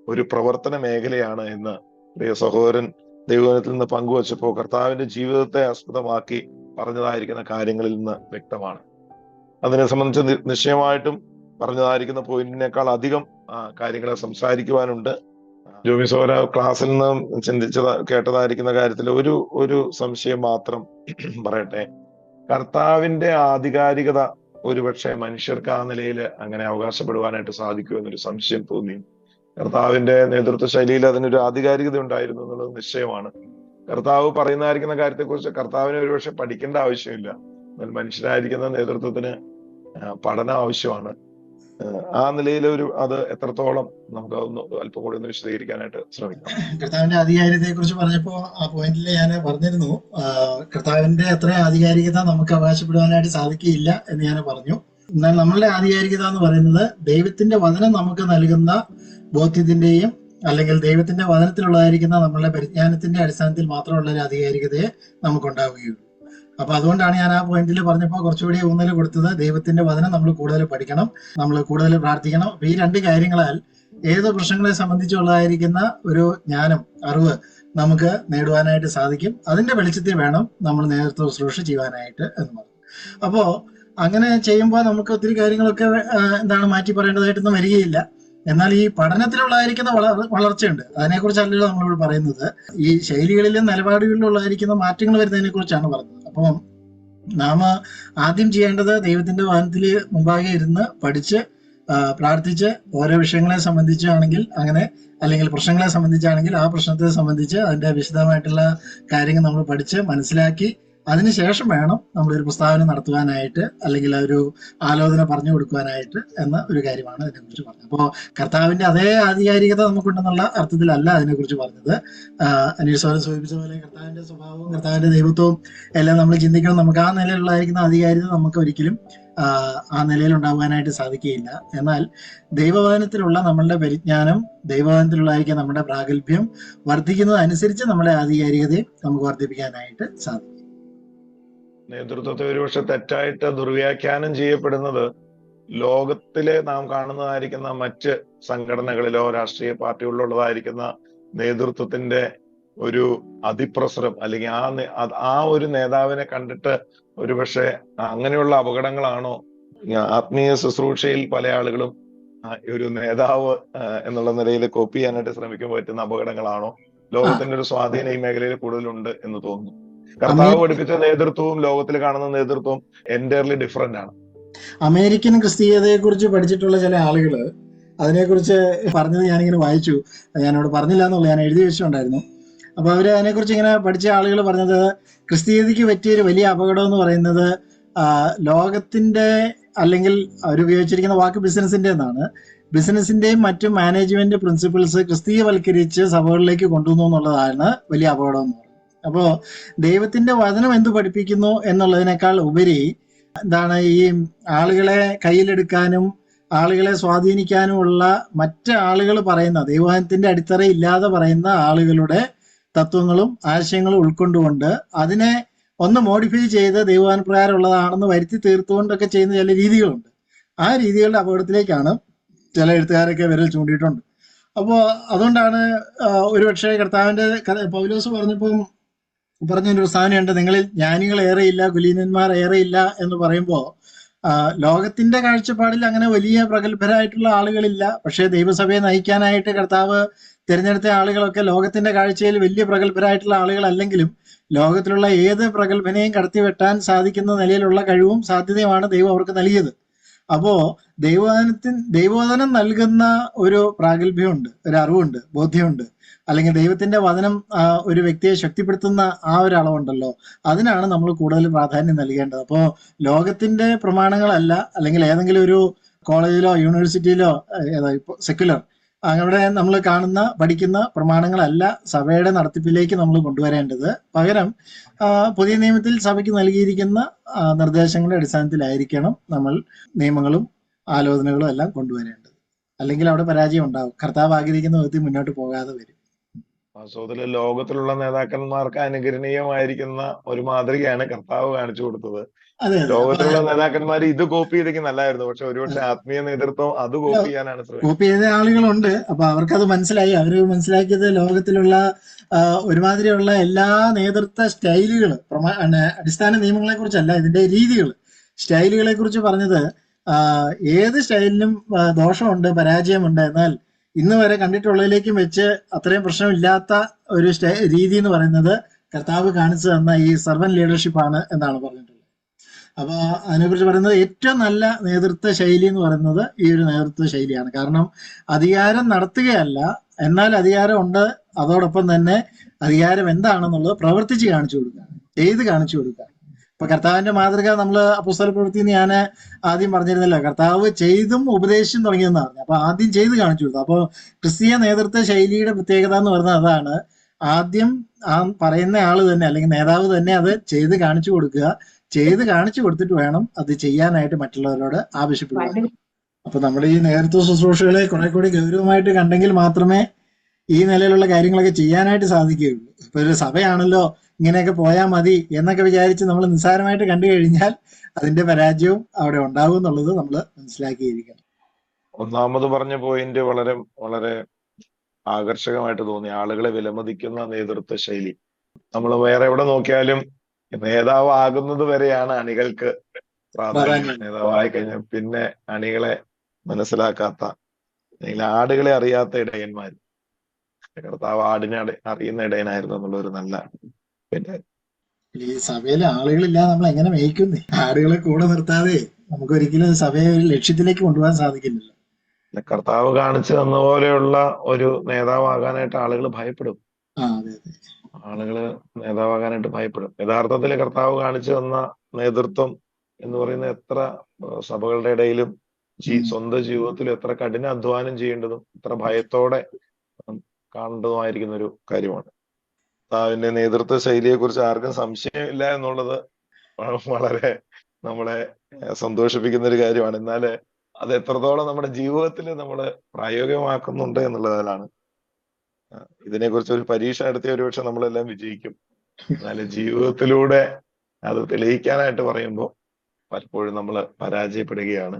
Speaker 1: ഒരു പ്രവർത്തന മേഖലയാണ് എന്ന് പ്രിയ സഹോദരൻ ദൈവത്തിൽ നിന്ന് പങ്കുവച്ചപ്പോൾ കർത്താവിന്റെ ജീവിതത്തെ ആസ്പദമാക്കി പറഞ്ഞതായിരിക്കുന്ന കാര്യങ്ങളിൽ നിന്ന് വ്യക്തമാണ്. അതിനെ സംബന്ധിച്ച് നിശ്ചയമായിട്ടും പറഞ്ഞതായിരിക്കുന്ന പോയിന്റിനേക്കാൾ അധികം കാര്യങ്ങളെ സംസാരിക്കുവാനുണ്ട്. ജോമി സോര ക്ലാസ്സിൽ നിന്ന് കേട്ടതായിരിക്കുന്ന കാര്യത്തിൽ ഒരു സംശയം മാത്രം പറയട്ടെ. കർത്താവിന്റെ ആധികാരികത ഒരുപക്ഷെ മനുഷ്യർക്ക് ആ നിലയിൽ അങ്ങനെ അവകാശപ്പെടുവാനായിട്ട് സാധിക്കൂ എന്നൊരു സംശയം തോന്നി. കർത്താവിന്റെ നേതൃത്വ ശൈലിയിൽ അതിനൊരു ആധികാരികത ഉണ്ടായിരുന്നു എന്നുള്ളത് നിശ്ചയമാണ്. കർത്താവ് പറയുന്നതായിരിക്കുന്ന കാര്യത്തെക്കുറിച്ച് കർത്താവിനെ ഒരുപക്ഷെ പഠിക്കേണ്ട ആവശ്യമില്ല. എന്നാൽ മനുഷ്യരായിരിക്കുന്ന നേതൃത്വത്തിന് പഠനം ആവശ്യമാണ്. ആ നിലയിൽ അത് എത്രത്തോളം നമുക്ക് അതൊന്ന് അല്പം കൂടി ഒന്ന് വിശദീകരിക്കാനായിട്ട് ശ്രമിക്കാം.
Speaker 2: കർത്താവിന്റെ ആധികാരികതയെ കുറിച്ച് പറഞ്ഞപ്പോ ആ പോയിന്റിൽ ഞാൻ പറഞ്ഞിരുന്നു, കർത്താവിന്റെ അത്ര ആധികാരികത നമുക്ക് അവകാശപ്പെടുവാനായിട്ട് സാധിക്കില്ല എന്ന് ഞാൻ പറഞ്ഞു. എന്നാൽ നമ്മളുടെ ആധികാരികത എന്ന് പറയുന്നത് ദൈവത്തിന്റെ വചനം നമുക്ക് നൽകുന്ന ബോധ്യത്തിന്റെയും അല്ലെങ്കിൽ ദൈവത്തിന്റെ വചനത്തിലുള്ളതായിരിക്കുന്ന നമ്മളുടെ പരിജ്ഞാനത്തിന്റെ അടിസ്ഥാനത്തിൽ മാത്രമുള്ള ഒരു ആധികാരികതയെ നമുക്കുണ്ടാവുകയുള്ളൂ. അപ്പൊ അതുകൊണ്ടാണ് ഞാൻ ആ പോയിന്റിൽ പറഞ്ഞപ്പോൾ കുറച്ചുകൂടി ഊന്നൽ കൊടുത്തത്. ദൈവത്തിന്റെ വചനം നമ്മൾ കൂടുതൽ പഠിക്കണം, നമ്മൾ കൂടുതൽ പ്രാർത്ഥിക്കണം. അപ്പൊ ഈ രണ്ട് കാര്യങ്ങളാൽ ഏത് പ്രശ്നങ്ങളെ സംബന്ധിച്ചുള്ളതായിരിക്കുന്ന ഒരു ജ്ഞാനം, അറിവ് നമുക്ക് നേടുവാനായിട്ട് സാധിക്കും. അതിന്റെ വെളിച്ചത്തിൽ വേണം നമ്മൾ നേതൃത്വ ശുശ്രൂഷ ചെയ്യുവാനായിട്ട് എന്ന് പറഞ്ഞു. അപ്പോ അങ്ങനെ ചെയ്യുമ്പോൾ നമുക്ക് ഒത്തിരി കാര്യങ്ങളൊക്കെ മാറ്റി പറയേണ്ടതായിട്ടൊന്നും വരികയില്ല. എന്നാൽ ഈ പഠനത്തിലുള്ളതായിരിക്കുന്ന വളർച്ചയുണ്ട്, അതിനെക്കുറിച്ചല്ലല്ലോ നമ്മളിവിടെ പറയുന്നത്. ഈ ശൈലികളിലും നിലപാടുകളിലും ഉള്ളതായിരിക്കുന്ന മാറ്റങ്ങൾ വരുന്നതിനെ കുറിച്ചാണ് പറഞ്ഞത്. അപ്പം നാം ആദ്യം ചെയ്യേണ്ടത് ദൈവത്തിന്റെ വചനത്തിൽ മുമ്പാകെ ഇരുന്ന് പഠിച്ച് പ്രാർത്ഥിച്ച് ഓരോ വിഷയങ്ങളെ സംബന്ധിച്ചാണെങ്കിൽ അങ്ങനെ, അല്ലെങ്കിൽ പ്രശ്നങ്ങളെ സംബന്ധിച്ചാണെങ്കിൽ ആ പ്രശ്നത്തെ സംബന്ധിച്ച് അതിന്റെ വിശദമായിട്ടുള്ള കാര്യങ്ങൾ നമ്മൾ പഠിച്ച് മനസ്സിലാക്കി അതിനുശേഷം വേണം നമ്മളൊരു പ്രസ്താവന നടത്തുവാനായിട്ട്, അല്ലെങ്കിൽ ഒരു ആലോചന പറഞ്ഞു കൊടുക്കുവാനായിട്ട് എന്ന ഒരു കാര്യമാണ് അതിനെക്കുറിച്ച് പറഞ്ഞത്. അപ്പോൾ കർത്താവിന്റെ അതേ ആധികാരികത നമുക്കുണ്ടെന്നുള്ള അർത്ഥത്തിലല്ല അതിനെക്കുറിച്ച് പറഞ്ഞത്. അനീഷ് സാറ് സൂചിപ്പിച്ച പോലെ കർത്താവിന്റെ സ്വഭാവവും കർത്താവിന്റെ ദൈവത്വവും എല്ലാം നമ്മൾ ചിന്തിക്കണം. നമുക്ക് ആ നിലയിലുള്ളതായിരിക്കുന്ന ആധികാരികത നമുക്ക് ഒരിക്കലും ആ നിലയിൽ ഉണ്ടാകാനായിട്ട് സാധിക്കുകയില്ല. എന്നാൽ ദൈവവചനത്തിലുള്ള നമ്മളുടെ പരിജ്ഞാനം, ദൈവവചനത്തിലുള്ളതായിരിക്കും നമ്മുടെ പ്രാഗൽഭ്യം വർദ്ധിക്കുന്നതനുസരിച്ച് നമ്മുടെ ആധികാരികതയെ നമുക്ക് വർദ്ധിപ്പിക്കാനായിട്ട് സാധിക്കും.
Speaker 1: നേതൃത്വത്തെ ഒരുപക്ഷെ തെറ്റായിട്ട് ദുർവ്യാഖ്യാനം ചെയ്യപ്പെടുന്നത് ലോകത്തിലെ നാം കാണുന്നതായിരിക്കുന്ന മറ്റ് സംഘടനകളിലോ രാഷ്ട്രീയ പാർട്ടികളിലോ ഉള്ളതായിരിക്കുന്ന നേതൃത്വത്തിന്റെ ഒരു അതിപ്രസരം, അല്ലെങ്കിൽ ആ ഒരു നേതാവിനെ കണ്ടിട്ട് ഒരുപക്ഷെ അങ്ങനെയുള്ള അപകടങ്ങളാണോ ആത്മീയ ശുശ്രൂഷയിൽ പല ആളുകളും ഒരു നേതാവ് എന്നുള്ള നിലയിൽ കോപ്പി ചെയ്യാനായിട്ട് ശ്രമിക്കാൻ പറ്റുന്ന അപകടങ്ങളാണോ? ലോകത്തിന്റെ ഒരു സ്വാധീനം ഈ മേഖലയിൽ കൂടുതലുണ്ട് എന്ന് തോന്നുന്നു. കർത്താവ് പഠിപ്പിച്ച നേതൃത്വവും ലോകത്തിൽ കാണുന്ന നേതൃത്വവും എൻറ്റയർലി ഡിഫറെന്റ് ആണ്.
Speaker 2: അമേരിക്കൻ ക്രിസ്തീയതയെ കുറിച്ച് പഠിച്ചിട്ടുള്ള ചില ആളുകൾ അതിനെക്കുറിച്ച് പറഞ്ഞത് ഞാനിങ്ങനെ വായിച്ചു. ഞാനിവിടെ പറഞ്ഞില്ല എന്നുള്ളത് ഞാൻ എഴുതി വെച്ചിട്ടുണ്ടായിരുന്നു. അപ്പൊ അവര് അതിനെക്കുറിച്ച് ഇങ്ങനെ പഠിച്ച ആളുകൾ പറഞ്ഞത്, ക്രിസ്തീയതയ്ക്ക് പറ്റിയൊരു വലിയ അപകടം എന്ന് പറയുന്നത് ലോകത്തിന്റെ, അല്ലെങ്കിൽ അവർ ഉപയോഗിച്ചിരിക്കുന്ന വാക്ക് ബിസിനസിന്റെ എന്നാണ്, ബിസിനസിന്റെയും മറ്റും മാനേജ്മെന്റ് പ്രിൻസിപ്പിൾസ് ക്രിസ്തീയവൽക്കരിച്ച് സഭകളിലേക്ക് കൊണ്ടുവന്നു എന്നുള്ളതാണ് വലിയ അപകടം എന്ന് പറയുന്നത്. അപ്പോ ദൈവത്തിന്റെ വചനം എന്ത് പഠിപ്പിക്കുന്നു എന്നുള്ളതിനേക്കാൾ ഉപരി ഈ ആളുകളെ കയ്യിലെടുക്കാനും ആളുകളെ സ്വാധീനിക്കാനുമുള്ള മറ്റ് ആളുകൾ പറയുന്ന, ദൈവവചനത്തിന്റെ അടിത്തറ ഇല്ലാതെ പറയുന്ന ആളുകളുടെ തത്വങ്ങളും ആശയങ്ങളും ഉൾക്കൊണ്ടുകൊണ്ട് അതിനെ ഒന്ന് മോഡിഫൈ ചെയ്ത് ദൈവവചന പ്രകാരമുള്ളതാണെന്ന് വരുത്തി തീർത്തുകൊണ്ടൊക്കെ ചെയ്യുന്ന ചില രീതികളുണ്ട്. ആ രീതികളുടെ അപകടത്തിലേക്കാണ് ചില എഴുത്തുകാരൊക്കെ വിരൽ ചൂണ്ടിയിട്ടുണ്ട്. അപ്പോൾ അതുകൊണ്ടാണ് ഒരുപക്ഷെ കർത്താവിന്റെ പൗലോസ് പറഞ്ഞൊരു പ്രസ്താവനയുണ്ട്, നിങ്ങളിൽ ജ്ഞാനികൾ ഏറെയില്ല കുലീനന്മാർ ഏറെയില്ല എന്ന് പറയുമ്പോൾ ലോകത്തിന്റെ കാഴ്ചപ്പാടിൽ അങ്ങനെ വലിയ പ്രഗത്ഭരായിട്ടുള്ള ആളുകളില്ല. പക്ഷേ ദൈവസഭയെ നയിക്കാനായിട്ട് കർത്താവ് തിരഞ്ഞെടുത്ത ആളുകളൊക്കെ ലോകത്തിന്റെ കാഴ്ചയിൽ വലിയ പ്രഗത്ഭരായിട്ടുള്ള ആളുകളല്ലെങ്കിലും ലോകത്തിലുള്ള ഏത് പ്രഗത്ഭനെയും കടത്തിവെട്ടാൻ സാധിക്കുന്ന നിലയിലുള്ള കഴിവും സാധ്യതയുമാണ് ദൈവം അവർക്ക് നൽകിയത്. അപ്പോ ദൈവവചനം നൽകുന്ന ഒരു പ്രാഗൽഭ്യമുണ്ട്, ഒരു അറിവുണ്ട്, ബോധ്യമുണ്ട്. അല്ലെങ്കിൽ ദൈവത്തിന്റെ വചനം ഒരു വ്യക്തിയെ ശക്തിപ്പെടുത്തുന്ന ആ ഒരു അളവുണ്ടല്ലോ, അതിനാണ് നമ്മൾ കൂടുതൽ പ്രാധാന്യം നൽകേണ്ടത്. അപ്പോൾ ലോകത്തിന്റെ പ്രമാണങ്ങളല്ല, അല്ലെങ്കിൽ ഏതെങ്കിലും ഒരു കോളേജിലോ യൂണിവേഴ്സിറ്റിയിലോ സെക്യുലർ അവിടെ നമ്മൾ കാണുന്ന പഠിക്കുന്ന പ്രമാണങ്ങളല്ല സഭയുടെ നടത്തിപ്പിലേക്ക് നമ്മൾ കൊണ്ടുവരേണ്ടത്. പകരം പുതിയ നിയമത്തിൽ സഭയ്ക്ക് നൽകിയിരിക്കുന്ന നിർദ്ദേശങ്ങളുടെ അടിസ്ഥാനത്തിലായിരിക്കണം നമ്മൾ നിയമങ്ങളും ആലോചനകളും എല്ലാം കൊണ്ടുവരേണ്ടത്. അല്ലെങ്കിൽ അവിടെ പരാജയം ഉണ്ടാവും, കർത്താവ് ആഗ്രഹിക്കുന്ന വിധത്തിൽ മുന്നോട്ട് പോകാതെ വരും.
Speaker 1: വാസ്തവത്തില് ലോകത്തിലുള്ള നേതാക്കന്മാർക്ക് അനുകരണീയമായിരിക്കുന്ന ഒരു മാതൃകയാണ് കർത്താവ് കാണിച്ചു കൊടുത്തത്. ലോകത്തിലുള്ള നേതാക്കന്മാർ ഇത് കോപ്പി ചെയ്തെങ്കിൽ നല്ലായിരുന്നു, പക്ഷെ ഒരുപക്ഷെ ആത്മീയ നേതൃത്വം അത് കോപ്പി ചെയ്യാനാണ് ശ്രമിച്ചത്.
Speaker 2: കോപ്പി ചെയ്ത ആളുകളുണ്ട്. അപ്പൊ അവർക്കത് മനസ്സിലായി. അവര് മനസ്സിലാക്കിയത് ലോകത്തിലുള്ള ഒരുമാതിരിയുള്ള എല്ലാ നേതൃത്വ സ്റ്റൈലുകൾ, അടിസ്ഥാന നിയമങ്ങളെ കുറിച്ചല്ല, ഇതിന്റെ രീതികൾ, സ്റ്റൈലുകളെ കുറിച്ച് പറഞ്ഞത് ഏത് സ്റ്റൈലിനും ദോഷമുണ്ട്, പരാജയമുണ്ട്. എന്നാൽ ഇന്ന് വരെ കണ്ടിട്ടുള്ളതിലേക്കും വെച്ച് അത്രയും പ്രശ്നമില്ലാത്ത ഒരു രീതി എന്ന് പറയുന്നത് കർത്താവ് കാണിച്ചു തന്ന ഈ സർവൻ ലീഡർഷിപ്പ് ആണ് എന്നാണ് പറഞ്ഞിട്ടുള്ളത്. അപ്പൊ അതിനെക്കുറിച്ച് പറയുന്നത് ഏറ്റവും നല്ല നേതൃത്വ ശൈലി എന്ന് പറയുന്നത് ഈ ഒരു നേതൃത്വ ശൈലിയാണ്. കാരണം അധികാരം നടത്തുകയല്ല, എന്നാൽ അധികാരം ഉണ്ട്, അതോടൊപ്പം തന്നെ അധികാരം എന്താണെന്നുള്ളത് പ്രവർത്തിച്ച് കാണിച്ചു കൊടുക്കുക, ചെയ്ത് കാണിച്ചു കൊടുക്കുക. ഇപ്പൊ കർത്താവിന്റെ മാതൃക നമ്മൾ അപ്പോസ്തല പ്രവൃത്തി ഞാൻ ആദ്യം പറഞ്ഞിരുന്നല്ലോ, കർത്താവ് ചെയ്തും ഉപദേശിച്ചും തുടങ്ങിയെന്ന് പറഞ്ഞു. അപ്പൊ ആദ്യം ചെയ്ത് കാണിച്ചു കൊടുത്തു. അപ്പോൾ ക്രിസ്തീയ നേതൃത്വ ശൈലിയുടെ പ്രത്യേകത എന്ന് പറയുന്നത് അതാണ്. ആദ്യം ആ പറയുന്ന ആള് തന്നെ, അല്ലെങ്കിൽ നേതാവ് തന്നെ അത് ചെയ്ത് കാണിച്ചു കൊടുക്കുക. ചെയ്ത് കാണിച്ചു കൊടുത്തിട്ട് വേണം അത് ചെയ്യാനായിട്ട് മറ്റുള്ളവരോട് ആവശ്യപ്പെടുക. അപ്പൊ നമ്മൾ ഈ നേതൃത്വ ശുശ്രൂഷകളെ കുറെ കൂടി ഗൗരവമായിട്ട് കണ്ടെങ്കിൽ മാത്രമേ ഈ നിലയിലുള്ള കാര്യങ്ങളൊക്കെ ചെയ്യാനായിട്ട് സാധിക്കുകയുള്ളൂ. ഇപ്പൊ ഒരു സഭയാണല്ലോ ഇങ്ങനെയൊക്കെ പോയാൽ മതി എന്നൊക്കെ വിചാരിച്ച് നമ്മൾ നിസ്സാരമായിട്ട് കണ്ടു കഴിഞ്ഞാൽ അതിന്റെ പരാജയവും അവിടെ ഉണ്ടാവും എന്നുള്ളത് നമ്മൾ മനസ്സിലാക്കിയിരിക്കണം.
Speaker 1: ഒന്നാമത് പറഞ്ഞ പോയിന്റ് വളരെ വളരെ ആകർഷകമായിട്ട് തോന്നി. ആളുകളെ വിലമതിക്കുന്ന നേതൃത്വ ശൈലി. നമ്മൾ വേറെ എവിടെ നോക്കിയാലും നേതാവ് ആകുന്നത് വരെയാണ് അണികൾക്ക് പ്രാധാന്യം.
Speaker 2: പ്രാധാന്യം.
Speaker 1: നേതാവായി കഴിഞ്ഞാൽ പിന്നെ അണികളെ മനസ്സിലാക്കാത്ത, അല്ലെങ്കിൽ ആടുകളെ അറിയാത്ത ഇടയന്മാർ. കർത്താവ് ആടിനെ അറിയുന്ന ഇടയനായിരുന്നു എന്നുള്ള ഒരു നല്ല പിന്നെ
Speaker 2: ഈ സഭയിലെ ആളുകളില്ലാതെ നമ്മൾ എങ്ങനെ മേയ്ക്കുന്നേ? ആടുകളെ കൂടെ നിർത്താതെ നമുക്ക് ഒരിക്കലും സഭയെ ഒരു ലക്ഷ്യത്തിലേക്ക് കൊണ്ടുപോകാൻ സാധിക്കുന്നില്ല.
Speaker 1: കർത്താവ് കാണിച്ചു തന്ന പോലെയുള്ള ഒരു നേതാവാകാനായിട്ട് ആളുകൾ ഭയപ്പെടും.
Speaker 2: അതെ അതെ.
Speaker 1: ആളുകള് നേതാവാകാനായിട്ട് ഭയപ്പെടും. യഥാർത്ഥത്തിൽ കർത്താവ് കാണിച്ചു തന്ന നേതൃത്വം എന്ന് പറയുന്നത് എത്ര സഭകളുടെ ഇടയിലും സ്വന്തം ജീവിതത്തിൽ എത്ര കഠിന അധ്വാനം ചെയ്യേണ്ടതും എത്ര ഭയത്തോടെ കാണേണ്ടതുമായിരിക്കുന്ന ഒരു കാര്യമാണ്. കർത്താവിന്റെ നേതൃത്വ ശൈലിയെ കുറിച്ച് ആർക്കും സംശയമില്ല എന്നുള്ളത് വളരെ നമ്മളെ സന്തോഷിപ്പിക്കുന്ന ഒരു കാര്യമാണ്. എന്നാല് അത് എത്രത്തോളം നമ്മുടെ ജീവിതത്തിൽ നമ്മൾ പ്രായോഗികമാക്കുന്നുണ്ട് എന്നുള്ളതിലാണ്. ഇതിനെക്കുറിച്ച് ഒരു പരീക്ഷ നടത്തിയ ഒരുപക്ഷെ നമ്മളെല്ലാം വിജയിക്കും. എന്നാലും ജീവിതത്തിലൂടെ അത് തെളിയിക്കാനായിട്ട് പറയുമ്പോൾ പലപ്പോഴും നമ്മൾ പരാജയപ്പെടുകയാണ്.